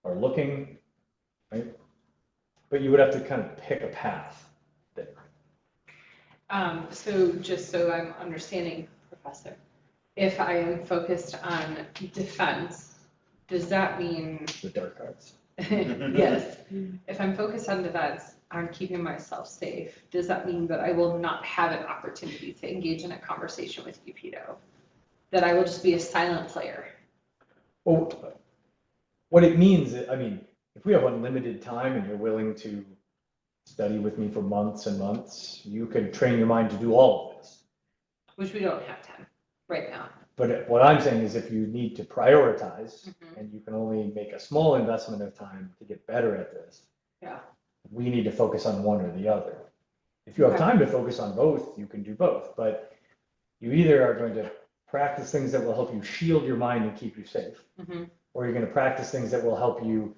are looking, right? But you would have to kind of pick a path there. So just so I'm understanding, Professor, if I am focused on defense, does that mean? The dark arts. Yes. If I'm focused on defense, on keeping myself safe, does that mean that I will not have an opportunity to engage in a conversation with Yupido? That I will just be a silent player? Well, what it means, I mean, if we have unlimited time and you're willing to study with me for months and months, you can train your mind to do all of this. Which we don't have time right now. But what I'm saying is if you need to prioritize and you can only make a small investment of time to get better at this, we need to focus on one or the other. If you have time to focus on both, you can do both. But you either are going to practice things that will help you shield your mind and keep you safe, or you're going to practice things that will help you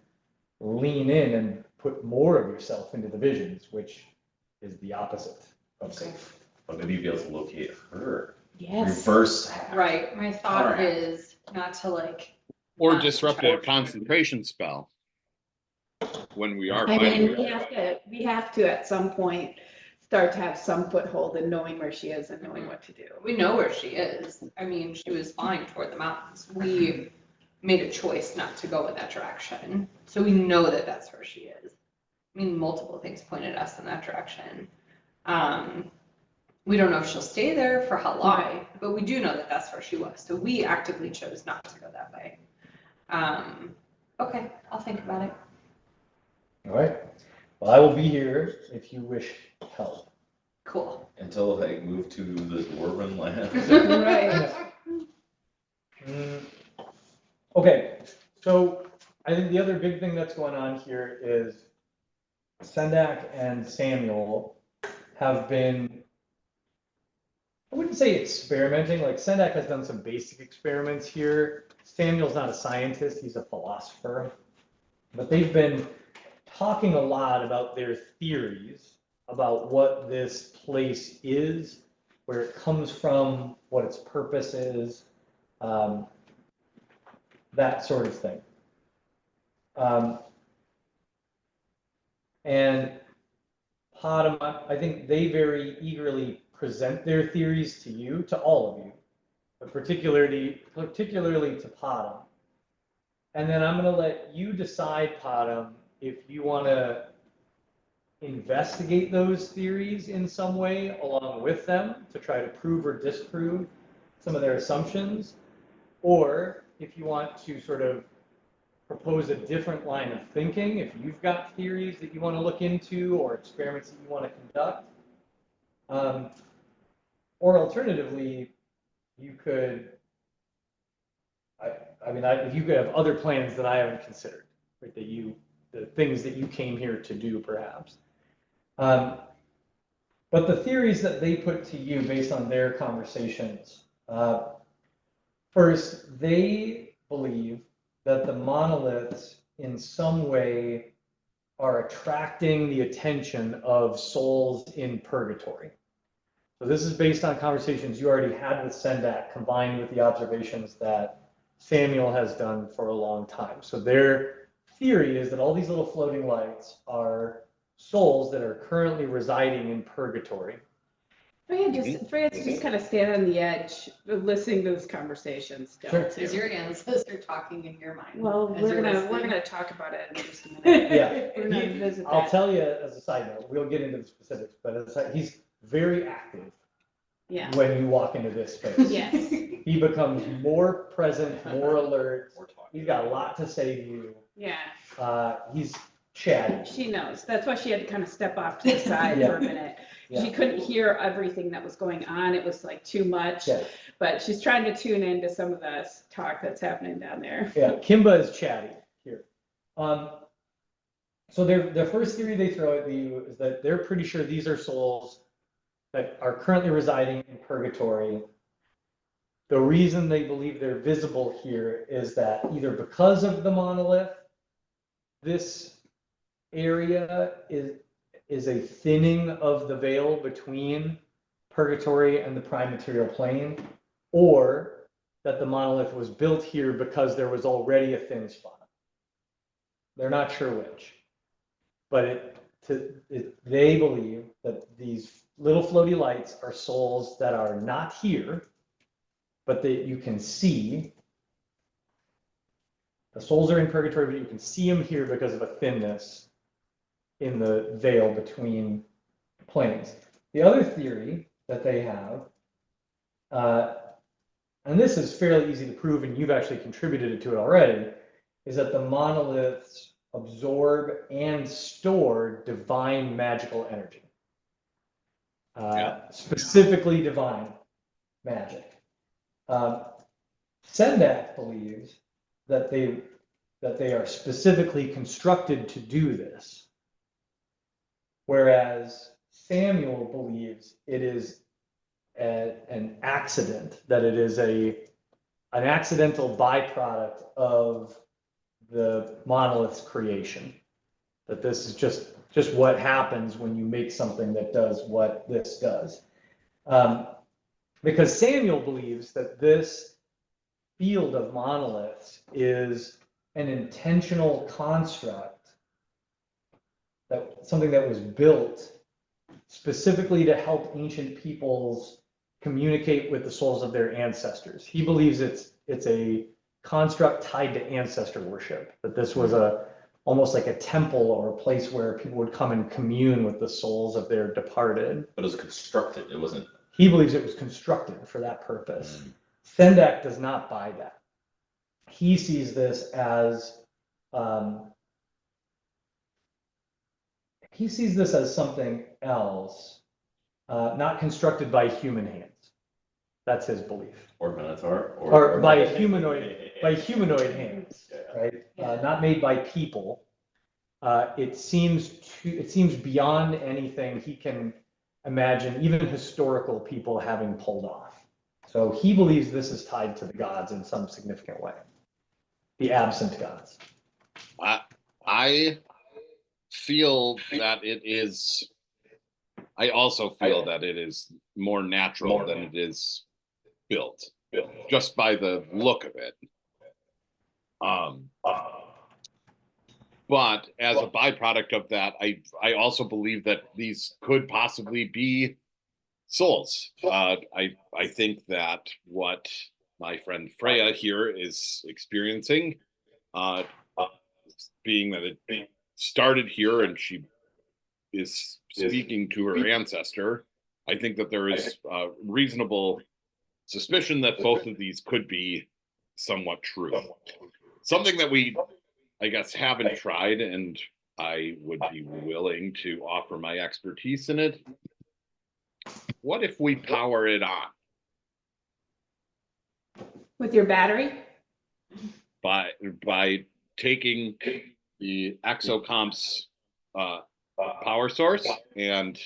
lean in and put more of yourself into the visions, which is the opposite of safe. But maybe you'd be able to locate her. Yes. Reverse hack. Right. My thought is not to like. Or not disrupt try a to- concentration spell when we are I fighting. mean, we have to at some point start to have some foothold in knowing where she is and knowing what to do. We know where she is. I mean, she was flying toward the mountains. We made a choice not to go in that direction. So we know that that's where she is. I mean, multiple things pointed us in that direction. We don't know if she'll stay there for how long, but we do know that that's where she was. So we actively chose not to go that way. Okay, I'll think about it. All right. Well, I will be here if you wish help. Cool. Until I move to the dwarven land. Right. Okay, so I think the other big thing that's going on here is Sendak and Samuel have been, I wouldn't say experimenting, like Sendak has done some basic experiments here. Samuel's not a scientist, he's a philosopher. But they've been talking a lot about their theories about what this place is, where it comes from, what its purpose is, that sort of thing. And Padma, I think they very eagerly present their theories to you, to all of you, but particularly to Padma. And then I'm going to let you decide, Padma, if you want to investigate those theories in some way along with them to try to prove or disprove some of their assumptions, or if you want to sort of propose a different line of thinking, if you've got theories that you want to look into or experiments that you want to conduct. Or alternatively, you could, if you could have other plans that I haven't considered, right, the things that you came here to do, perhaps. But the theories that they put to you based on their conversations, first, they believe that the monoliths in some way are attracting the attention of souls in purgatory. So this is based on conversations you already had with Sendak, combined with the observations that Samuel has done for a long time. So their theory is that all these little floating lights are souls that are currently residing in purgatory. Freya just kind of stand on the edge, listening to this conversation still. Sure. As your ancestors are talking in your mind. Well, as we're you're gonna listening. talk about it in just a minute. Yeah. We're gonna visit I'll that. tell you as a side note, we'll get into the specifics, but he's very active Yeah. when you walk into this space. Yes. He becomes more present, more alert. We're talking. He's got a lot to say to you. Yeah. He's chatty. She knows. That's why she had to kind of step off to the side Yeah. for a minute. Yeah. She couldn't hear everything that was going on. It was like too much. Yeah. But she's trying to tune into some of the talk that's happening down there. Yeah, Kimba is chatty here. So their first theory they throw at you is that they're pretty sure these are souls that are currently residing in purgatory. The reason they believe they're visible here is that either because of the monolith, this area is a thinning of the veil between purgatory and the prime material plane, or that the monolith was built here because there was already a thin spot. They're not sure which, but they believe that these little floaty lights are souls that are not here, but that you can see. The souls are in purgatory, but you can see them here because of a thinness in the veil between planes. The other theory that they have, and this is fairly easy to prove, and you've actually contributed to it already, is that the monoliths absorb and store divine magical energy. Specifically divine magic. Sendak believes that they are specifically constructed to do this, whereas Samuel believes it is an accident, that it is an accidental byproduct of the monolith's creation, that this is just what happens when you make something that does what this does. Because Samuel believes that this field of monoliths is an intentional construct, that something that was built specifically to help ancient peoples communicate with the souls of their ancestors. He believes it's a construct tied to ancestor worship, that this was almost like a temple or a place where people would come and commune with the souls of their departed. But it was constructed, it wasn't. He believes it was constructed for that purpose. Sendak does not buy that. He sees this as something else, not constructed by human hands. That's his belief. Or Minotaur, Or by humanoid hands, Yeah. right? Not made by people. It seems beyond anything he can imagine, even historical people having pulled off. So he believes this is tied to the gods in some significant way, the absent gods. feel that it is. I also feel that it is more natural than it is built, just by the look of it. But as a byproduct of that, I also believe that these could possibly be souls. I think that what my friend Freya here is experiencing, being that it started here and she is speaking to her ancestor, I think that there is reasonable suspicion that both of these could be somewhat true. Something that we, I guess, haven't tried, and I would be willing to offer my expertise in it. What if we power it on? With your battery? By taking the exocomp's power source and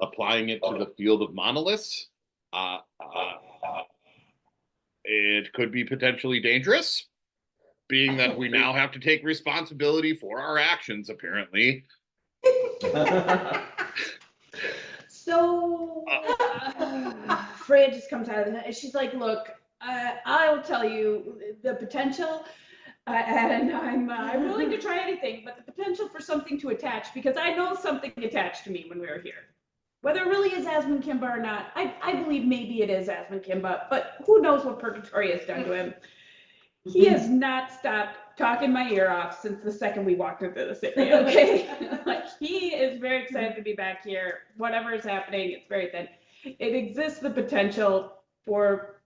applying it to the field of monoliths, it could be potentially dangerous, being that we now have to take responsibility for our actions, apparently. So Freya just comes out of the night and she's like, look, I will tell you the potential, and I'm willing to try anything, but the potential for something to attach, because I know something attached to me when we were here. Whether it really is Asmund Kimba or not, I believe maybe it is Asmund Kimba, but who knows what Purgatory has done to him. He has not stopped talking my ear off since the second we walked into the city, okay? Like, he is very excited to be back here. Whatever is happening, it's very thin. It exists the potential for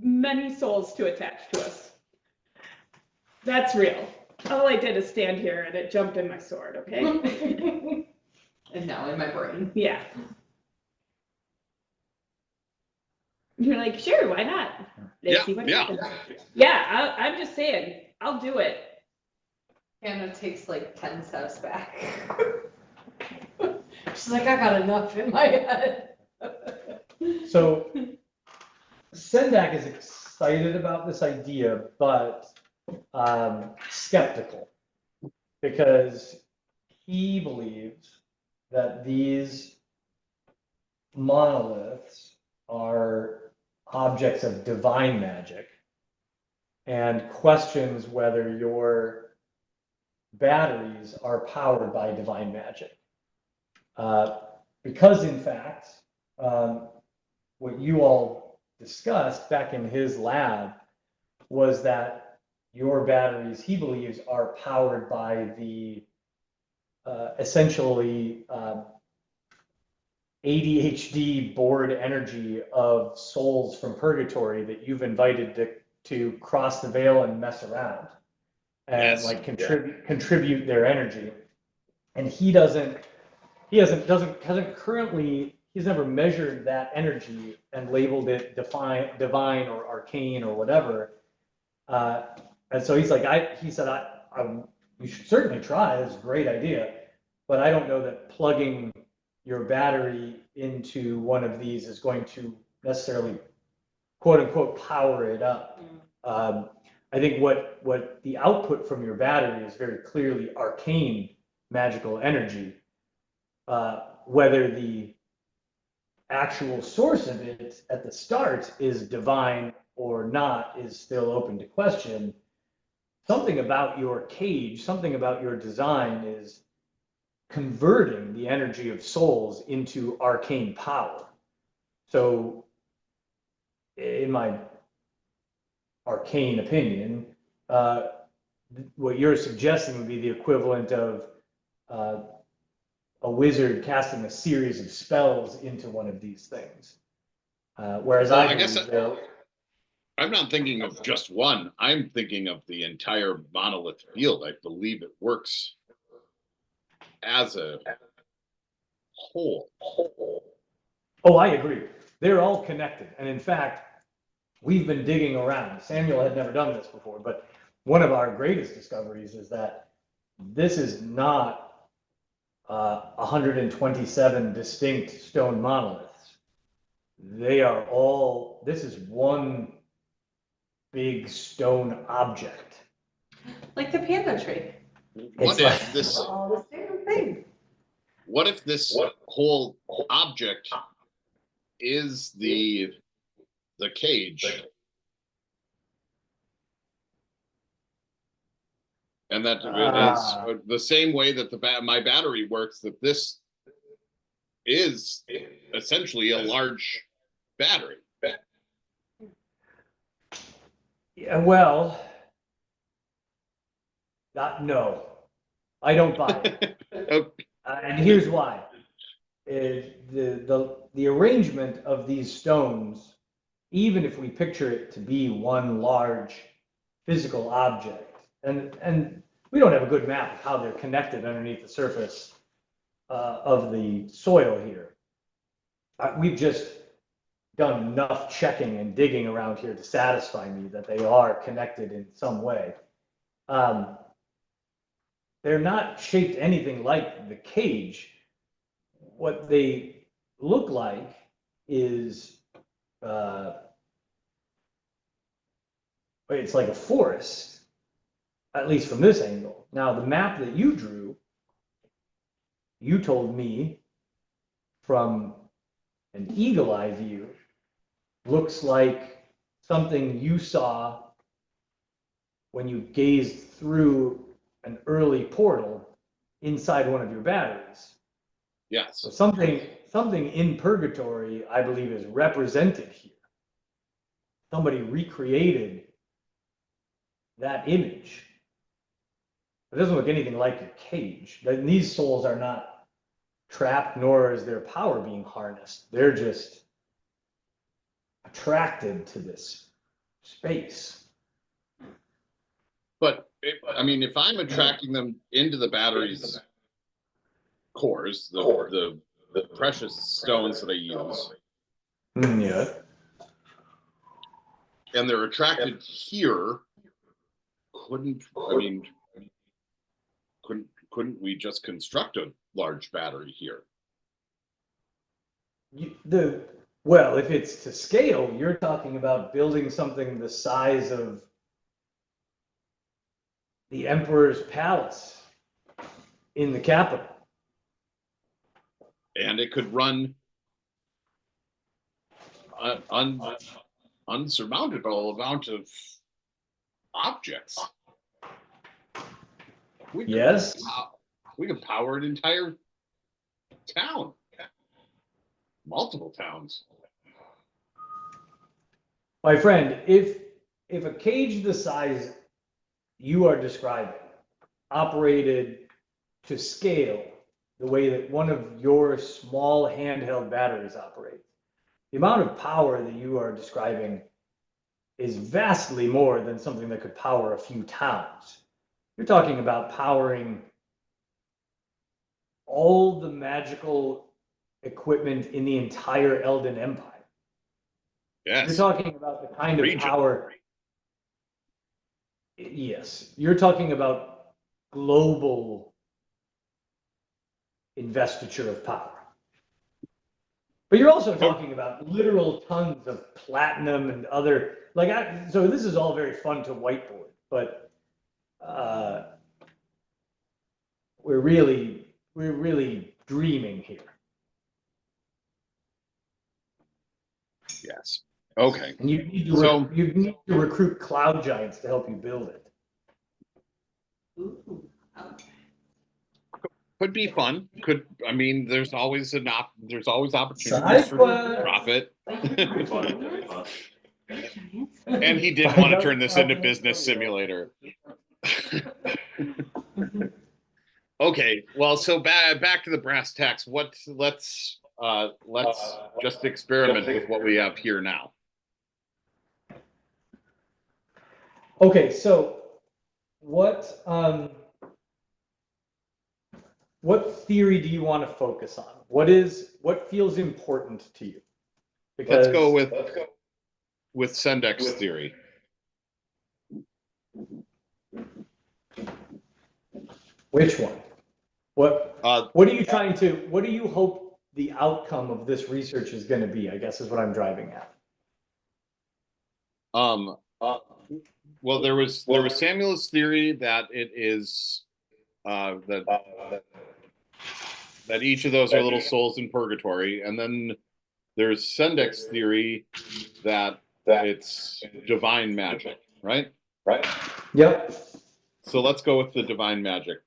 many souls to attach to us. That's real. All I did is stand here and it jumped in my sword, okay? And now in my brain. Yeah. You're like, sure, why not? Let's see what happens. Yeah, I'm just saying, I'll do it. Hannah takes like 10 steps back. She's like, I got enough in my head. So Sendak is excited about this idea, but skeptical, because he believes that these monoliths are objects of divine magic, and questions whether your batteries are powered by divine magic. Because in fact, what you all discussed back in his lab was that your batteries, he believes, are powered by the essentially ADHD bored energy of souls from Purgatory that you've invited to cross the veil and mess around and like contribute their energy. And he's never measured that energy and labeled it divine or arcane or whatever. And so he's like, he said, you should certainly try. It's a great idea, but I don't know that plugging your battery into one of these is going to necessarily, quote unquote, power it up. I think what the output from your battery is very clearly arcane magical energy. Whether the actual source of it at the start is divine or not is still open to question. Something about your cage, something about your design is converting the energy of souls into arcane power. So in my arcane opinion, what you're suggesting would be the equivalent of a wizard casting a series of spells into one of these things. Whereas I guess I'm not thinking of just one. I'm thinking of the entire monolith field. I believe it works as a whole. Oh, I agree. They're all connected. And in fact, we've been digging around. Samuel had never done this before, but one of our greatest discoveries is that this is not 127 distinct stone monoliths. They are all, this is one big stone object. Like the panda tree. What if this? thing. What if this whole object is the cage? And that it's the same way that my battery works, that this is essentially a large battery. Yeah, well, no, I don't buy it. Okay. And here's why. The arrangement of these stones, even if we picture it to be one large physical object, and we don't have a good map of how they're connected underneath the surface of the soil here. We've just done enough checking and digging around here to satisfy me that they are connected in some way. They're not shaped anything like the cage. What they look like is it's like a forest, at least from this angle. Now, the map that you drew, you told me from an eagle eye view, looks like something you saw when you gazed through an early portal inside one of your batteries. Yes. So something in Purgatory, I believe, is represented here. Somebody recreated that image. It doesn't look anything like your cage. These souls are not trapped, nor is their power being harnessed. They're just attracted to this space. But I mean, if I'm attracting them into the battery's cores, the precious stones that I use, Yeah. and they're attracted here, couldn't we just construct a large battery here? Well, if it's to scale, you're talking about building something the size of the Emperor's palace in the capital. And it could run unsurmountable amount of objects. Yes. We could power an entire town, multiple towns. My friend, if a cage the size you are describing operated to scale the way that one of your small handheld batteries operates, the amount of power that you are describing is vastly more than something that could power a few towns. You're talking about powering all the magical equipment in the entire Elden Empire. Yes. You're talking about the kind of power. Yes, you're talking about global investiture of power. But you're also talking about literal tons of platinum and other, so this is all very fun to whiteboard, but we're really dreaming here. Yes. Okay. And you need to recruit cloud giants to help you build it. Ooh. Could be fun. There's always opportunities for profit. And he did want to turn this into Business Simulator. Okay, well, so back to the brass tacks. Let's just experiment with what we have here now. Okay, so what theory do you want to focus on? What feels important to you? Let's go with Sendek's theory. Which one? What are you what do you hope the outcome of this research is going to be, I guess is what I'm driving at. Well, there was Samuel's theory that it is that that each of those are little souls in purgatory, and then there's Sendek's theory that it's divine magic, right? Right. Yep. So let's go with the divine magic,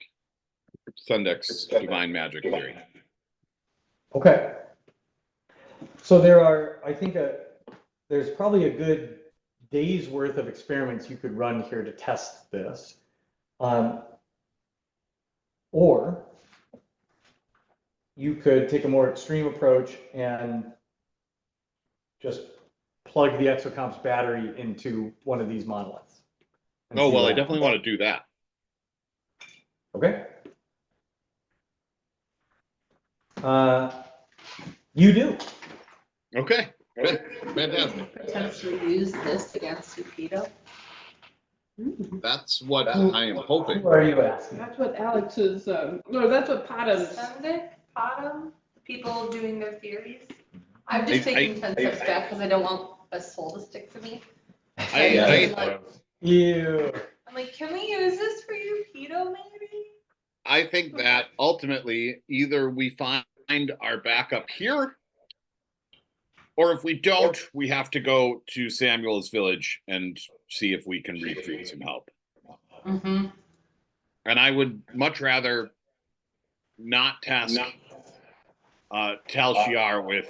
Sendek's divine magic theory. Okay. So there are, I think, there's probably a good day's worth of experiments you could run here to test this. Or you could take a more extreme approach and just plug the Exocomp's battery into one of these monoliths. Oh, well, I definitely want to do that. Okay. You do. Okay, good, fantastic. Potentially use this against Yukido. That's what I am hoping. Who are you asking? That's what Alex's, no, that's what Potam's. Sunday, Potom, people doing their theories. I'm just taking 10 steps back because I don't want a soul to stick to me. Ew. I'm like, can we use this for Yukido maybe? I think that ultimately either we find our backup here, or if we don't, we have to go to Samuel's village and see if we can recruit some help. Mm-hmm. And I would much rather not task Tal Shiar with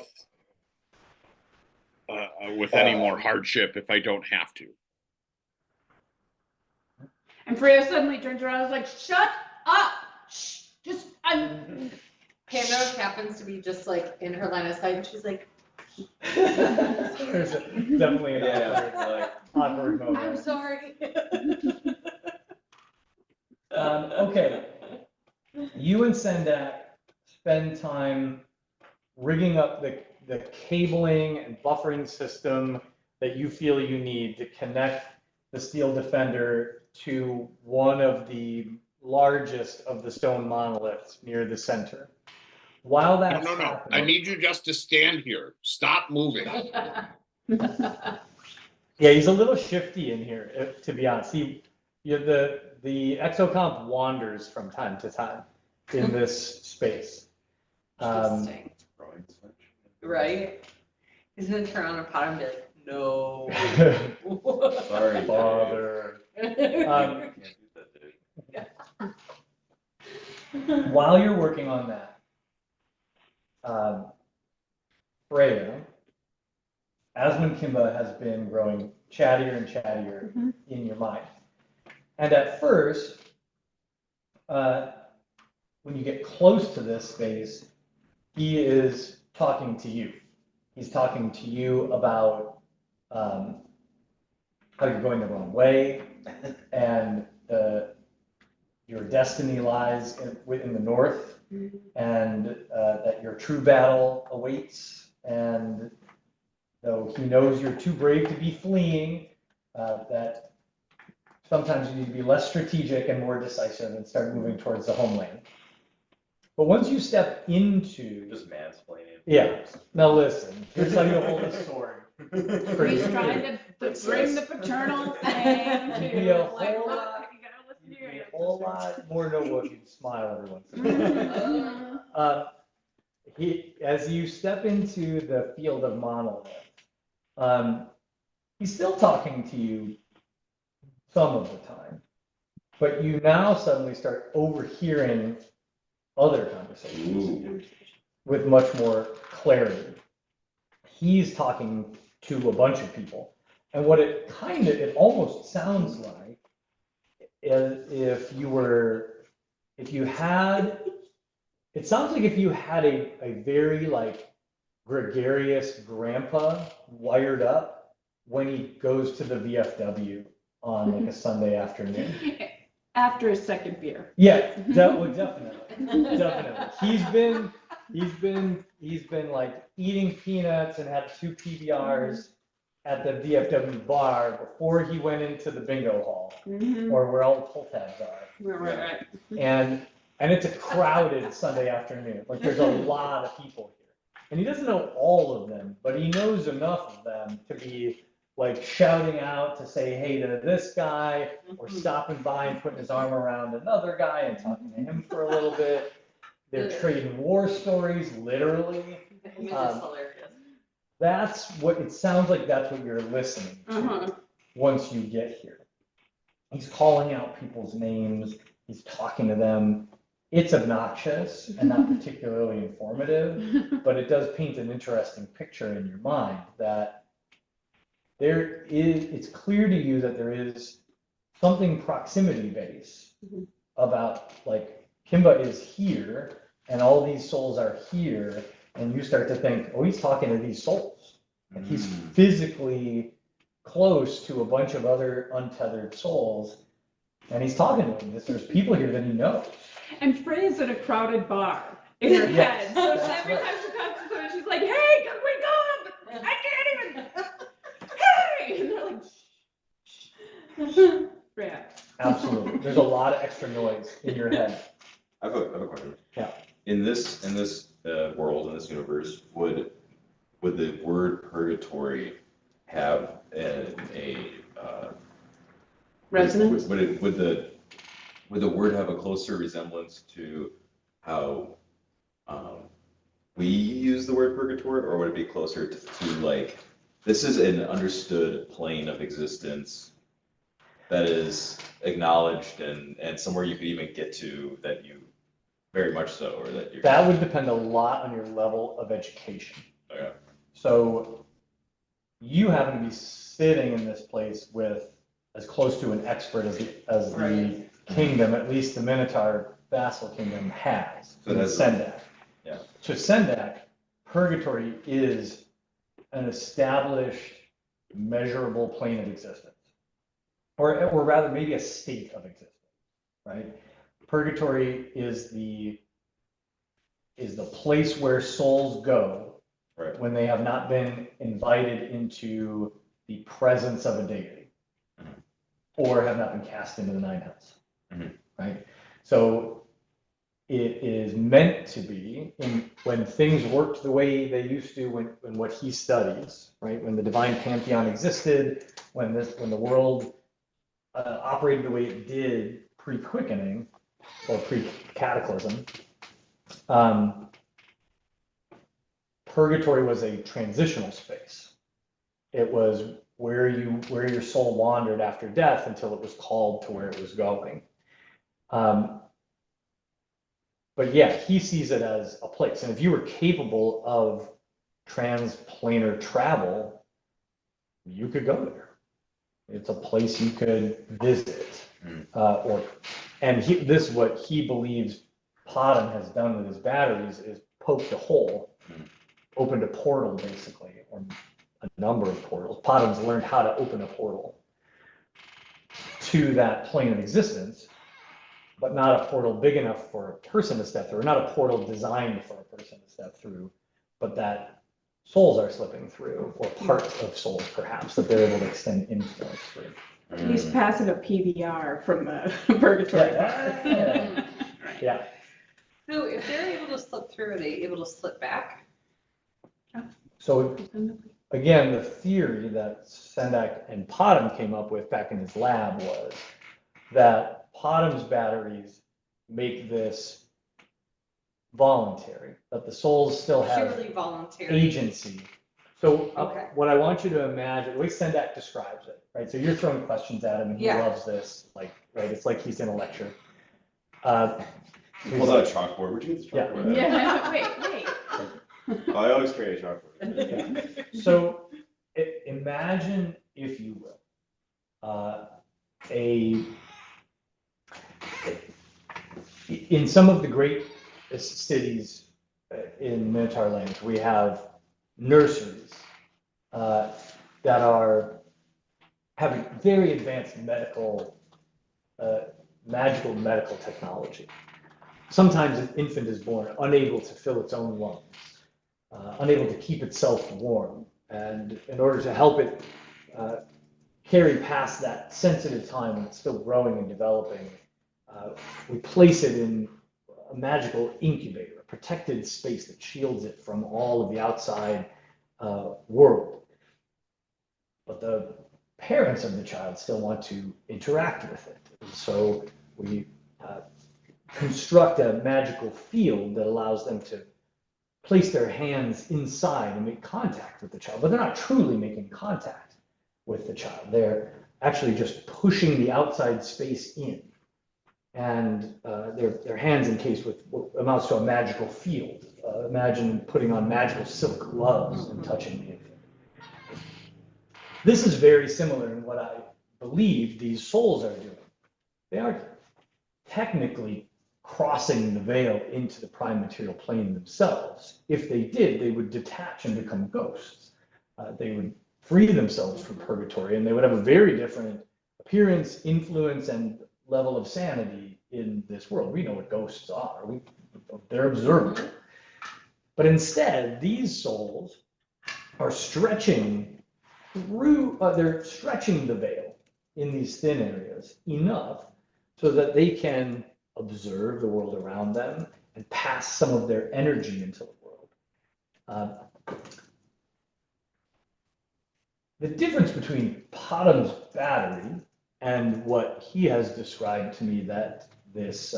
any more hardship if I don't have to. And Freya suddenly turns around and is like, shut up! Shh, just, Panda happens to be just like in her line of sight and she's like, There's definitely an awkward moment. I'm sorry. Okay. You and Sendak spend time rigging up the cabling and buffering system that you feel you need to connect the steel defender to one of the largest of the stone monoliths near the center. While that's No. happening, I need you just to stand here. Stop moving. yeah, he's a little shifty in here, to be honest. The Exocomp wanders from time to time in this space. Interesting. Right? He's gonna turn on a pot and be like, no. Sorry, Father. While you're working on that, Freya, Asmund Kimba has been growing chattier and chattier in your mind. And at first, when you get close to this space, he is talking to you. He's talking to you about how you're going the wrong way, and your destiny lies in the north, and that your true battle awaits. And though he knows you're too brave to be fleeing, that sometimes you need to be less strategic and more decisive and start moving towards the homeland. But once you step into... Just mansplaining. Yeah. Now listen, here's how you hold a sword. He's trying to bring the paternal thing to, Be a like, whole look, lot- you gotta listen to You'd be your a whole lot more noble if you'd smile every once in a while. As you step into the field of monolith, he's still talking to you some of the time, but you now suddenly start overhearing other conversations with much more clarity. He's talking to a bunch of people, and what it almost sounds like is if you had a very like gregarious grandpa wired up when he goes to the VFW on like a Sunday afternoon. After a second beer. Yeah, definitely. He's been like eating peanuts and had 2 PBRs at the VFW bar before he went into the bingo hall, or where all the pull tabs are. Right. And it's a crowded Sunday afternoon. Like there's a lot of people here. And he doesn't know all of them, but he knows enough of them to be like shouting out to say hey to this guy, or stopping by and putting his arm around another guy and talking to him for a little bit. They're trading war stories, literally. The image is Um, hilarious. That's what, it sounds like that's what you're listening to once you get here. He's calling out people's names, he's talking to them. It's obnoxious and not particularly informative, but it does paint an interesting picture in your mind that it's clear to you that there is something proximity based about, like, Kimba is here and all these souls are here, and you start to think, oh, he's talking to these souls. And he's physically close to a bunch of other untethered souls, and he's talking to them. There's people here that he knows. And Freya's in a crowded bar in her Yes, head. So that's every right. time she comes to someone, she's like, hey, can we go up? I can't even. Hey! And they're like, shh, shh. Freya. Absolutely. There's a lot of extra noise in your head. I have a question. Yeah. In this world, in this universe, would the word purgatory have a Resonance? would the word have a closer resemblance to how we use the word purgatory, or would it be closer to like, this is an understood plane of existence that is acknowledged and somewhere you could even get to, that you very much so, or that you're. That would depend a lot on your level of education. Okay. So you happen to be sitting in this place with as close to an expert as the kingdom, at least the Minotaur vassal kingdom, has. So that's Sendak. Yeah. To Sendak, purgatory is an established, measurable plane of existence, or rather maybe a state of existence, right? Purgatory is the place where souls go when they have not been invited into the presence of a deity, or have not been cast into the nine hells, right? So it is meant to be, when things worked the way they used to, when what he studies, right? When the divine pantheon existed, when the world operated the way it did pre-quickening or pre-cataclysm, purgatory was a transitional space. It was where your soul wandered after death until it was called to where it was going. But yeah, he sees it as a place. And if you were capable of transplanar travel, you could go there. It's a place you could visit. This is what he believes Potom has done with his batteries, is poked a hole, opened a portal basically, or a number of portals. Potom's learned how to open a portal to that plane of existence, but not a portal big enough for a person to step through, or not a portal designed for a person to step through, but that souls are slipping through, or parts of souls perhaps, that they're able to extend influence through. He's passing a PBR from the purgatory bar. Yeah. So if they're able to slip through, are they able to slip back? So again, the theory that Sendak and Potom came up with back in his lab was that Potom's batteries make this voluntary, that the souls still have Purely voluntary. agency. So Okay. what I want you to imagine, the way Sendak describes it, right? So you're throwing questions at him and he Yeah. loves this, like, right? It's like he's in a lecture. Pulls out a chalkboard. Where'd you get this Yeah. chalkboard? Yeah, wait. Oh, I always carry a chalkboard. So imagine, if you will, in some of the great cities in Minotaur lands, we have nurseries that are having very advanced magical medical technology. Sometimes an infant is born unable to fill its own lungs, unable to keep itself warm. And in order to help it carry past that sensitive time when it's still growing and developing, we place it in a magical incubator, a protected space that shields it from all of the outside world. But the parents of the child still want to interact with it. And so we construct a magical field that allows them to place their hands inside and make contact with the child, but they're not truly making contact with the child. They're actually just pushing the outside space in, and their hands encased with what amounts to a magical field. Imagine putting on magical silk gloves and touching the infant. This is very similar in what I believe these souls are doing. They aren't technically crossing the veil into the prime material plane themselves. If they did, they would detach and become ghosts. They would free themselves from purgatory, and they would have a very different appearance, influence, and level of sanity in this world. We know what ghosts are. They're observable. But instead, these souls are stretching through, they're stretching the veil in these thin areas enough so that they can observe the world around them and pass some of their energy into the world. The difference between Potam's battery and what he has described to me, that this,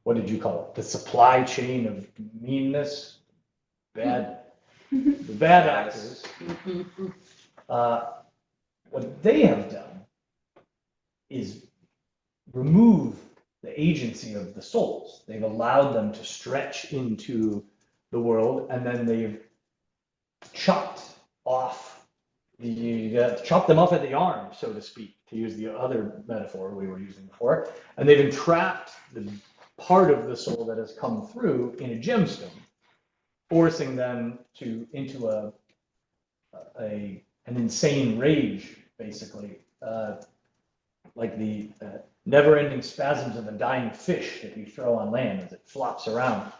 what did you call it? The supply chain of meanness, the bad actors. What they have done is remove the agency of the souls. They've allowed them to stretch into the world, and then they've chopped them off at the arm, so to speak, to use the other metaphor we were using before, and they've entrapped the part of the soul that has come through in a gemstone, forcing them into an insane rage, basically, like the never-ending spasms of a dying fish that you throw on land as it flops around.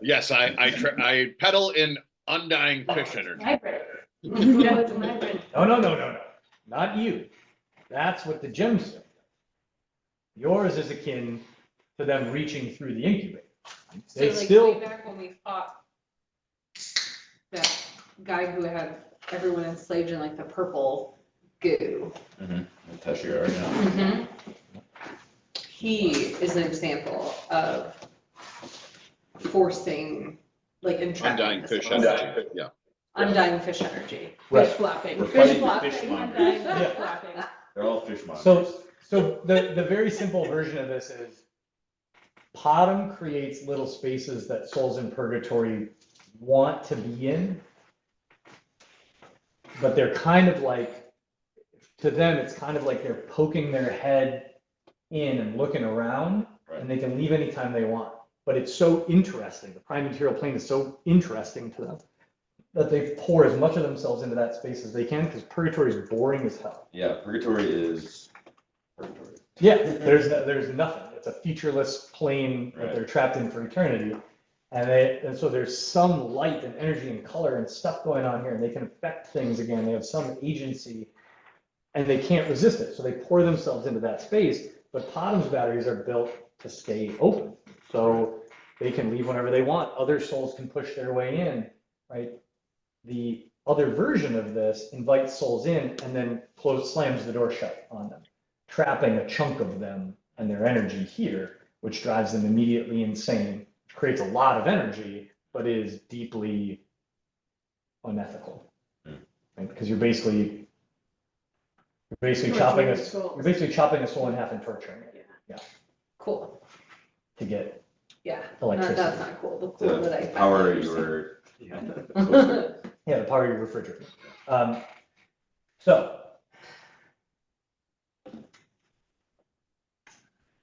Yes, I pedal in undying fish energy. No, not you. That's what the gemstone does. Yours is akin to them reaching through the incubator. So like way back when we fought that guy who had everyone enslaved in like the purple goo. Teshira, yeah. He is an example of forcing, like entrapping Undying the fish souls. energy. Yeah. Undying fish energy. Right. Fish flopping. We're Fish fighting the flopping. fishmongers. Fish flopping. They're all fishmongers. So the very simple version of this is Potom creates little spaces that souls in purgatory want to be in, but they're kind of like, to them, it's kind of like they're poking their head in and looking around, Right. and they can leave anytime they want. But it's so interesting. The prime material plane is so interesting to them that they pour as much of themselves into that space as they can, because purgatory is boring as hell. Yeah, purgatory is purgatory. Yeah, there's nothing. It's a featureless plane that Right. they're trapped in for eternity. And so there's some light and energy and color and stuff going on here, and they can affect things again. They have some agency, and they can't resist it. So they pour themselves into that space, but Potam's batteries are built to stay open. So they can leave whenever they want. Other souls can push their way in, right? The other version of this invites souls in and then slams the door shut on them, trapping a chunk of them and their energy here, which drives them immediately insane, which creates a lot of energy, but is deeply unethical. Right? Because you're basically chopping a soul in half and torturing it. Yeah. Cool. To get Yeah. electricity. That's not cool. The cool that I The power found. your Yeah, the power of your refrigerator. So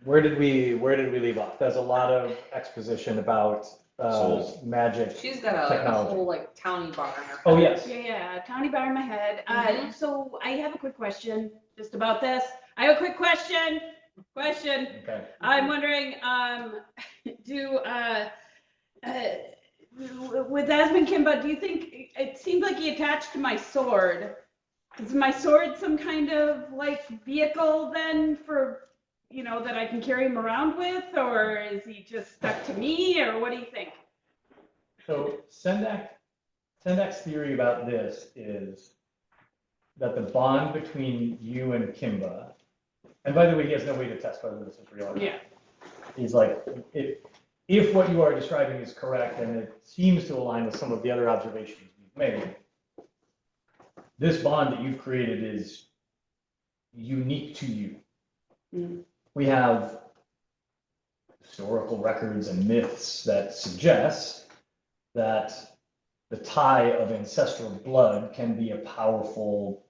where did we leave off? There's a lot of exposition about Souls. magic. She's got a Technology. whole like towny bar in her. Oh, yes. Yeah, towny bar in my head. Mhm. So I have a quick question just about this. I have a quick question. Okay. I'm wondering, with Asmund Kimba, do you think, it seemed like he attached to my sword. Is my sword some kind of like vehicle then for, that I can carry him around with, or is he just stuck to me, or what do you think? So Sendak's theory about this is that the bond between you and Kimba And by the way, he has no way to test whether this is real or not. Yeah. He's like, if what you are describing is correct, and it seems to align with some of the other observations we've made, this bond that you've created is unique to you. Mm-hmm. We have historical records and myths that suggest that the tie of ancestral blood can be a powerful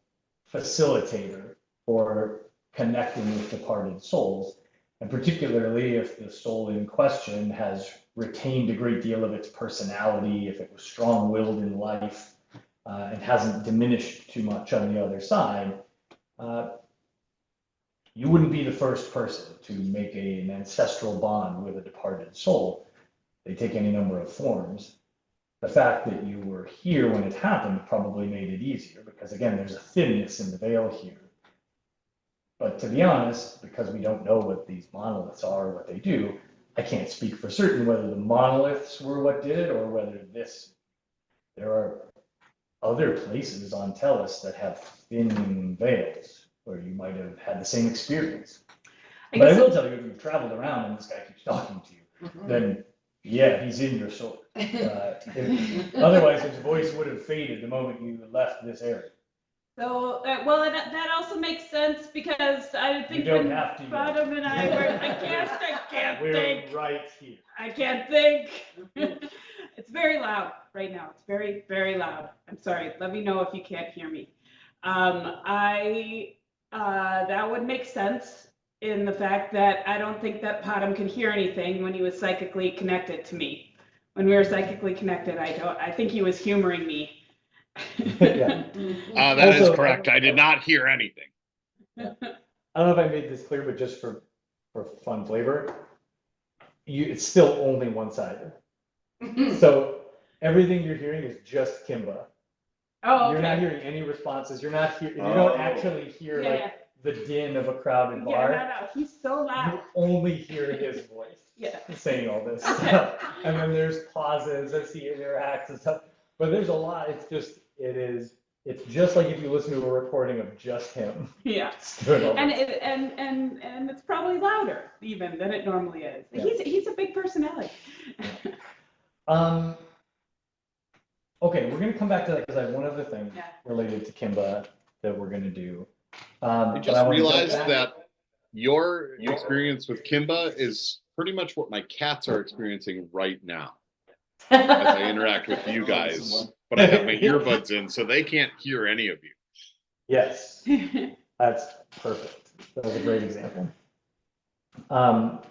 facilitator for connecting with departed souls. And particularly if the soul in question has retained a great deal of its personality, if it was strong-willed in life, and hasn't diminished too much on the other side, you wouldn't be the first person to make an ancestral bond with a departed soul. They take any number of forms. The fact that you were here when it happened probably made it easier because, again, there's a thinness in the veil here. But to be honest, because we don't know what these monoliths are, what they do, I can't speak for certain whether the monoliths were what did it or whether there are other places on Tellus that have thin veils where you might have had the same experience. But I will tell you, if you've traveled around and this guy keeps talking to you, then yeah, he's in your soul. Otherwise, his voice would have faded the moment you left this area. So, well, that also makes sense because I think You don't when have to. Bottom and I were, I can't We're think. right here. I can't think. It's very loud right now. It's very, very loud. I'm sorry. Let me know if you can't hear me. That would make sense in the fact that I don't think that Bottom could hear anything when he was psychically connected to me. When we were psychically connected, I think he was humoring me. Yeah. That is Also, correct. I did not hear anything. I don't know if I made this clear, but just for fun flavor, it's still only one-sided. So everything you're hearing is just Kimba. Oh, okay. You're not hearing any responses. You don't actually hear the din of a crowded bar. Yeah, no, he's so loud. You only hear his voice saying all this stuff. And then there's pauses as he interacts and stuff. But there's a lot. It's just like if you listen to a recording of just him. Yeah. And it's probably louder even than it normally is. Yeah. He's a big personality. Okay, we're gonna come back to that because I have one other thing related to Kimba that we're gonna do. I just realized that your experience with Kimba is pretty much what my cats are experiencing right now as I interact with you guys. But I have my earbuds in, so they can't hear any of you. Yes, that's perfect. That was a great example. All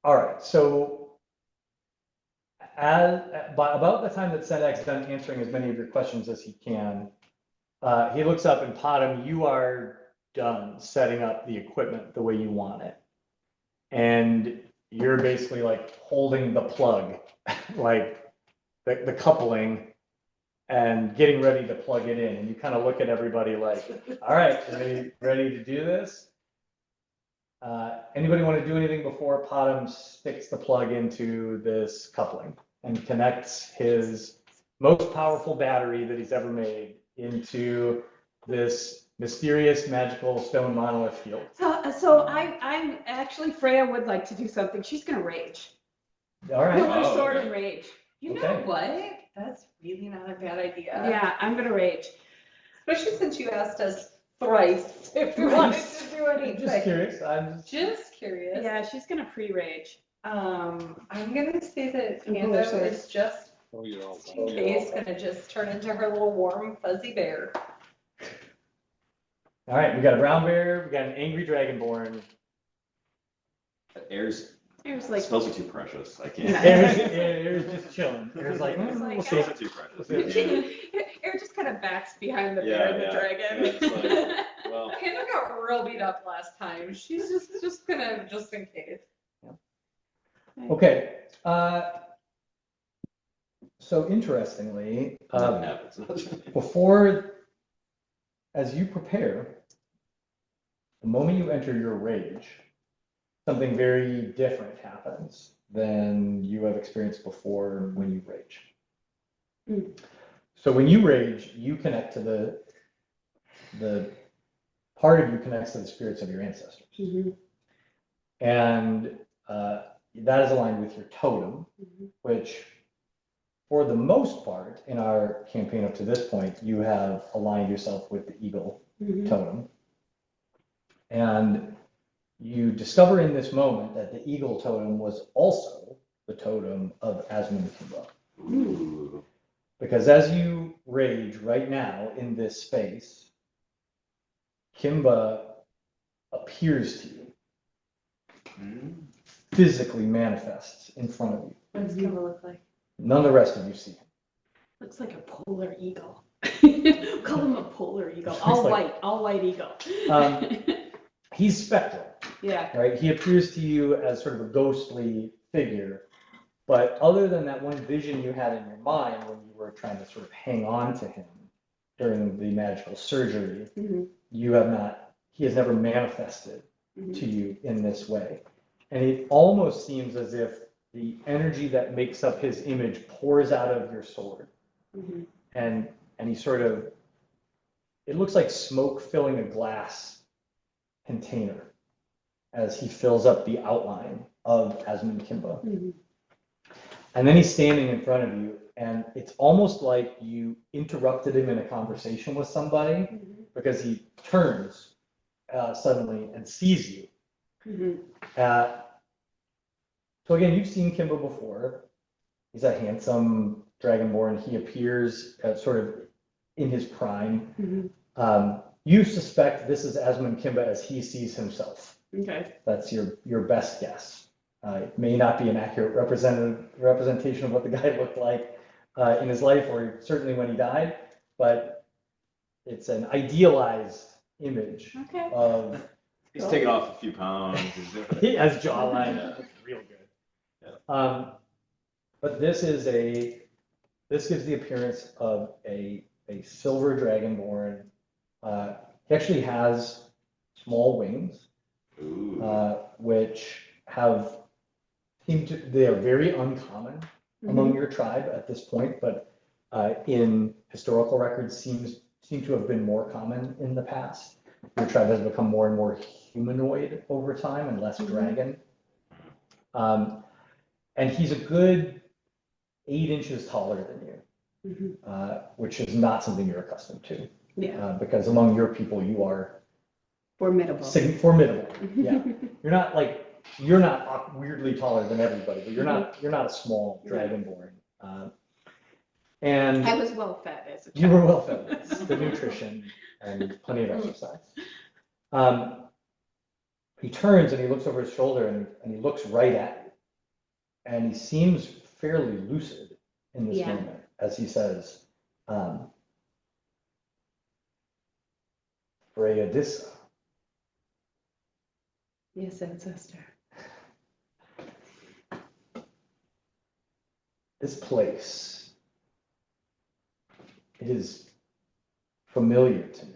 right, so about the time that Sedek's done answering as many of your questions as he can, he looks up and Potom, you are done setting up the equipment the way you want it. And you're basically like holding the plug, like the coupling and getting ready to plug it in. And you kind of look at everybody like, all right, ready to do this? Anybody want to do anything before Potom sticks the plug into this coupling and connects his most powerful battery that he's ever made into this mysterious magical stone monolith field? So I'm actually, Freya would like to do something. She's gonna rage. All right. Put her sword in rage. You know what? That's really not a bad idea. Yeah, I'm gonna rage. Especially since you asked us thrice if we wanted to do anything. Just curious. Just curious. Yeah, she's gonna pre-rage. I'm gonna say that Panda is just in case gonna just turn into her little warm fuzzy bear. All right, we got a brown bear, we got an angry dragonborn. Air's like spells are too precious. I can't. Air's just chilling. Air's like, we'll see. Spells are too precious. Air just kind of backs behind the bear and the dragon. Like, well, Panda got real beat up last time. She's just gonna, just in case. Okay. So interestingly, before, as you prepare, the moment you enter your rage, something very different happens than you have experienced before when you rage. So when you rage, you connect to the part of you connects to the spirits of your ancestors. Mhm. And that is aligned with your totem, which for the most part in our campaign up to this point, you have aligned yourself with the eagle totem. And you discover in this moment that the eagle totem was also the totem of Asmund Kimba. Ooh. Because as you rage right now in this space, Kimba appears to you, physically manifests in front of you. What does Kimba look like? None of the rest of you see him. Looks like a polar eagle. Call him a polar eagle. All white eagle. He's spectral, Yeah. right? He appears to you as sort of a ghostly figure, but other than that one vision you had in your mind when you were trying to sort of hang on to him during the magical surgery, you have not, he has never manifested to you in this way. And it almost seems as if the energy that makes up his image pours out of your sword. And he sort of, it looks like smoke filling a glass container as he fills up the outline of Asmund Kimba. And then he's standing in front of you, and it's almost like you interrupted him in a conversation with somebody because he turns suddenly and sees you. So again, you've seen Kimba before. He's a handsome dragonborn. He appears sort of in his prime. You suspect this is Asmund Kimba as he sees himself. Okay. That's your best guess. It may not be an accurate representation of what the guy looked like in his life, or certainly when he died, but it's an idealized image of. He's taken off a few pounds. He has jawline. That's real good. But this gives the appearance of a silver dragonborn. He actually has small wings, which they are very uncommon among your tribe at this point, but in historical records seem to have been more common in the past. Your tribe has become more and more humanoid over time and less dragon. And he's a good 8 inches taller than you, which is not something you're accustomed to. Yeah. Because among your people, you are Formidable. Formidable. Yeah. You're not weirdly taller than everybody, but you're not a small dragonborn. And I was well fed as a child. you were well fed. Good nutrition and plenty of exercise. He turns and he looks over his shoulder and he looks right at you. And he seems fairly lucid in this moment as he says, Freya Dissa. Yes, ancestor. This place, it is familiar to me.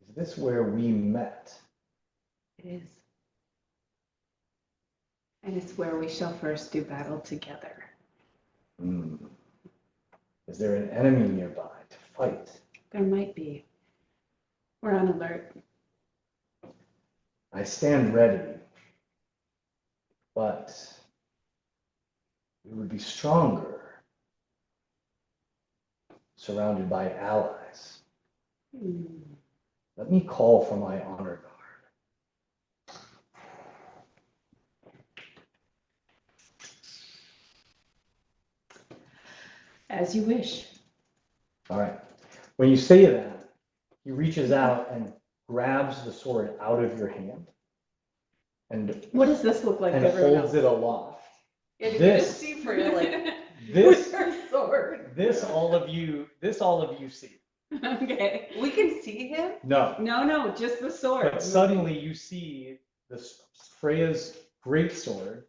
Is this where we met? It is. And it's where we shall first do battle together. Is there an enemy nearby to fight? There might be. We're on alert. I stand ready, but we would be stronger surrounded by allies. Let me call for my honor guard. As you wish. All right. When you say that, he reaches out and grabs the sword out of your hand and What does this look like? and holds it aloft. Yeah, you This- can just see Freya like This with her sword. this all of you see. Okay. We can see him. No. No, just the sword. But suddenly you see this Freya's great sword,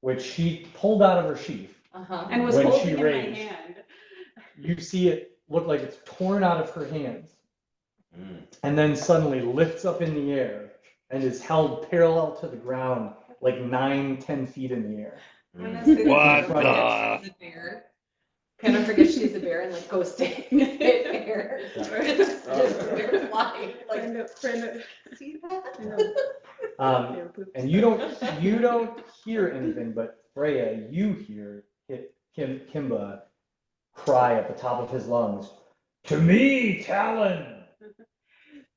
which she pulled out of her sheath. And was when holding she in raged. my hand. You see it look like it's torn out of her hands, and then suddenly lifts up in the air and is held parallel to the ground, like 9-10 feet in the air. What She's a bear. Kind of forgets she's a bear and like goes to hit air. Just bear fly And you don't hear anything, but Freya, you hear Kimba cry at the top of his lungs, "To me, Talon!"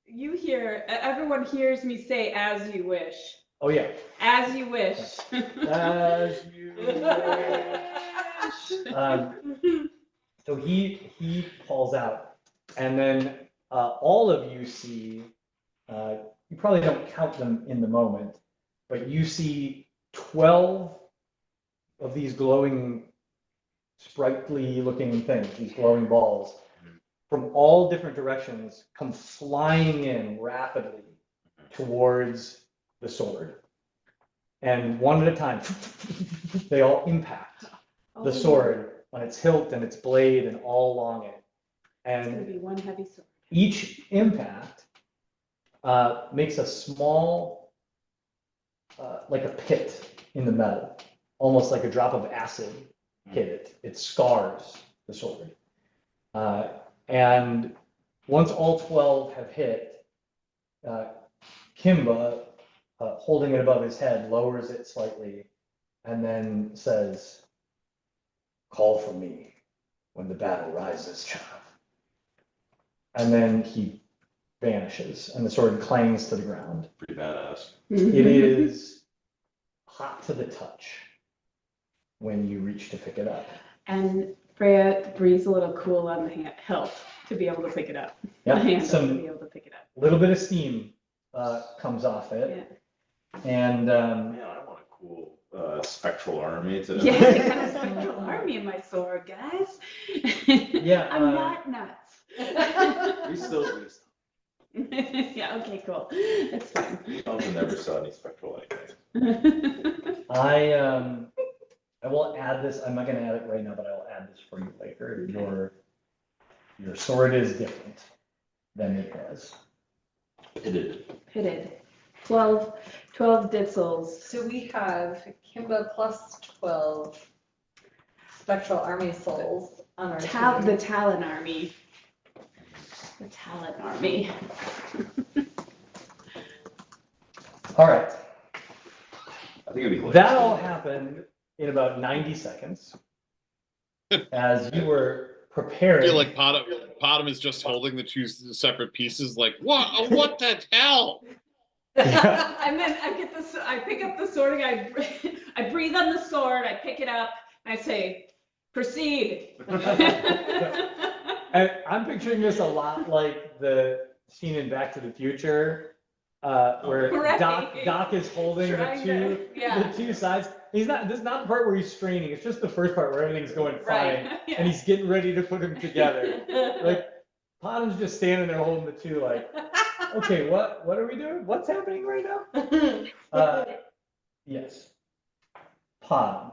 You hear, everyone hears me say, "As you wish." Oh yeah. As you wish. As you wish. So he calls out, and then all of you see. You probably don't count them in the moment, but you see 12 of these glowing, sprightly-looking things, these glowing balls, from all different directions, come flying in rapidly towards the sword. And one at a time, they all impact the sword on its hilt and its blade and all along it. It's gonna And be one heavy sword. each impact makes a small, like a pit in the metal, almost like a drop of acid hit it. It scars the sword. And once all 12 have hit, Kimba, holding it above his head, lowers it slightly and then says, "Call for me when the battle rises, child." And then he vanishes and the sword clangs to the ground. Pretty badass. It is hot to the touch when you reach to pick it up. And Freya breathes a little cool on the hilt to be able to pick it up. The handle to be able to pick it up. A little bit of steam comes off it. Yeah. And Man, I want a cool spectral army to. Yeah, I got a spectral army in my sword, guys. Yeah, I'm not nuts. We still Yeah, okay, cool. It's fine. also never saw any spectral anything. I will add this. I'm not going to add it right now, but I will add this for you later. Your sword is different than it was. Pitted. 12 ditzels. So we have Kimba plus 12 spectral army souls on our team. The Talon army. The Talon army. All right. I think it'd be hilarious. That all happened in about 90 seconds as you were I preparing. feel like Potom is just holding the two separate pieces, like, what the hell? Yeah. And then I pick up the sword and I breathe on the sword, I pick it up, and I say, "Proceed." And I'm picturing this a lot like the scene in Back to the Future, where Right. Doc is holding the two sides. This is not the part where he's straining. It's just the first part where everything's going fine, Right. and he's getting ready to put them together. Like Pottom's just standing there holding the two, like, okay, what are we doing? What's happening right now? Yes, Pottom,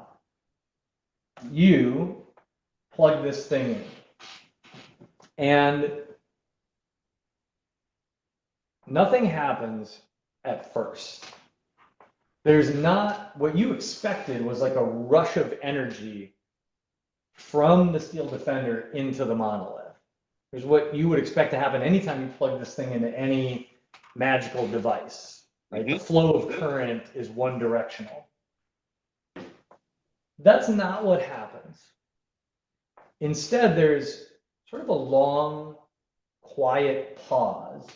you plug this thing in. And nothing happens at first. There's not, what you expected was like a rush of energy from the Steel Defender into the monolith. There's what you would expect to happen anytime you plug this thing into any magical device. Right? The flow of current is one directional. That's not what happens. Instead, there's sort of a long, quiet pause.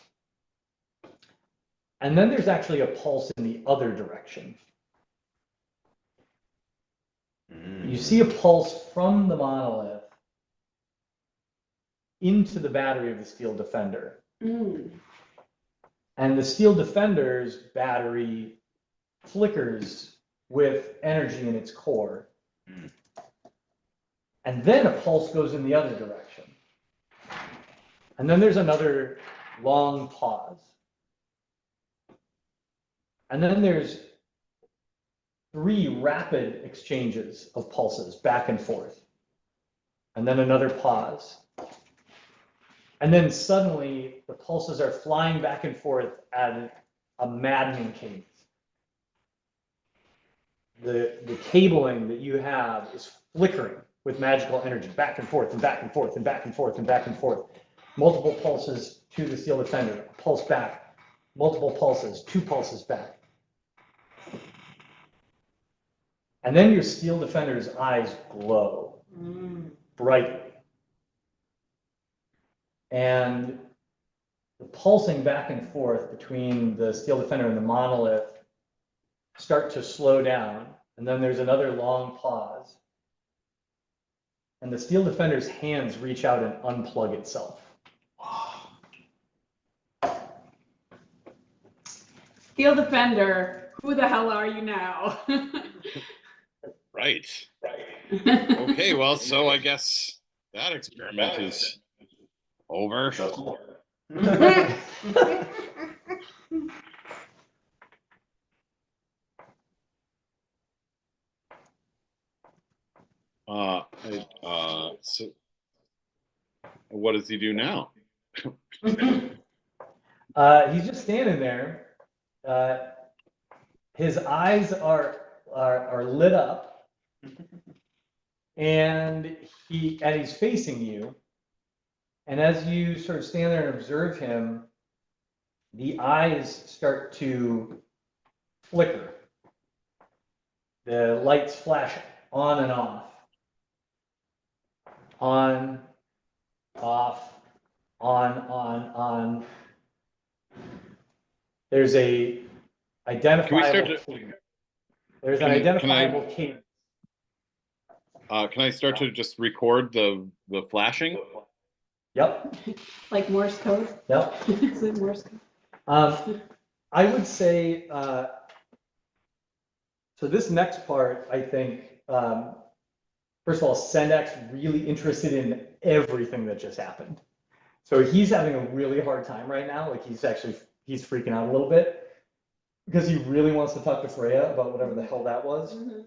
And then there's actually a pulse in the other direction. You see a pulse from the monolith into the battery of the Steel Defender. And the Steel Defender's battery flickers with energy in its core. And then a pulse goes in the other direction. And then there's another long pause. And then there's 3 rapid exchanges of pulses back and forth. And then another pause. And then suddenly the pulses are flying back and forth at a maddening cadence. The cabling that you have is flickering with magical energy back and forth and back and forth and back and forth and back and forth. Multiple pulses to the Steel Defender, a pulse back, multiple pulses, 2 pulses back. And then your Steel Defender's eyes glow brightly. And the pulsing back and forth between the Steel Defender and the monolith start to slow down. And then there's another long pause. And the Steel Defender's hands reach out and unplug itself. Steel Defender, who the hell are you now? Right. Okay, well, so I guess that experiment is over. So what does he do now? He's just standing there. His eyes are lit up, and he's facing you. And as you sort of stand there and observe him, the eyes start to flicker. The lights flash on and off. On, off, on. There's a identifiable cadence. There's an identifiable cadence. Can I start to just record the flashing? Yep. Like Morse code? Yep. Is it Morse code? I would say, so this next part, I think, first of all, Sendak's really interested in everything that just happened. So he's having a really hard time right now. Like he's freaking out a little bit because he really wants to talk to Freya about whatever the hell that was. Mm-hmm.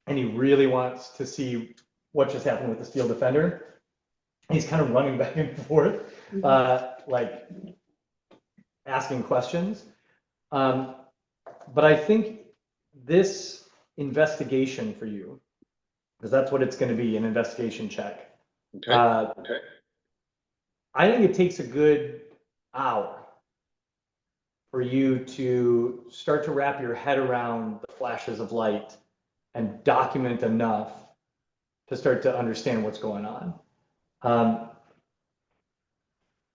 And he really wants to see what just happened with the Steel Defender. He's kind of running back and forth, like asking questions. But I think this investigation for you, because that's what it's going to be, an investigation check. Okay. I think it takes a good hour for you to start to wrap your head around the flashes of light and document enough to start to understand what's going on.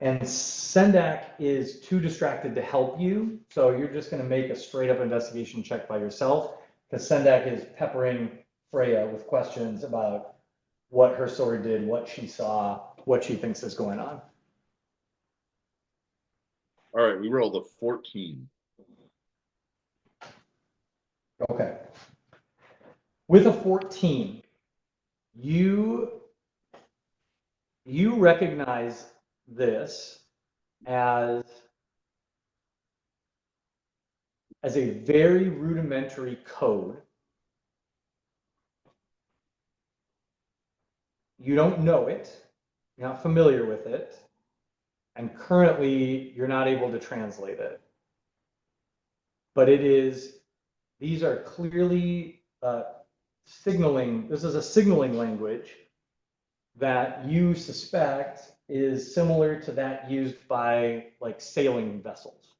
And Sendak is too distracted to help you, so you're just going to make a straight up investigation check by yourself, because Sendak is peppering Freya with questions about what her sword did, what she saw, what she thinks is going on. All right, we rolled a 14. Okay. With a 14, you recognize this as a very rudimentary code. You don't know it, you're not familiar with it, and currently you're not able to translate it. But these are clearly signaling, this is a signaling language that you suspect is similar to that used by like sailing vessels.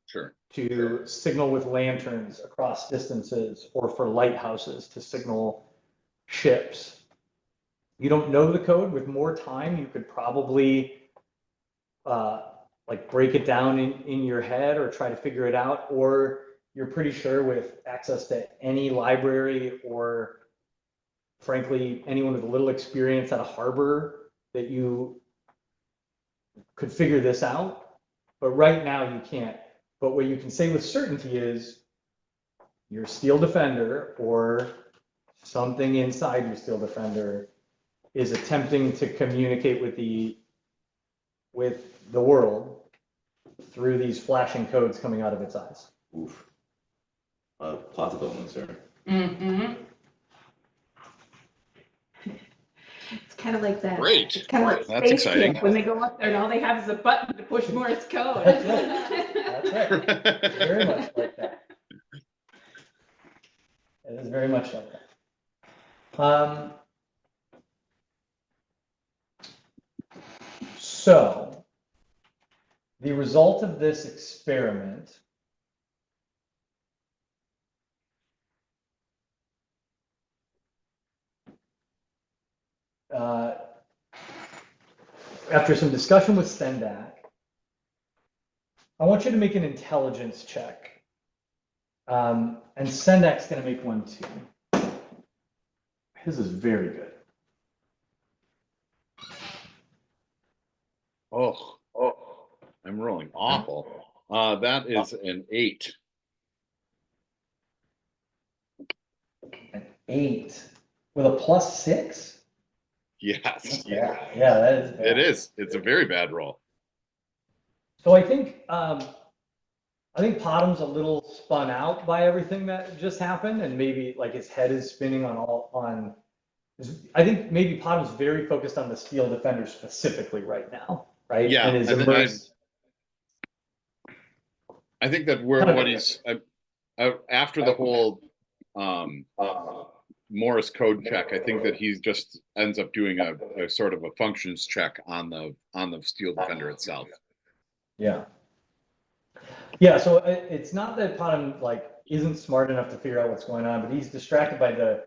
Sure. To signal with lanterns across distances, or for lighthouses to signal ships. You don't know the code. With more time, you could probably like break it down in your head or try to figure it out, or you're pretty sure with access to any library or frankly anyone with a little experience at a harbor that you could figure this out. But right now you can't. But what you can say with certainty is your Steel Defender or something inside your Steel Defender is attempting to communicate with the world through these flashing codes coming out of its eyes. Oof. Plot development, sir. Mm-hmm. It's kind of like that. Great. It's kind of like That's Space exciting. Camp when they go up there and all they have is a button to push Morse code. That's right. That's right. Very much like that. It is very much like that. So, the result of this experiment after some discussion with Stendak, I want you to make an intelligence check. And Sendak's going to make one too. His is very good. Oh, I'm rolling awful. That is an 8. An 8 with a +6? Yes. Yeah, that is bad. It is. It's a very bad roll. So I think Potham's a little spun out by everything that just happened, and maybe like his head is spinning on. I think maybe Potham's very focused on the Steel Defender specifically right now, right? Yeah, And is immersed. I think that after the whole Morse code check, I think that he just ends up doing a sort of a functions check on the Steel Defender itself. Yeah. Yeah, so it's not that Potham like isn't smart enough to figure out what's going on, but he's distracted by the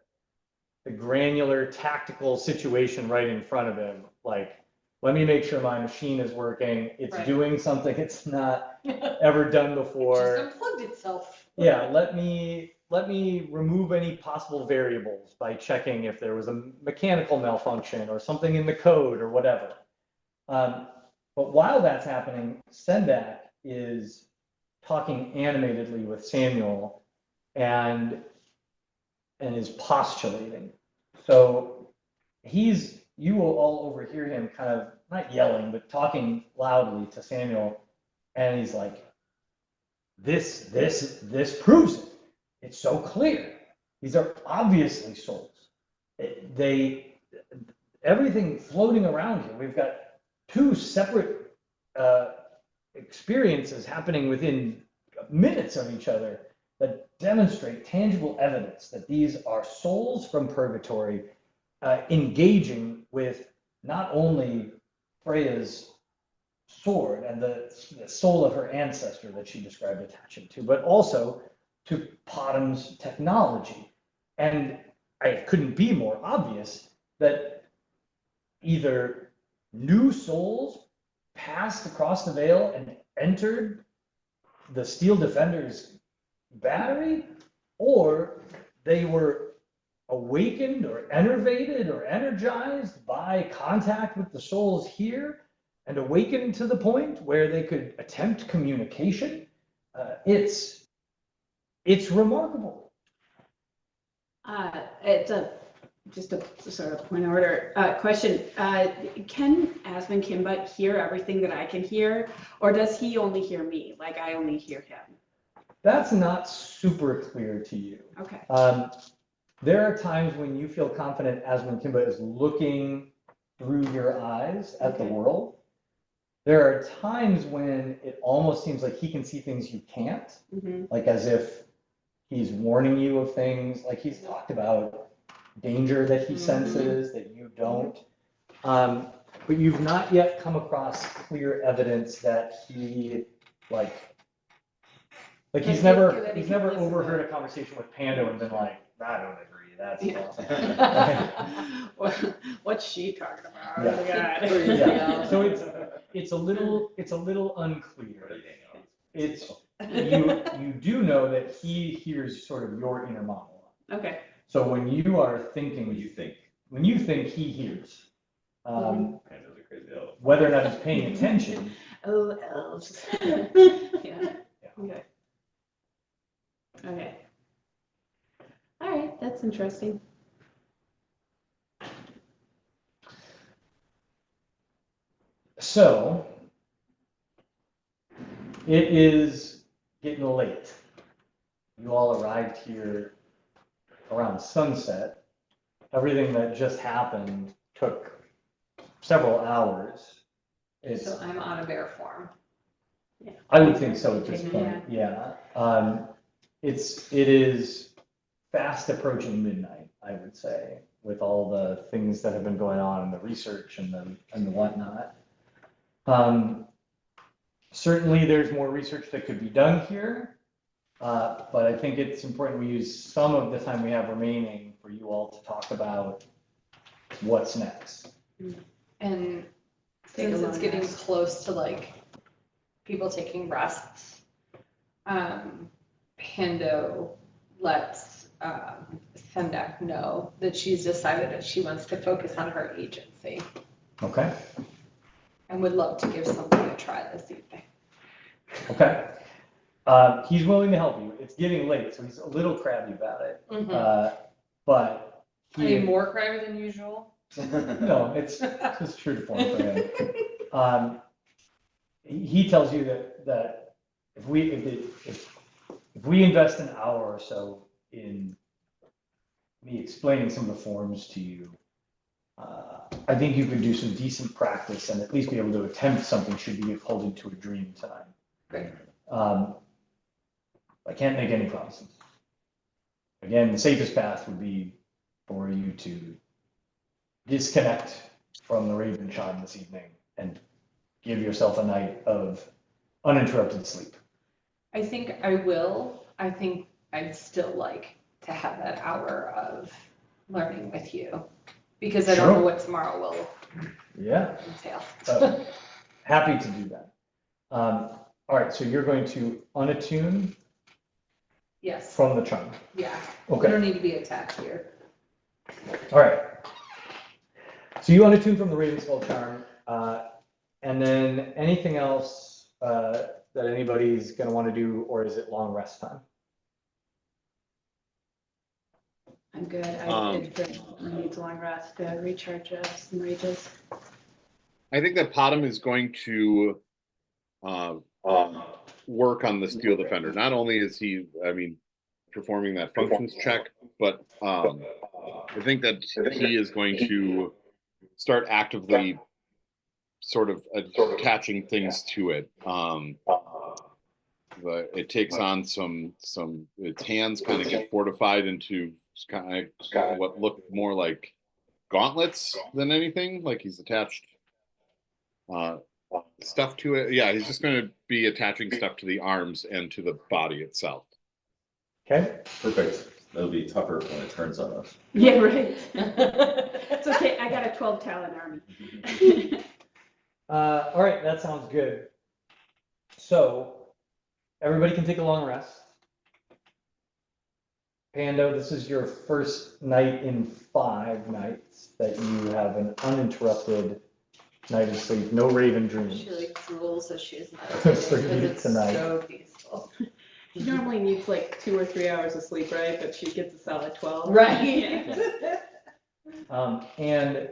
granular tactical situation right in front of him. Like, let me make sure my machine is working. It's doing something it's not ever done before. It just unplugged itself. Yeah, let me remove any possible variables by checking if there was a mechanical malfunction or something in the code or whatever. But while that's happening, Sendak is talking animatedly with Samuel and is postulating. So you will all overhear him kind of not yelling, but talking loudly to Samuel. And he's like, this proves it. It's so clear. These are obviously souls. Everything floating around here. We've got two separate experiences happening within minutes of each other that demonstrate tangible evidence that these are souls from Purgatory engaging with not only Freya's sword and the soul of her ancestor that she described attaching to, but also to Potham's technology. And it couldn't be more obvious that either new souls passed across the veil and entered the Steel Defender's battery, or they were awakened or enervated or energized by contact with the souls here and awakened to the point where they could attempt communication. It's remarkable. It's just a sort of point of order question. Can Asmund Kimba hear everything that I can hear, or does he only hear me? Like I only hear him? That's not super clear to you. Okay. There are times when you feel confident Asmund Kimba is looking through your eyes at the world. There are times when it almost seems like he can see things you can't, like as if he's warning you of things, like he's talked about danger that he senses that you don't. But you've not yet come across clear evidence that he he's never overheard a conversation with Pando and been like, I don't agree. That's what's she talking about? Yeah. Oh, God. Yeah. So it's a little unclear. You do know that he hears sort of your inner monologue. Okay. So when you are thinking, when you think he hears, whether or not he's paying attention. Oh, elves. Yeah. Okay. Okay. All right, that's interesting. So it is getting late. You all arrived here around sunset. Everything that just happened took several hours. So I'm on a bear form. Yeah. I would think so at this point. Yeah. It is fast approaching midnight, I would say, with all the things that have been going on and the research and the whatnot. Certainly there's more research that could be done here, but I think it's important we use some of the time we have remaining for you all to talk about what's next. And Take a since it's long getting rest. close to like people taking rests, Pando lets Sendak know that she's decided that she wants to focus on her agency Okay, and would love to give something a try this evening. okay. He's willing to help you. It's getting late, so he's a little crabby about it. But Are you more crabby than usual? no, it's just true to form for him. He tells you that if we invest an hour or so in me explaining some of the forms to you, I think you could do some decent practice and at least be able to attempt something should you get pulled into a dream tonight. Great. I can't make any promises. Again, the safest path would be for you to disconnect from the Raven Chime this evening and give yourself a night of uninterrupted sleep. I think I will. I think I'd still like to have that hour of learning with you because I don't know Sure. what tomorrow will Yeah, entail. happy to do that. All right, so you're going to unattune Yes, from the chime. yeah. We Okay, don't need to be attacked here. all right. So you unattune from the Raven Skull charm, and then anything else that anybody's going to want to do, or is it long rest time? I'm good. It needs a long rest to recharge some rages. I think that Potom is going to work on the Steel Defender. Not only is he, performing that functions check, but I think that he is going to start actively sort of attaching things to it. It takes on its hands kind of get fortified into kind of what look more like gauntlets than anything. Like he's attached stuff to it. Yeah, he's just going to be attaching stuff to the arms and to the body itself. Okay. Perfect. That'll be tougher when it turns on us. Yeah, right. It's okay. I got a 12 talent army. All right, that sounds good. So everybody can take a long rest. Pando, this is your first night in 5 nights that you have an uninterrupted night of sleep, no Raven dreams. She like drools as she's not For because you it's tonight. so peaceful. She normally needs like 2 or 3 hours of sleep, right? But she gets a solid 12. Right. And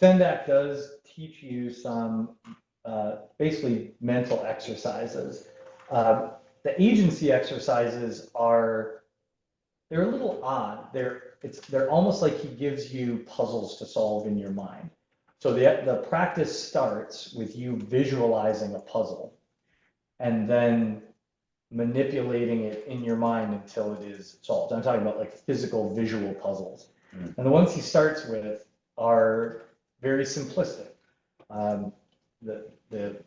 Sendak does teach you some basically mental exercises. The agency exercises they're a little odd. They're almost like he gives you puzzles to solve in your mind. So the practice starts with you visualizing a puzzle and then manipulating it in your mind until it is solved. I'm talking about like physical visual puzzles. And the ones he starts with are very simplistic. The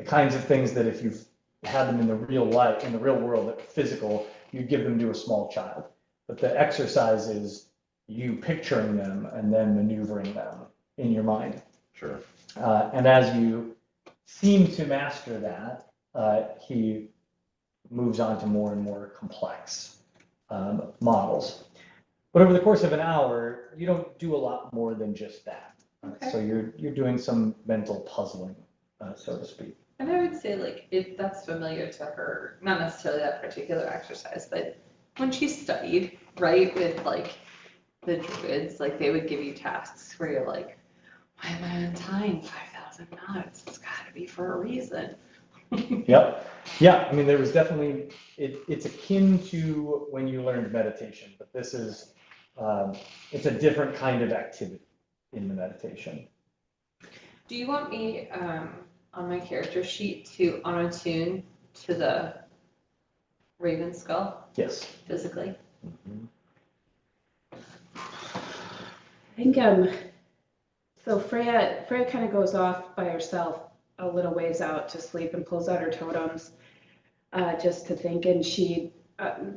kinds of things that if you've had them in the real life, in the real world, that are physical, you give them to a small child. But the exercise is you picturing them and then maneuvering them in your mind. Sure. And as you seem to master that, he moves on to more and more complex models. But over the course of an hour, you don't do a lot more than just that. Okay. So you're doing some mental puzzling, so to speak. And I would say like if that's familiar to her, not necessarily that particular exercise, but when she studied, right, with like the druids, like they would give you tasks where you're like, why am I untying 5,000 knots? It's gotta be for a reason. Yep. Yeah, I mean, there was definitely, it's akin to when you learned meditation, but this is, it's a different kind of activity in the meditation. Do you want me on my character sheet to unattune to the Raven Skull Yes. physically? I think so Freya kind of goes off by herself a little ways out to sleep and pulls out her totems just to think, and she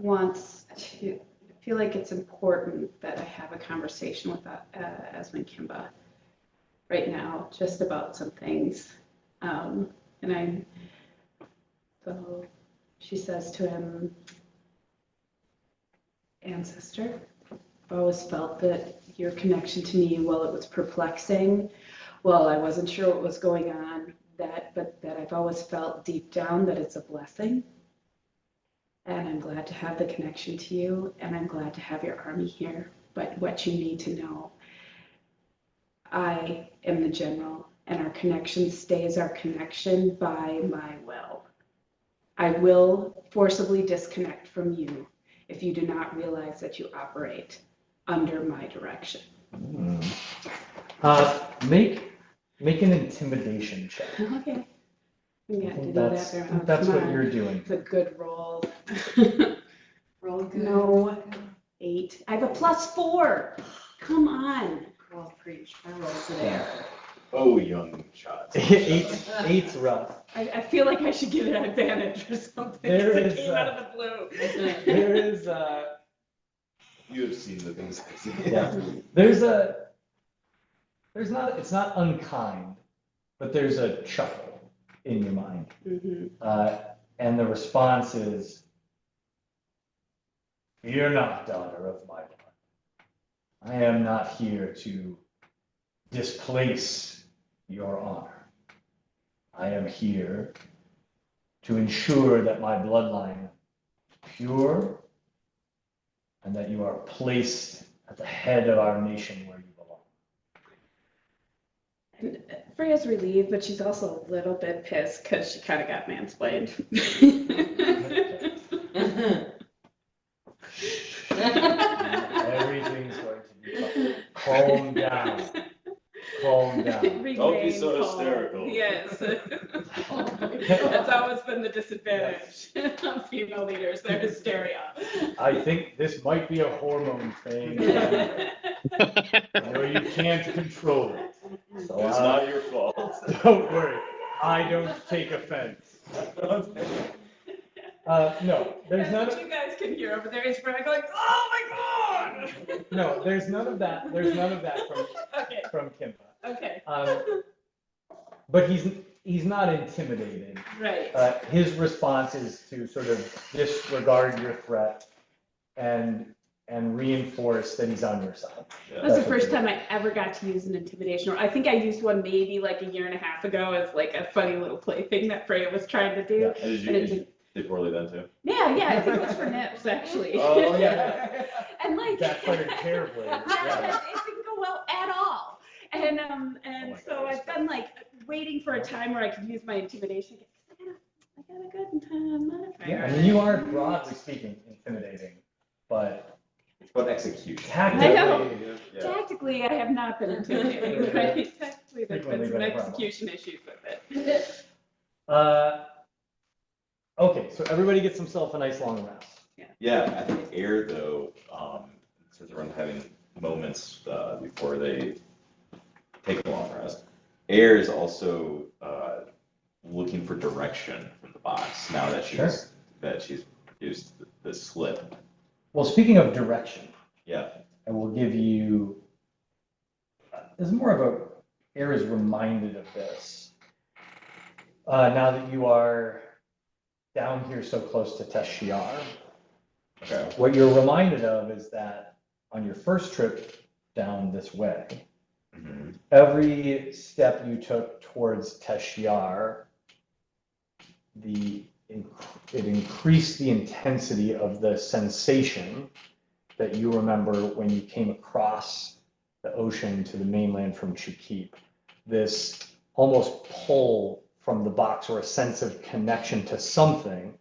wants to feel like it's important that I have a conversation with Esmond Kimba right now, just about some things. So she says to him, ancestor, I've always felt that your connection to me, while it was perplexing, well, I wasn't sure what was going on, but that I've always felt deep down that it's a blessing. And I'm glad to have the connection to you, and I'm glad to have your army here. But what you need to know, I am the general, and our connection stays our connection by my will. I will forcibly disconnect from you if you do not realize that you operate under my direction. Make an intimidation check. Okay. We got to do That's that. Oh, that's come what on. you're doing. It's a good roll. Roll good. No, 8. I have a +4. Come on. Well, preach. My roll's an 8. Oh, young shots. Eight's rough. I feel like I should give it an advantage or something. There 'Cause it is, came out of the blue. There is You have seen the things I've seen. yeah. It's not unkind, but there's a chuckle in your mind. Mhm. And the response is, "You're not daughter of my blood. I am not here to displace your honor. I am here to ensure that my bloodline is pure and that you are placed at the head of our nation where you belong." And Freya's relieved, but she's also a little bit pissed because she kind of got mansplained. Everything's going to be fine. Calm down. Calm down. Don't be Remain so calm. hysterical. Yes. That's always been the disadvantage of female leaders, their hysteria. I think this might be a hormone thing. I know you can't control it. So It's not your fault. don't worry. I don't take offense. No, there's none That's of, what you guys can hear over there is Freya going, oh my God! no, there's none of that. There's none of that Okay, from Kimba. okay, But he's not intimidated. right. His response is to sort of disregard your threat and reinforce that he's on your side. Yeah. That was the first time I ever got to use an intimidation roll. I think I used one maybe like a year and a half ago as like a funny little plaything that Freya was trying to do. Yeah. And did you, And it did you did- did poorly then too? Yeah, I think it was for nips actually. Oh, yeah. And like. Backfired terribly. Yeah, Yeah. it didn't go well at all. And my so God, I've been like waiting for a time where I could use my intimidation. I got a good modifier. Yeah, I mean, you are broadly speaking intimidating, but It's about execution. I know. Yeah. Tactically, I have not been intimidating, right? Tactically, there's been Frequently some been a problem. execution issues with it. Okay, so everybody gets themselves a nice long rest. Yeah, I think Air though, since everyone's having moments before they take a long rest, Air is also looking for direction from the box now that Sure. she's produced the slip. Well, speaking of direction, Yeah. I will give you, this is more of a, Air is reminded of this. Now that you are down here so close to Teshiar, Okay. what you're reminded of is that on your first trip down this way, Mm-hmm. every step you took towards Teshiar, it increased the intensity of the sensation that you remember when you came across the ocean to the mainland from Chukip. This almost pull from the box or a sense of connection to something.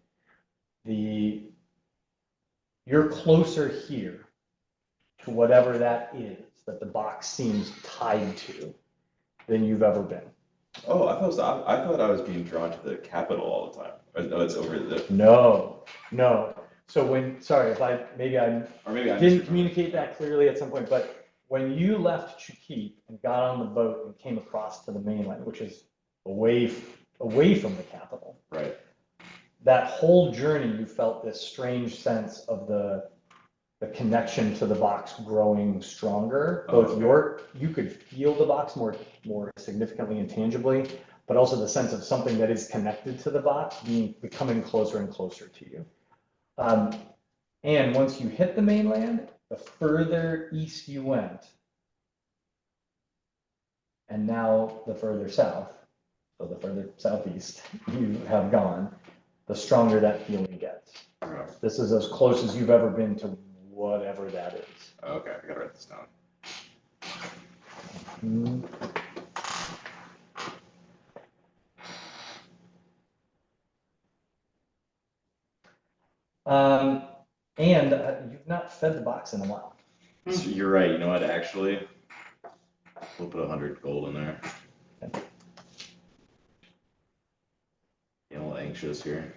You're closer here to whatever that is that the box seems tied to than you've ever been. Oh, I thought I was being drawn to the capital all the time. Or, no, it's over the. No. So sorry if Or maybe I didn't communicate that clearly at some point, but when you left Chukip and got on the boat and came across to the mainland, which is away from the capital, Right. that whole journey you felt this strange sense of the connection to the box growing stronger. Both you could feel the box more significantly and tangibly, but also the sense of something that is connected to the box becoming closer and closer to you. And once you hit the mainland, the further east you went, and now the further south, so the further southeast you have gone, the stronger that feeling gets. This is as close as you've ever been to whatever that is. Okay, I gotta write this down. And you've not fed the box in a while. So you're right. You know what? Actually, we'll put 100 gold in there. Okay. Getting a little anxious here.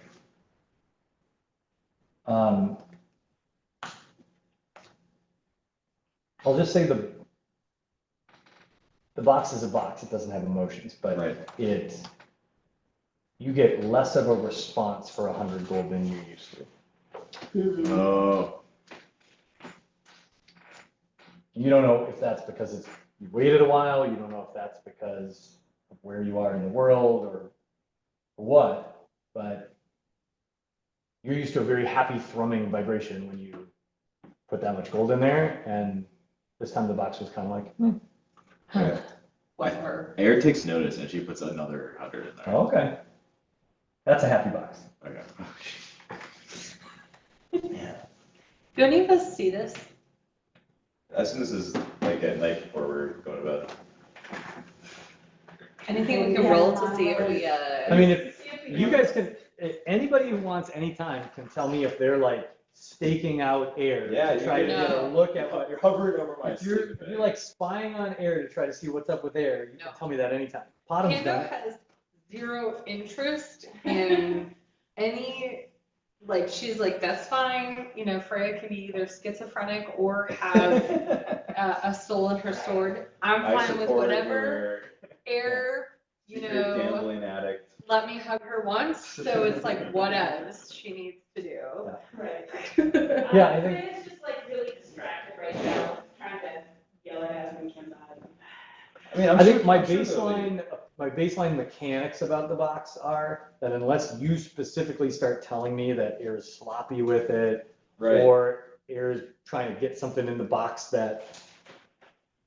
I'll just say the box is a box. It doesn't have emotions, but Right. You get less of a response for 100 gold than you used to. Oh, You don't know if that's because you waited a while. You don't know if that's because of where you are in the world or what, but you're used to a very happy thrumming vibration when you put that much gold in there, and this time the box was kind of like, yeah. Whatever. Air takes notice and she puts another 100 in there. oh, okay. That's a happy box. Okay. Do any of us see this? I assume this is like at night before we're going to bed. Anything we can roll to see if we, I mean, if you guys can, if anybody who wants any time can tell me if they're like staking out air to try to get a look at what You're hovering over my if you're like spying on air to try to see what's up with air, you can tell me that anytime. Pottom's Pando done it. has zero interest in any, like, she's like, that's fine, you know, Freya can be either schizophrenic or have a soul in her sword. I'm fine with whatever. Air, you know, gambling addict. let me hug her once, so it's like what else she needs to do. Right. Yeah, I think- Freya's just like really distracted right now, trying to yell at us when Kim's on. I mean, I think my baseline mechanics about the box are that unless you specifically start telling me that air is sloppy with it, Right. or air is trying to get something in the box that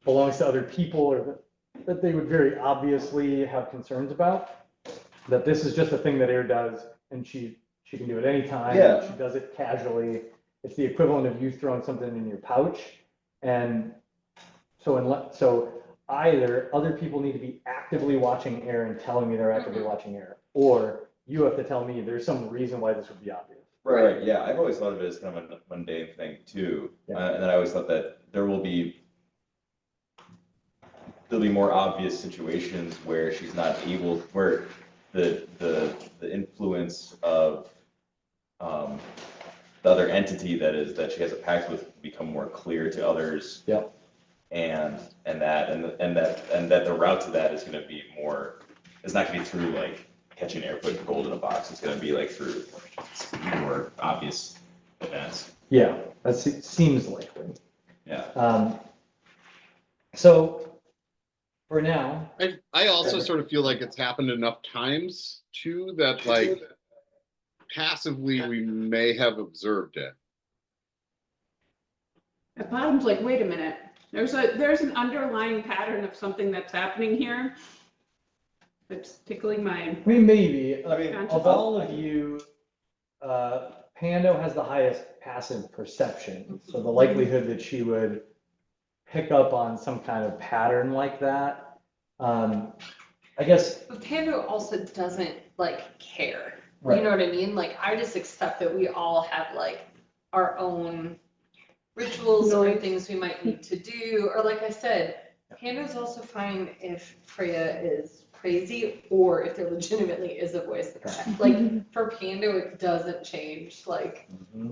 belongs to other people or that they would very obviously have concerns about, that this is just a thing that air does and she can do it anytime. Yeah. She does it casually. It's the equivalent of you throwing something in your pouch. And so either other people need to be actively watching air and telling me they're actively watching air, or you have to tell me there's some reason why this would be obvious. Right. Yeah. I've always thought of it as kind of a mundane thing too. Yeah. And then I always thought that there'll be more obvious situations where she's not able, where the influence of the other entity that she has a pact with become more clear to others. Yep. And that the route to that is going to be more. It's not going to be through like catching air, putting gold in a box. It's going to be like through more obvious events. Yeah, that seems likely. Yeah. So for now, I also sort of feel like it's happened enough times too that like passively we may have observed it. At bottom's like, wait a minute, there's an underlying pattern of something that's happening here. It's tickling my. I mean, maybe. I mean, Conscious. of all of you, Pando has the highest passive perception. So the likelihood that she would pick up on some kind of pattern like that, I guess. But Pando also doesn't like care. Right. You know what I mean? Like, I just accept that we all have like our own rituals or things we might need to do. Or like I said, Pando's also fine if Freya is crazy or if there legitimately is a voice that connects. Like for Pando, it doesn't change like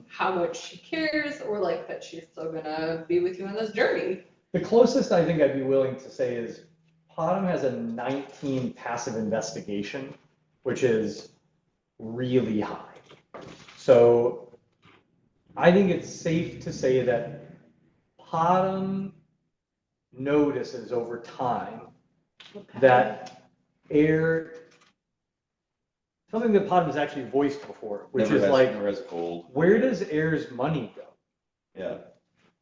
how much she cares or like that she's still gonna be with you on this journey. The closest I think I'd be willing to say is Potom has a 19 passive investigation, which is really high. So I think it's safe to say that Potom notices over time that air, something that Potom has actually voiced before, which Never is has- like, never has gold. where does air's money go? Yeah.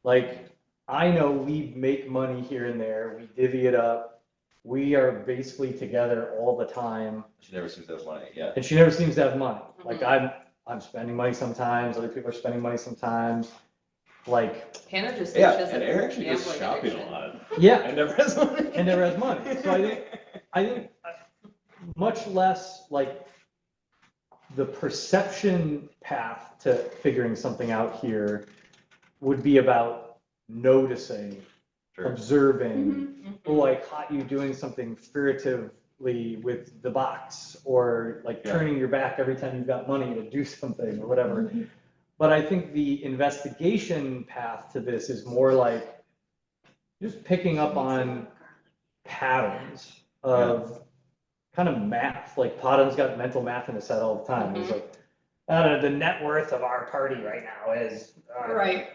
Like, I know we make money here and there, we divvy it up, we are basically together all the time, She never seems to have money. Yeah. and she never seems to have money. Like, I'm spending money sometimes, other people are spending money sometimes, like, Hannah just said Yeah, she has and a Eric actually goes gambling shopping addiction. a lot. yeah, And never has money. and never has money. So I think much less like the perception path to figuring something out here would be about noticing, Sure. observing, oh, I caught you doing something furtively with the box, or like Yeah. turning your back every time you've got money to do something or whatever. But I think the investigation path to this is more like just picking up on patterns of kind of math. Like Pottom's got mental math in his head all the time. It's like, the net worth of our party right now is Right.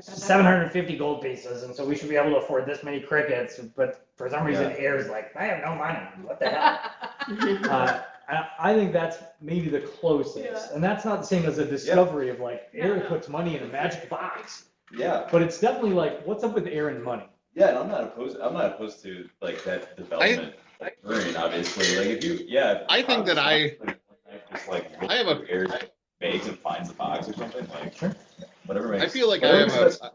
750 gold pieces, and so we should be able to afford this many crickets. But for some reason, Air's like, I have no money. What the hell? I think that's maybe the closest, and that's not the same as a discovery of like Air puts money in a magic box. Yeah. But it's definitely like, what's up with Air and money? Yeah, and I'm not opposed to like that development occurring, obviously. Like if you, if I think that just like I have a Air's bags and finds the box or something, like Sure. whatever makes. I feel like whatever I makes have sense.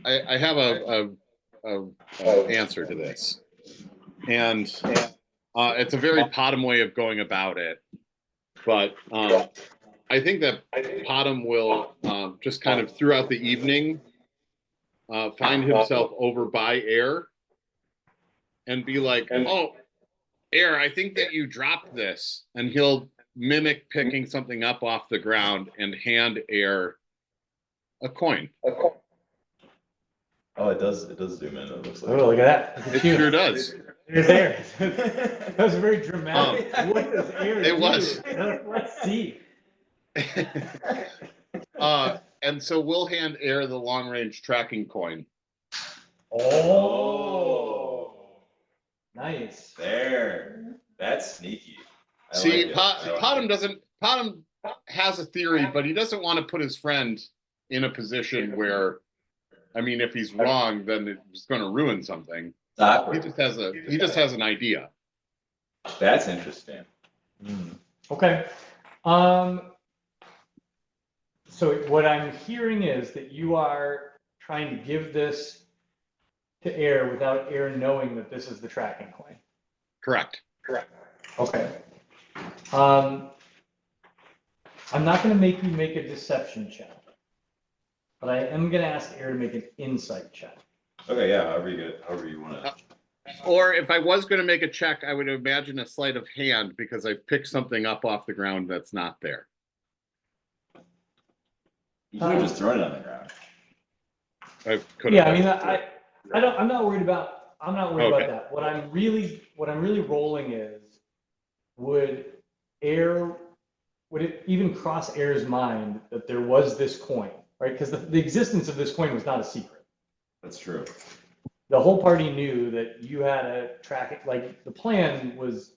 I have a answer to this, and it's a very Potom way of going about it, but I think that Potom will just kind of throughout the evening find himself over by Air and be like, "Oh, Air, I think that you dropped this," and he'll mimic picking something up off the ground and hand Air a coin. Oh, it does zoom in, it looks like. Oh, look at that. It sure does. It's Air. That was very dramatic. What does Air do? It was. Let's see. And so we'll hand Air the long range tracking coin. Oh, nice. There. That's sneaky. I See, like it. I like Potom it. doesn't. Potom has a theory, but he doesn't want to put his friend in a position where, I mean, if he's wrong, then it's going to ruin something. It's awkward. He just has an idea. That's interesting. Okay. So what I'm hearing is that you are trying to give this to Air without Air knowing that this is the tracking coin. Correct. Okay. I'm not going to make you make a deception check, but I am going to ask Air to make an insight check. Okay, yeah, however you want to. Or if I was going to make a check, I would imagine a sleight of hand because I've picked something up off the ground that's not there. You could have just thrown it on the ground. I could Yeah, have. I mean, I'm not worried about Okay. that. What I'm really rolling is, would it even cross Air's mind that there was this coin, right? Because the existence of this coin was not a secret. That's true. The whole party knew that you had a tracking, like the plan was,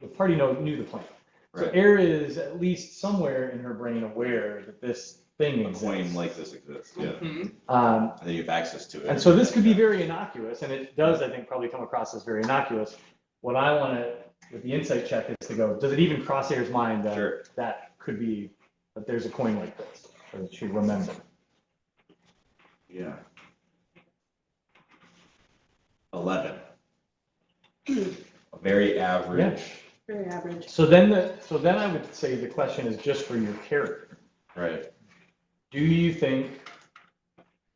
the party knew the plan. So Right. Air is at least somewhere in her brain aware that this thing A exists. coin like this exists, yeah. Mhm. And then you have access to it. And so this could be very innocuous, and it does, I think, probably come across as very innocuous. What I want to, with the insight check, is to go, does it even cross Air's mind that Sure. that could be, that there's a coin like this, or that she remember? Yeah. 11. A very average. Very average. So then I would say the question is just for your character. Right. Do you think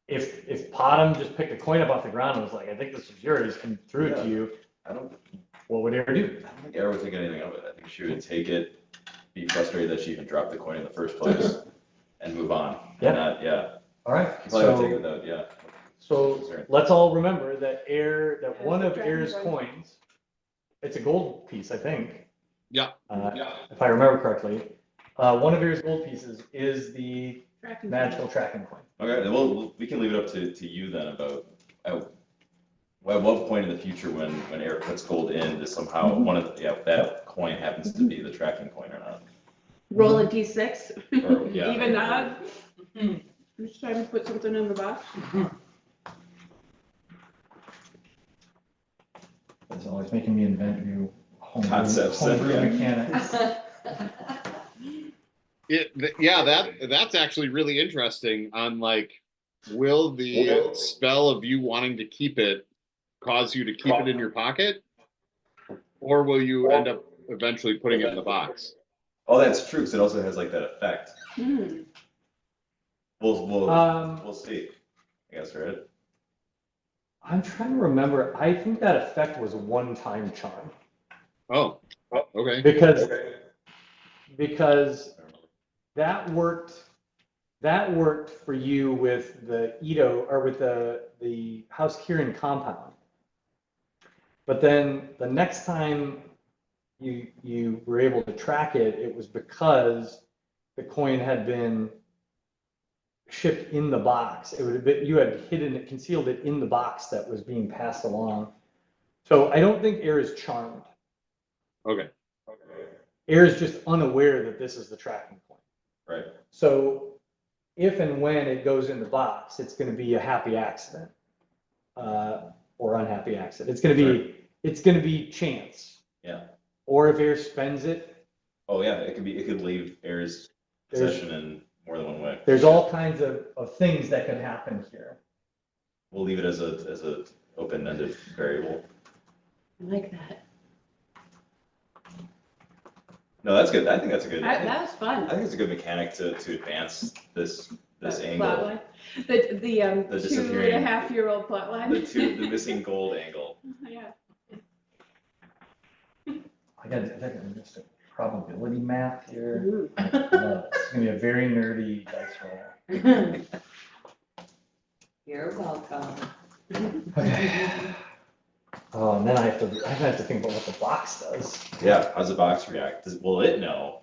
if Potom just picked a coin up off the ground and was like, I think this is yours, and threw it to you, what would Air do? I don't think Era would think anything of it. I think she would take it, be frustrated that she even dropped the coin in the first place, and move on. Yeah. All right. She probably would take it without, yeah. So let's all remember that one of Air's coins, it's a gold piece, I think. Yeah. If I remember correctly, One of Air's gold pieces is the Tracking magical tracking coin. Okay, then we can leave it up to you then about, at what point in the future when Eric puts gold in, does somehow one of the, yeah, that coin happens to be the tracking coin or not? Roll a D6. Or, yeah. Even odd. Each time you put something in the box. It's always making me invent new Concepts, homebrew yeah. mechanics. Yeah, that's actually really interesting on like, will the spell of you wanting to keep it cause you to keep it in your pocket? Or will you end up eventually putting it in the box? Oh, that's true, because it also has like that effect. Hmm. We'll see, I guess, right? I'm trying to remember. I think that effect was a one-time charm. Oh, okay. Because that worked for you with the Ito or with the House Kieran compound. But then the next time you were able to track it, it was because the coin had been shipped in the box. It would have been, you had concealed it in the box that was being passed along. So I don't think Air is charmed. Okay. Air is just unaware that this is the tracking point. Right. So if and when it goes in the box, it's going to be a happy accident or unhappy accident. It's going to be chance. Yeah. Or if Air spends it. Oh yeah, it could leave Air's possession in more than one way. There's all kinds of things that can happen here. We'll leave it as a open-ended variable. I like that. No, that's good. I think that's a good. That was I fun. think it's a good mechanic to advance this That angle. plot line. The The disappearing- 2.5-year-old plot line. The missing gold angle. Yeah. I got just a probability math here. Ooh. It's going to be a very nerdy dice roll. You're welcome. Okay. Oh, and then I have to think about what the box does. Yeah, how's the box react? Will it know?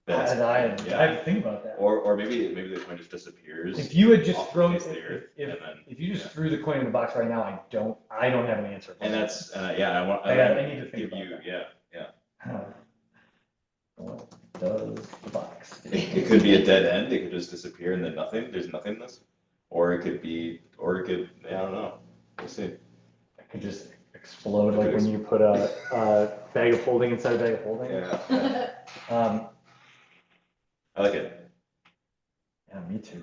I have to think about that. Or maybe the coin just disappears. If you had just off the thrown, face of the earth, and then- if you just threw the coin in the box right now, I don't have an answer. For And that. that's yeah, I need to think give about you that. yeah. What does the box do? It could be a dead end. It could just disappear and then nothing. There's nothingness. Or it could I don't know. We'll see. It could just explode like when you put a bag of holding inside a bag of holding. Yeah. I like it. Yeah, me too.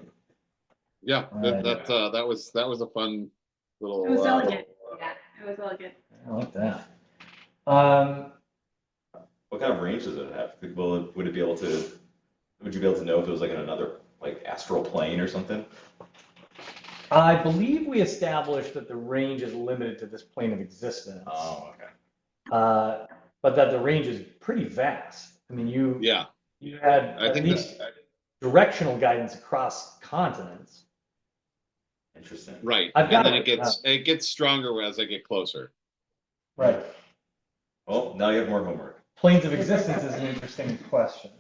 Yeah, Right. that was a fun little. It was elegant. Yeah, it was elegant. I like that. What kind of range does it have? Would you be able to know if it was like in another like astral plane or something? I believe we established that the range is limited to this plane of existence. Oh, okay. But that the range is pretty vast. I mean, you had I at think least directional guidance across continents. Interesting. Right, I've and got then it. it gets stronger as I get closer. Right. Well, now you have more homework. Planes of existence is an interesting question.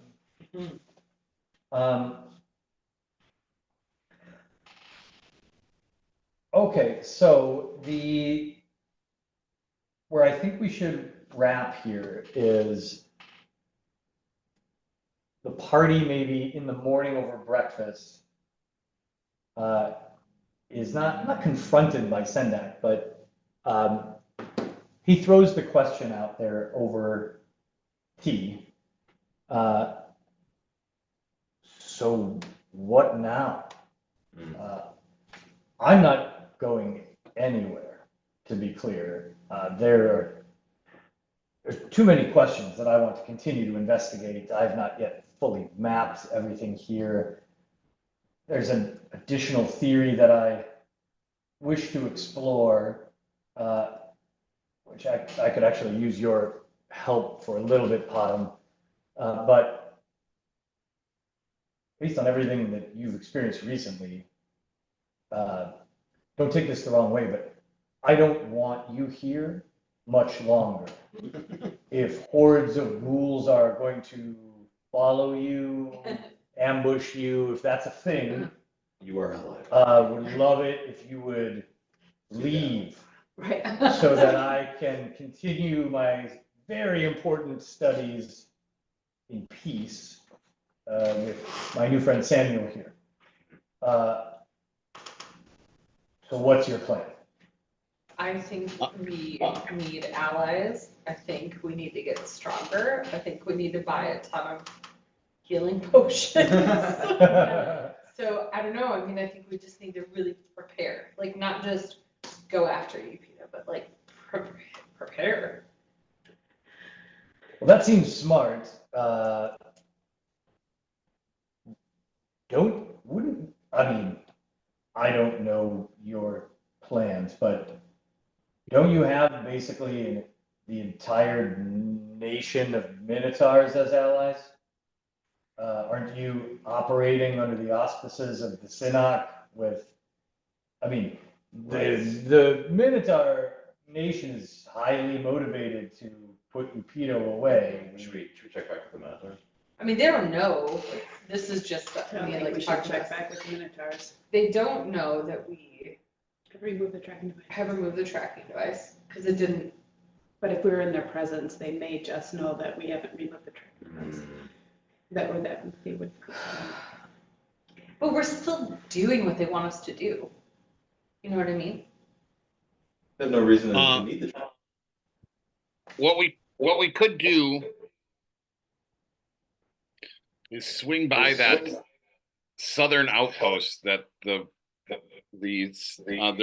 Okay, so where I think we should wrap here is the party maybe in the morning over breakfast is not confronted by Sendak, but he throws the question out there over tea. So what now? I'm not going anywhere, to be clear. There's too many questions that I want to continue to investigate. I've not yet fully mapped everything here. There's an additional theory that I wish to explore, which I could actually use your help for a little bit, Potom. But based on everything that you've experienced recently, don't take this the wrong way, but I don't want you here much longer. If hordes of ghouls are going to follow you, ambush you, if that's a thing. You are alive. Would love it if you would leave Right. so that I can continue my very important studies in peace with my new friend Samuel here. So what's your plan? I think we need allies. I think we need to get stronger. I think we need to buy a ton of healing potions. So I don't know. I mean, I think we just need to really prepare, like not just go after you, Peter, but like prepare. Well, that seems smart. I don't know your plans, but don't you have basically the entire nation of Minotaurs as allies? Aren't you operating under the auspices of the Synod with, the Minotaur nation is highly motivated to put Upido away. Should we check back with the Minotaurs? I mean, they don't know. This is just, I I don't mean, think like we should talking check about. back with the Minotaurs. They don't know that we Remove the tracking device. have removed the tracking device, because it didn't. But if we're in their presence, they may just know that we haven't removed the tracking device. That they would. But we're still doing what they want us to do. You know what I mean? There's no reason to need the. What we could do is swing by that southern outpost that there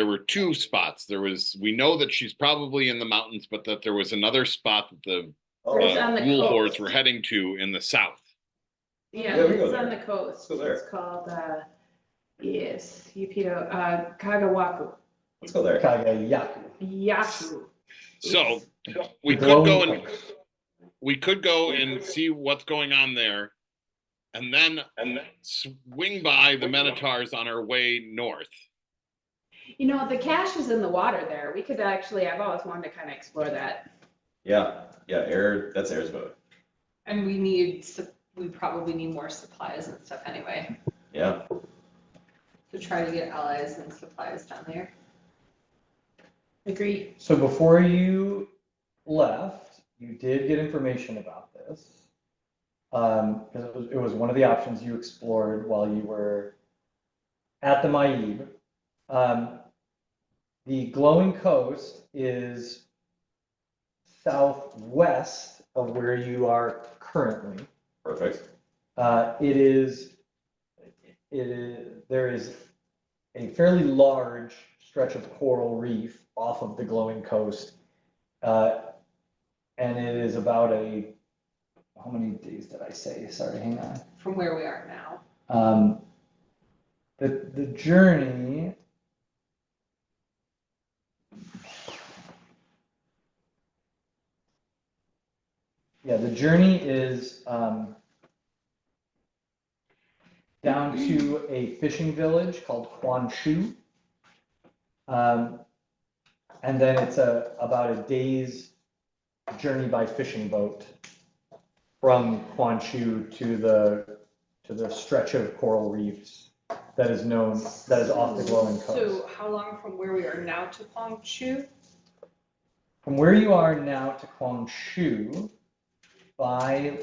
were two spots. We know that she's probably in the mountains, but that there was another spot that the It's on the ghoul hordes coast. were heading to in the south. Yeah, Yeah, we go it's on there. the coast. Let's go there. It's called, yes, Yupido, Kagawaku, Let's go there. Kagayaku. Yaku. So we could go and see what's going on there, and then swing by the Minotaurs on our way north. You know, the cache is in the water there. We could actually, I've always wanted to kind of explore that. Yeah, that's Air's boat. And we probably need more supplies and stuff anyway, Yeah. to try to get allies and supplies down there. Agreed. So before you left, you did get information about this. Because it was one of the options you explored while you were at the Maib. The glowing coast is southwest of where you are currently. Perfect. There is a fairly large stretch of coral reef off of the glowing coast. And it is about how many days did I say? Sorry, hang on. From where we are now. The journey. Yeah, the journey is down to a fishing village called Quan Shu. And then it's about a day's journey by fishing boat from Quan Shu to the stretch of coral reefs that is off the glowing coast. So how long from where we are now to Kwangshu? From where you are now to Quan Shu by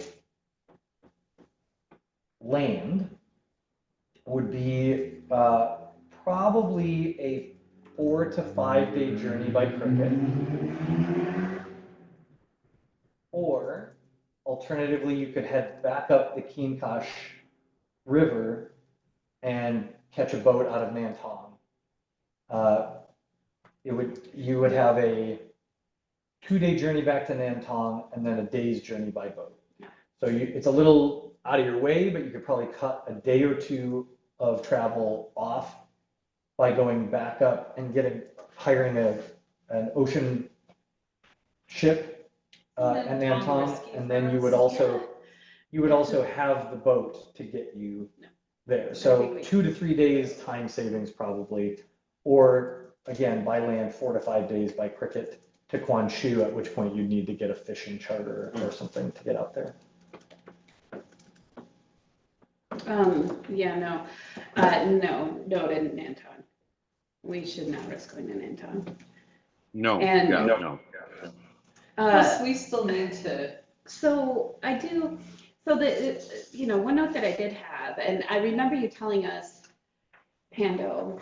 land would be probably a 4 to 5 day journey by cricket. Or alternatively, you could head back up the Kinkash River and catch a boat out of Nantong. You would have a 2-day journey back to Nantong and then a day's journey by boat. So it's a little out of your way, but you could probably cut a day or two of travel off by going back up and hiring an ocean ship at Nantong, and then you would also have the boat to get you there. So 2 to 3 days time savings probably, or again by land 4 to 5 days by cricket to Quan Shu, at which point you'd need to get a fishing charter or something to get out there. Mm-hmm. So 2 to 3 days time savings probably, or again by land 4 to 5 days by cricket to Quan Shu, at which point you'd need to get a fishing charter or something to get out there. 2 to 3 days time savings probably, or again by land 4 to 5 days by cricket to Quan Shu, at which point you'd need to get a fishing charter or something to get out there. Yeah, no, no to Nanton. We should not risk going to Nanton. No, And- yeah, no. Plus, we still need to, So I do, so one note that I did have, and I remember you telling us, Pando,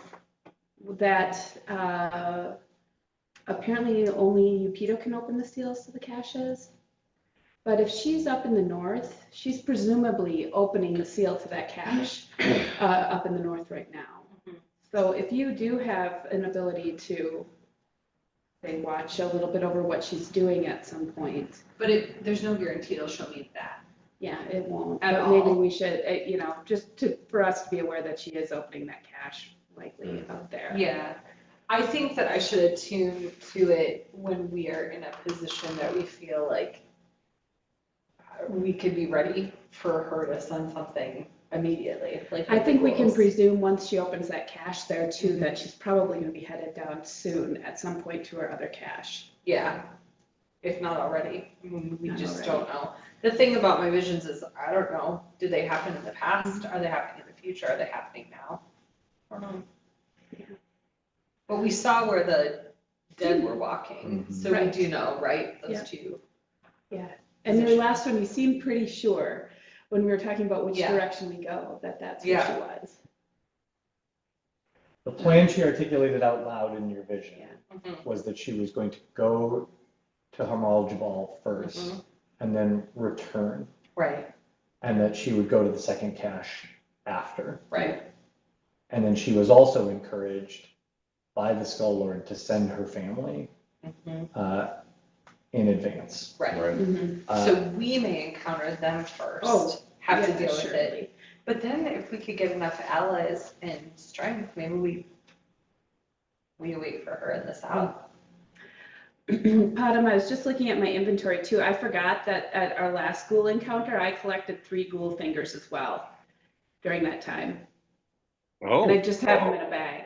that apparently only Upito can open the seals to the caches. But if she's up in the north, she's presumably opening the seal to that cache up in the north right now. So if you do have an ability to, say, watch a little bit over what she's doing at some point, but there's no guarantee it'll show me that. yeah, it won't. At But maybe all. we should, for us to be aware that she is opening that cache likely out there. Yeah, I think that I should attune to it when we are in a position that we feel like we could be ready for her to send something immediately, like. I with the think we can goals. presume once she opens that cache there too, that she's probably gonna be headed down soon at some point to her other cache. Yeah, if not already, we Not just already. don't know. The thing about my visions is, I don't know, do they happen in the past, are they happening in the future, are they happening now? I don't know. Yeah. But we saw where the dead were walking, so we Right. do know, right, Yeah. those two. Yeah, and your last one, you seemed pretty sure when we were talking about which Yeah. direction we go, that's where she Yeah. was. The plan she articulated out loud in your vision Yeah. Mhm. was that she was going to go to Hamal Jabal first Mhm. and then return, Right, and that she would go to the second cache after. right, And then she was also encouraged by the Skull Lord to send her family mhm, in advance. right. Mhm. So we may encounter them Oh, first, have to yeah, deal with it. surely. But then if we could get enough allies and strength, maybe we wait for her in the south. Padam, I was just looking at my inventory too. I forgot that at our last ghoul encounter, I collected 3 ghoul fingers as well during that time. And I Oh, just have them in a bag.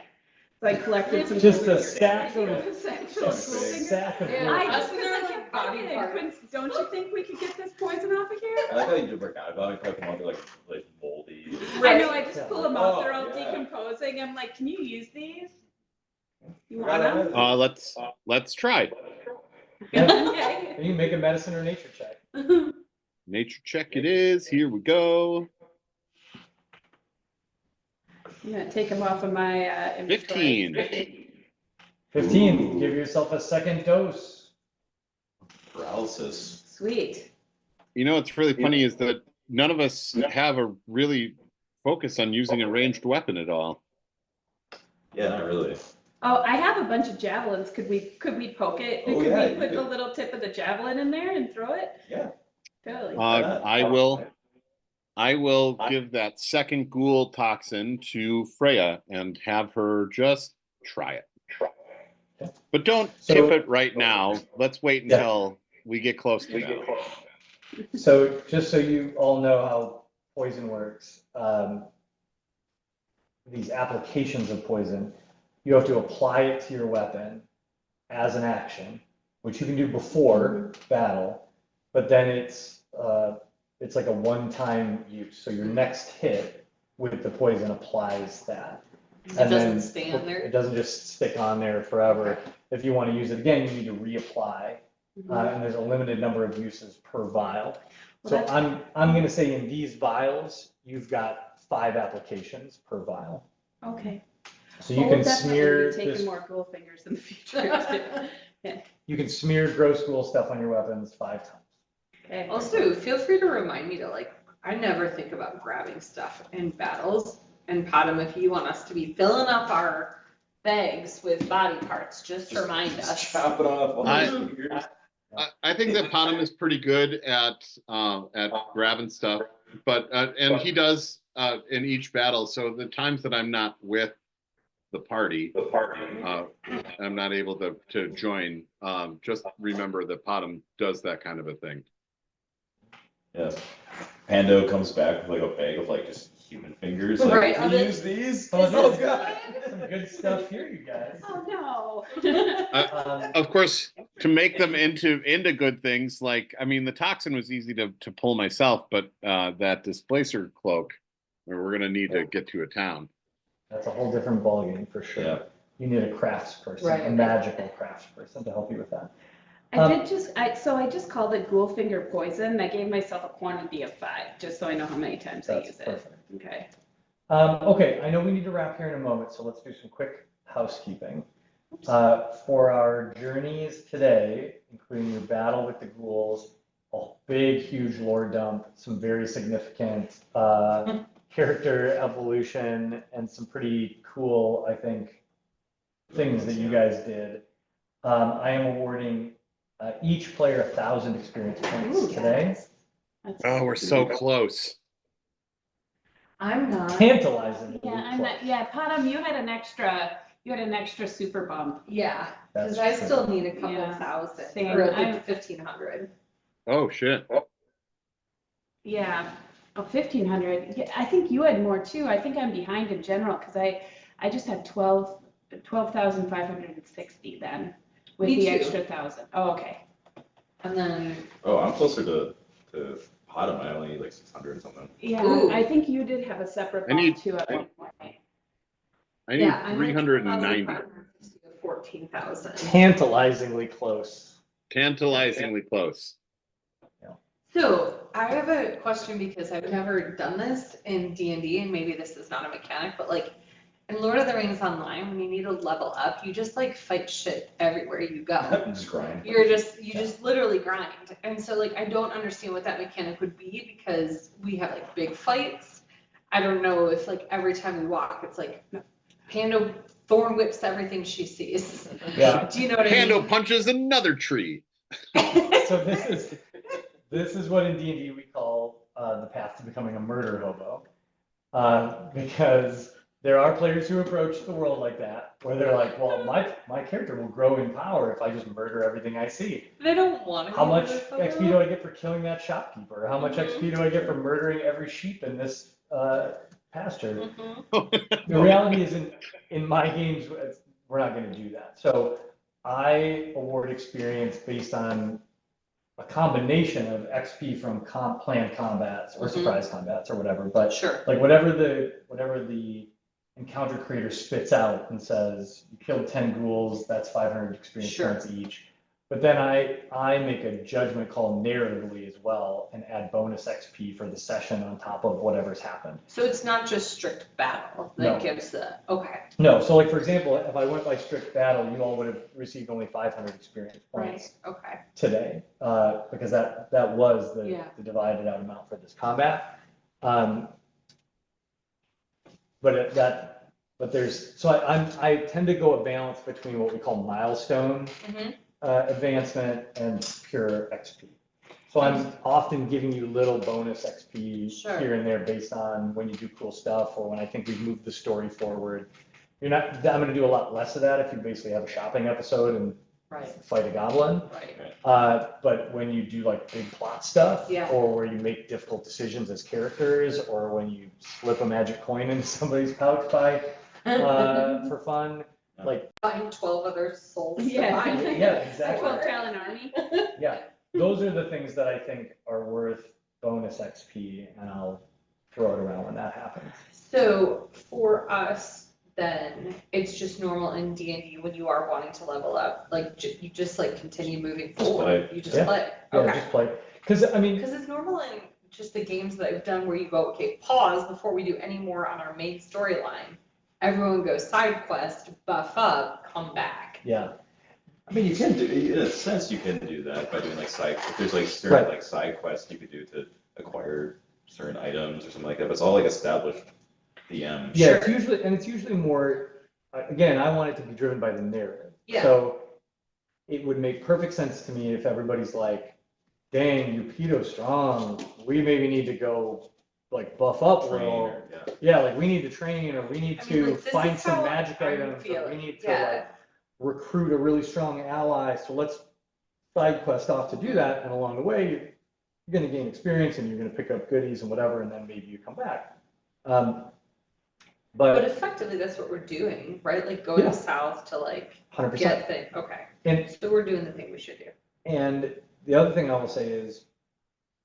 So I collected some. Just ghoul a fingers. sack of- Yes, actual ghoul A fingers. sack of Yeah. gold. I Us just, and because our, I like, kept body thinking, parts. don't you think we could get this poison off of here? I like how you do break down about it, probably come out, they're like moldy. I know, I just pull them out, Oh, they're all yeah. decomposing. I'm like, can you use these? You Forgot want I them? had let's try. Okay. You can make a medicine or nature check. Nature check it is. Here we go. I'm gonna take them off of my inventory. 15. 15, give yourself a second dose. Paralysis. Sweet. You know what's really funny is that none of us have a really focus on using a ranged weapon at all. Yeah, not really. Oh, I have a bunch of javelins. Could we poke it? Oh, Could yeah, we you put the could. little tip of the javelin in there and throw it? Yeah. Totally. I will give that second ghoul toxin to Freya and have her just try it. But don't tip it right now. Let's wait until we get close to that. So just so you all know how poison works, these applications of poison, you have to apply it to your weapon as an action, which you can do before battle, but then it's like a one-time use. So your next hit with the poison applies that. It And doesn't then stay on there? It doesn't just stick on there forever. If you want to use it again, you need to reapply. And there's a limited number of uses per vial. So Well, I'm going to say in these vials, you've got 5 applications per vial. Okay. So you Well, can we'll definitely smear be taking this, more ghoul fingers in the future. you can smear gross ghoul stuff on your weapons 5 times. Okay. Also, feel free to remind me to I never think about grabbing stuff in battles. And Padam, if you want us to be filling up our bags with body parts, just remind us. Chop it off all I- those fingers. I think that Panem is pretty good at grabbing stuff, but and he does in each battle. So the times that I'm not with the party, I'm not able to join. Just remember that Panem does that kind of a thing. Yes. Pando comes back with a bag of just human fingers. Right, Can are you they- use these? Oh, Oh god. Some good stuff here, you guys. Oh, no. Of course, to make them into good things, the toxin was easy to pull myself, but that displacer cloak or we're gonna need to get to a town. That's a whole different ballgame for sure. Yeah. You need a crafts person, a Right. magical crafts person to help you with that. So I just called it ghoul finger poison. I gave myself a quantity of 5, just so I know how many times I That's use it. perfect. Okay. Okay, I know we need to wrap here in a moment, so let's do some quick housekeeping. For our journeys today, including your battle with the ghouls, a big, huge lore dump, some very significant character evolution, and some pretty cool, I think, things that you guys did. I am awarding each player 1,000 experience points Ooh, today. Oh, we're so close. I'm not. Tantalizingly Yeah, I'm close. not, yeah, Potom, you had an extra super bump. Yeah, because That's I true. still need a couple Yeah, thousand, same. or I'm- like 1,500. Oh, shit. Yeah, 1,500. Yeah, I think you had more too. I think I'm behind in general, because I just had 12,560 then, with Me the too. extra 1,000. Oh, okay. And then, Oh, I'm closer to Potom. I only need like 600 something. Yeah, Ooh. I think you did have a separate I need- bump too at one point. I need yeah, I'm at 390. 12,560 to 14,000. Tantalizingly close. Tantalizingly close. So I have a question because I've never done this in D&D, and maybe this is not a mechanic, but like in Lord of the Rings Online, when you need to level up, you just like fight shit everywhere you go. Just grind. You just literally grind. And so like I don't understand what that mechanic would be because we have like big fights. I don't know if like every time we walk, it's like Pando thorn whips everything she sees. Yeah. Do you know what I Pando mean? punches another tree. So this is what in D&D we call the path to becoming a murder hobo. Because there are players who approach the world like that, where they're like, well, my character will grow in power if I just murder everything I see. They don't want to. How much XP do I get for killing that shopkeeper? How much XP do I get for murdering every sheep in this pasture? The reality is in my games, we're not going to do that. So I award experience based on a combination of XP from planned combats or surprise combats or whatever. But Sure. like whatever the encounter creator spits out and says, you killed 10 ghouls, that's 500 experience Sure. points each. But then I make a judgment call narratively as well and add bonus XP for the session on top of whatever's happened. So it's not just strict battle that No. gives the, okay. No, so like for example, if I went by strict battle, you all would have received only 500 experience points Okay. today, because that was the divided out amount for this combat. I tend to go a balance between what we call milestone advancement and pure XP. So I'm often giving you little bonus XP Sure. here and there based on when you do cool stuff or when I think we've moved the story forward. I'm going to do a lot less of that if you basically have a shopping episode and fight a goblin. Right. But when you do like big plot stuff, Yeah. or where you make difficult decisions as characters, or when you slip a magic coin into somebody's pouch for fun, like Find 12 other souls. to Yeah. buy. yeah, exactly. 12 Talon Army. Yeah, those are the things that I think are worth bonus XP, and I'll throw it around when that happens. So for us, then it's just normal in D&D when you are wanting to level up, like you just like continue moving forward. You just Yeah. play. Yeah, Okay. just play. Because I mean, Because it's normal in just the games that I've done where you go, okay, pause before we do any more on our main storyline. Everyone goes side quest, buff up, come back. yeah. I mean, you can do, in a sense, you can do that by doing like if there's like certain like side quests you could do to acquire certain items or something like that, but it's all like established DM. Yeah, Sure. it's usually more, again, I want it to be driven by the narrative. Yeah. So it would make perfect sense to me if everybody's like, dang, you're pedo strong, we maybe need to go like buff up a little. Yeah, like we need to train, or we need to find some magic items, or we need to like recruit a really strong ally, so let's side quest off to do that, and along the way, you're gonna gain experience and you're gonna pick up goodies and whatever, and then maybe you come back. But effectively, that's what we're doing, right? Like going south to like 100%. get things. Okay. So we're doing the thing we should do. And the other thing I will say is,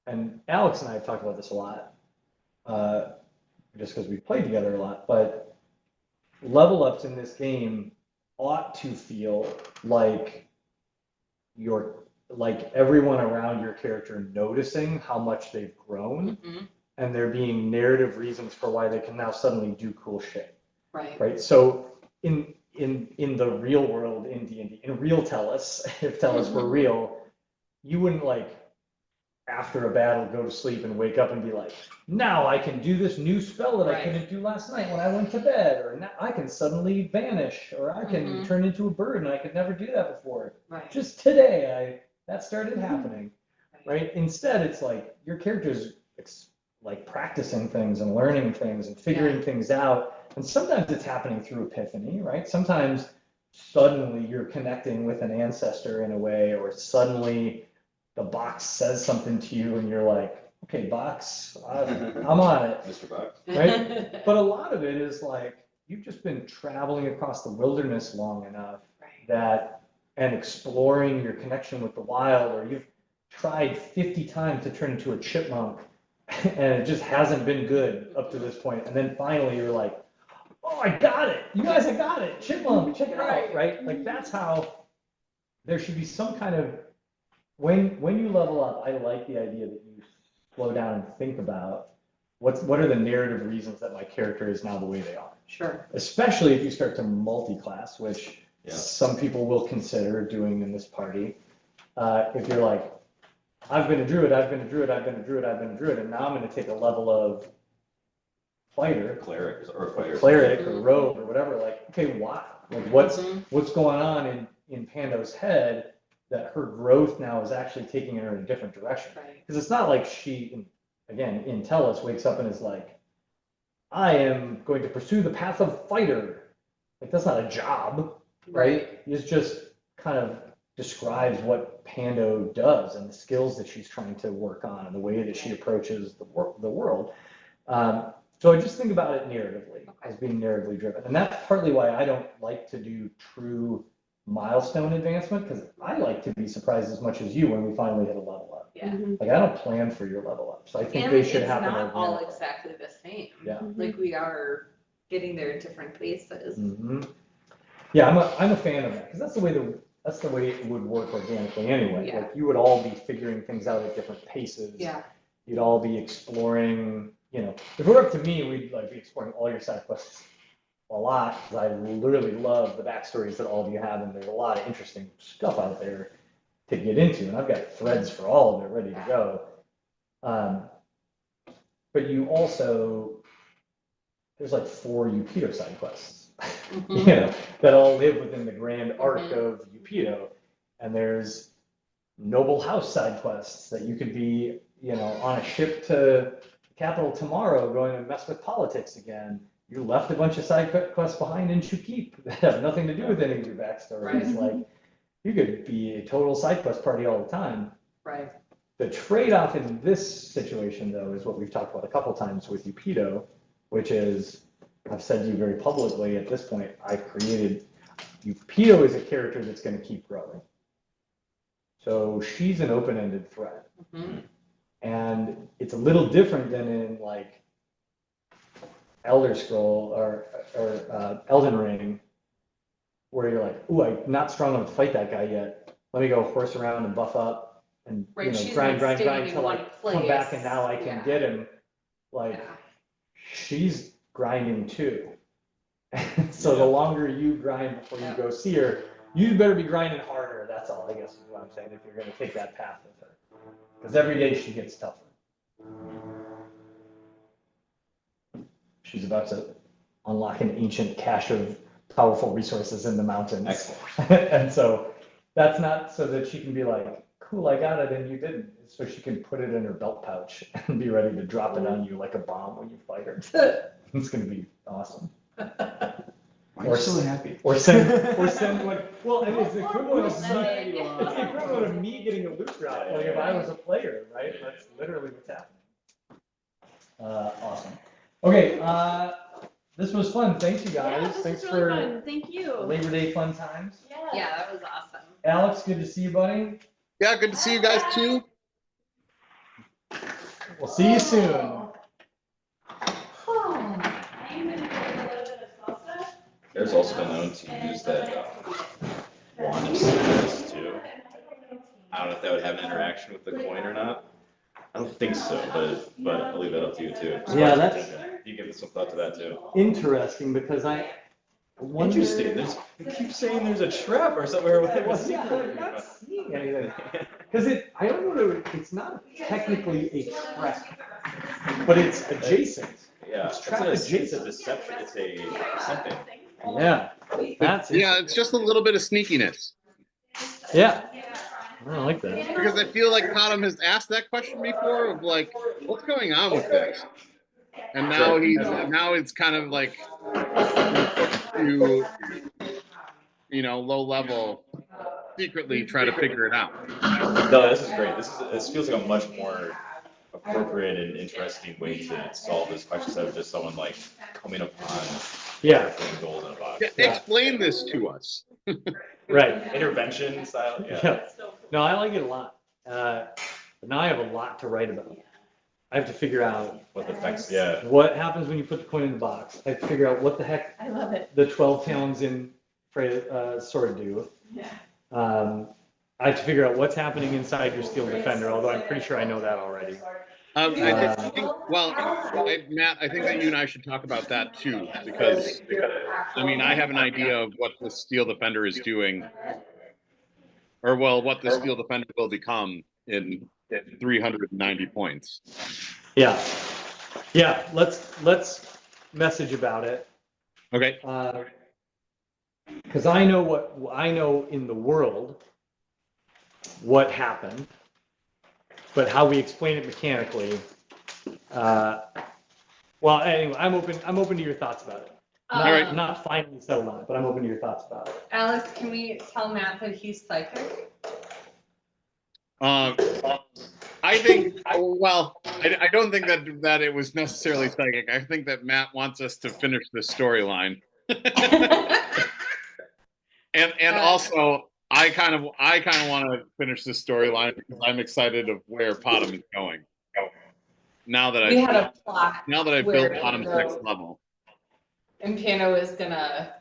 and Alex and I have talked about this a lot, just because we've played together a lot, but level ups in this game ought to feel like like everyone around your character noticing how much they've grown, and there being narrative reasons for why they can now suddenly do cool shit. Right. So in the real world, in D&D, in real Tellus, if Tellus were real, you wouldn't like after a battle go to sleep and wake up and be like, now I can do this new spell that I couldn't do last night when I went to bed, or now I can suddenly vanish, or I can turn into a bird and I could never do that before. Just today that started happening. Right. Instead, it's like your character's like practicing things and learning things and figuring things out. And sometimes it's happening through epiphany, right? Sometimes suddenly you're connecting with an ancestor in a way, or suddenly the box says something to you and you're like, okay, box, I'm on it. Mr. Box. Right? But a lot of it is like, you've just been traveling across the wilderness long enough that, and exploring your connection with the wild, or you've tried 50 times to turn into a chipmunk and it just hasn't been good up to this point. And then finally you're like, oh, I got it. You guys, I got it. Chipmunk, check it out, right? Like that's how there should be some kind of, when you level up, I like the idea that you slow down and think about what are the narrative reasons that my character is now the way they are. Sure. Especially if you start to multi-class, which some people will consider doing in this party. If you're like, I've been a druid, I've been a druid, I've been a druid, I've been a druid, and now I'm going to take a level of fighter, Cleric or rogue or whatever. Like, okay, why? Like, what's going on in Pando's head that her growth now is actually taking her in a different direction? Because it's not like she, again, in Tellus, wakes up and is like, I am going to pursue the path of fighter. Like, that's not a job, right? It's just kind of describes what Pando does and the skills that she's trying to work on and the way that she approaches the world. So I just think about it narratively, as being narratively driven. And that's partly why I don't like to do true milestone advancement, because I like to be surprised as much as you when we finally hit a level up. Like, I don't plan for your level up. So I think they should happen. And it's not all exactly the same. Like, we are getting there at different places. Yeah, I'm a fan of that, because that's the way it would work organically anyway. Like, you would all be figuring things out at different paces. You'd all be exploring, you know, if it were up to me, we'd like be exploring all your side quests a lot, because I literally love the backstories that all of you have, and there's a lot of interesting stuff out there to get into, and I've got threads for all of it ready to go. But you also, there's like 4 Upido side quests, you know, that all live within the grand arc of Upido, and there's noble house side quests that you could be, you know, on a ship to the capital tomorrow going to mess with politics again. You left a bunch of side quests behind in Shukip that have nothing to do with any of your backstory. It's like, you could be a total side quest party all the time. The trade-off in this situation, though, is what we've talked about a couple times with Upido, which is, I've said to you very publicly at this point, I've created, Upido is a character that's going to keep growing. So she's an open-ended threat. And it's a little different than in like Elder Scroll or Elden Ring, where you're like, ooh, I'm not strong enough to fight that guy yet. Let me go horse around and buff up and you know, grind until I come back and now I can get him. Like, she's grinding too. So the longer you grind before you go see her, you better be grinding harder. That's all, I guess, is what I'm saying, if you're going to take that path with her. Because every day she gets tougher. She's about to unlock an ancient cache of powerful resources in the mountains. Excellent. And so that's not so that she can be like, cool, I got it and you didn't. It's so she can put it in her belt pouch and be ready to drop it on you like a bomb when you fight her. It's going to be awesome. We're so happy. Or send one. Well, and it's the equivalent of me getting a loot drop. Like if I was a player, right? That's literally what's happening. Awesome. Okay, this was fun. Thanks, you guys. Yeah, this Thanks was really for fun. Thank you. Labor Day fun times. Yeah, that was awesome. Alex, good to see you, buddy. Yeah, good to see you guys too. We'll see you soon. There's also been known to use that wand of secrets too. I don't know if that would have an interaction with the coin or not. I don't think so, but I'll leave that up to you too. Yeah, that's You give some thought to that too. interesting because I wonder. Interesting. They keep saying there's a trap or somewhere with a I'm secret. not seeing anything. Because I don't know, it's not technically a trap, but it's adjacent. Yeah, It's it's trap a adjacent. deception. It's a something. Yeah, that's Yeah, it's just a little bit of sneakiness. yeah. I don't like that. Because I feel like Potom has asked that question before of like, what's going on with this? And now now it's kind of like to, low level secretly try to figure it out. No, this is great. This feels like a much more appropriate and interesting way to solve this question instead of just someone like coming upon gold in a box. Yeah, explain this to us. Right. Intervention style. Yeah. No, I like it a lot. But now I have a lot to write about. I have to figure out What the effects? what happens when you put the coin in the box. I have to figure out what the heck I love it. the 12 towns in sword do. Yeah. I have to figure out what's happening inside your steel defender, although I'm pretty sure I know that already. I think, Matt, I think that you and I should talk about that too, because I have an idea of what the steel defender is doing, or what the steel defender will become in 390 points. Yeah, let's message about it. Okay. Because I know in the world what happened, but how we explain it mechanically. Well, anyway, I'm open to your thoughts about it. I'm not finally settled on it, but I'm open to your thoughts about it. Alex, can we tell Matt that he's psychic? I think, I don't think that it was necessarily psychic. I think that Matt wants us to finish this storyline. And also, I kind of want to finish this storyline because I'm excited of where Potom is going. Now that I've built Potom's next level. And Piano is gonna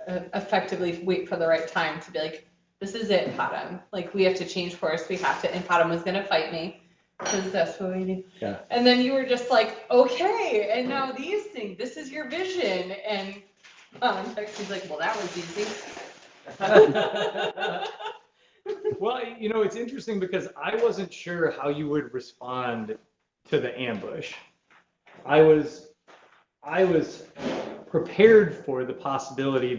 effectively wait for the right time to be like, this is it, Potom. Like, we have to change course. We have to. And Potom was gonna fight me because that's what we do. Yeah. And then you were just like, okay. And now these things. This is your vision. And he's like, well, that was easy. Well, it's interesting because I wasn't sure how you would respond to the ambush. I was prepared for the possibility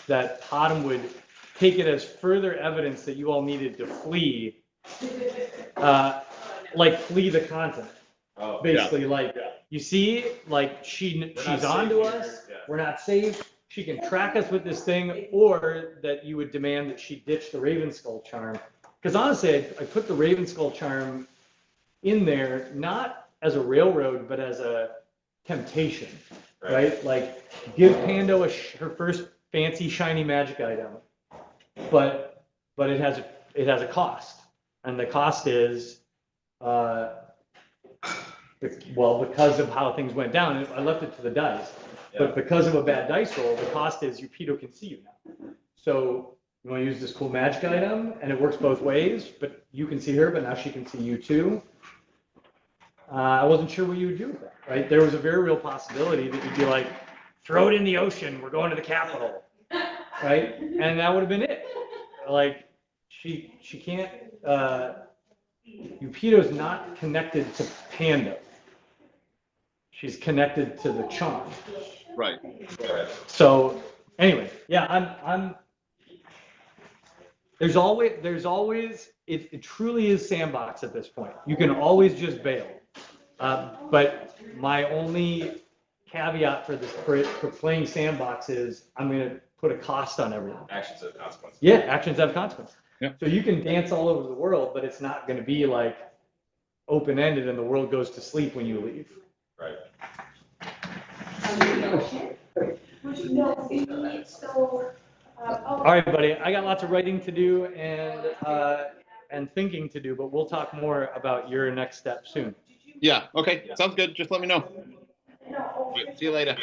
that Potom would take it as further evidence that you all needed to flee, flee the continent. Oh, basically, you see, she's onto us. Yeah. We're not safe. She can track us with this thing, or that you would demand that she ditch the Raven Skull charm. Because honestly, I put the Raven Skull charm in there not as a railroad, but as a temptation, right? Like, give Pando her first fancy shiny magic item, but it has a cost, and the cost is, because of how things went down. I left it to the dice. But because of a bad dice roll, the cost is Pito can see you now. So you want to use this cool magic item, and it works both ways, but you can see her, but now she can see you too. I wasn't sure what you would do with that, right? There was a very real possibility that you'd be like, throw it in the ocean, we're going to the capital, right? And that would have been it. Like, she can't, Pito's not connected to Pando. She's connected to the charm. Right. So anyway, yeah, I'm. There's always it truly is sandbox at this point. You can always just bail. But my only caveat for playing sandbox is I'm going to put a cost on everything. Actions have consequences. Yeah, actions have consequences. Yeah. So you can dance all over the world, but it's not going to be like open-ended and the world goes to sleep when you leave. Right. All right, buddy. I got lots of writing to do and thinking to do, but we'll talk more about your next step soon. Yeah. Okay. Sounds good. Just let me know. See you later.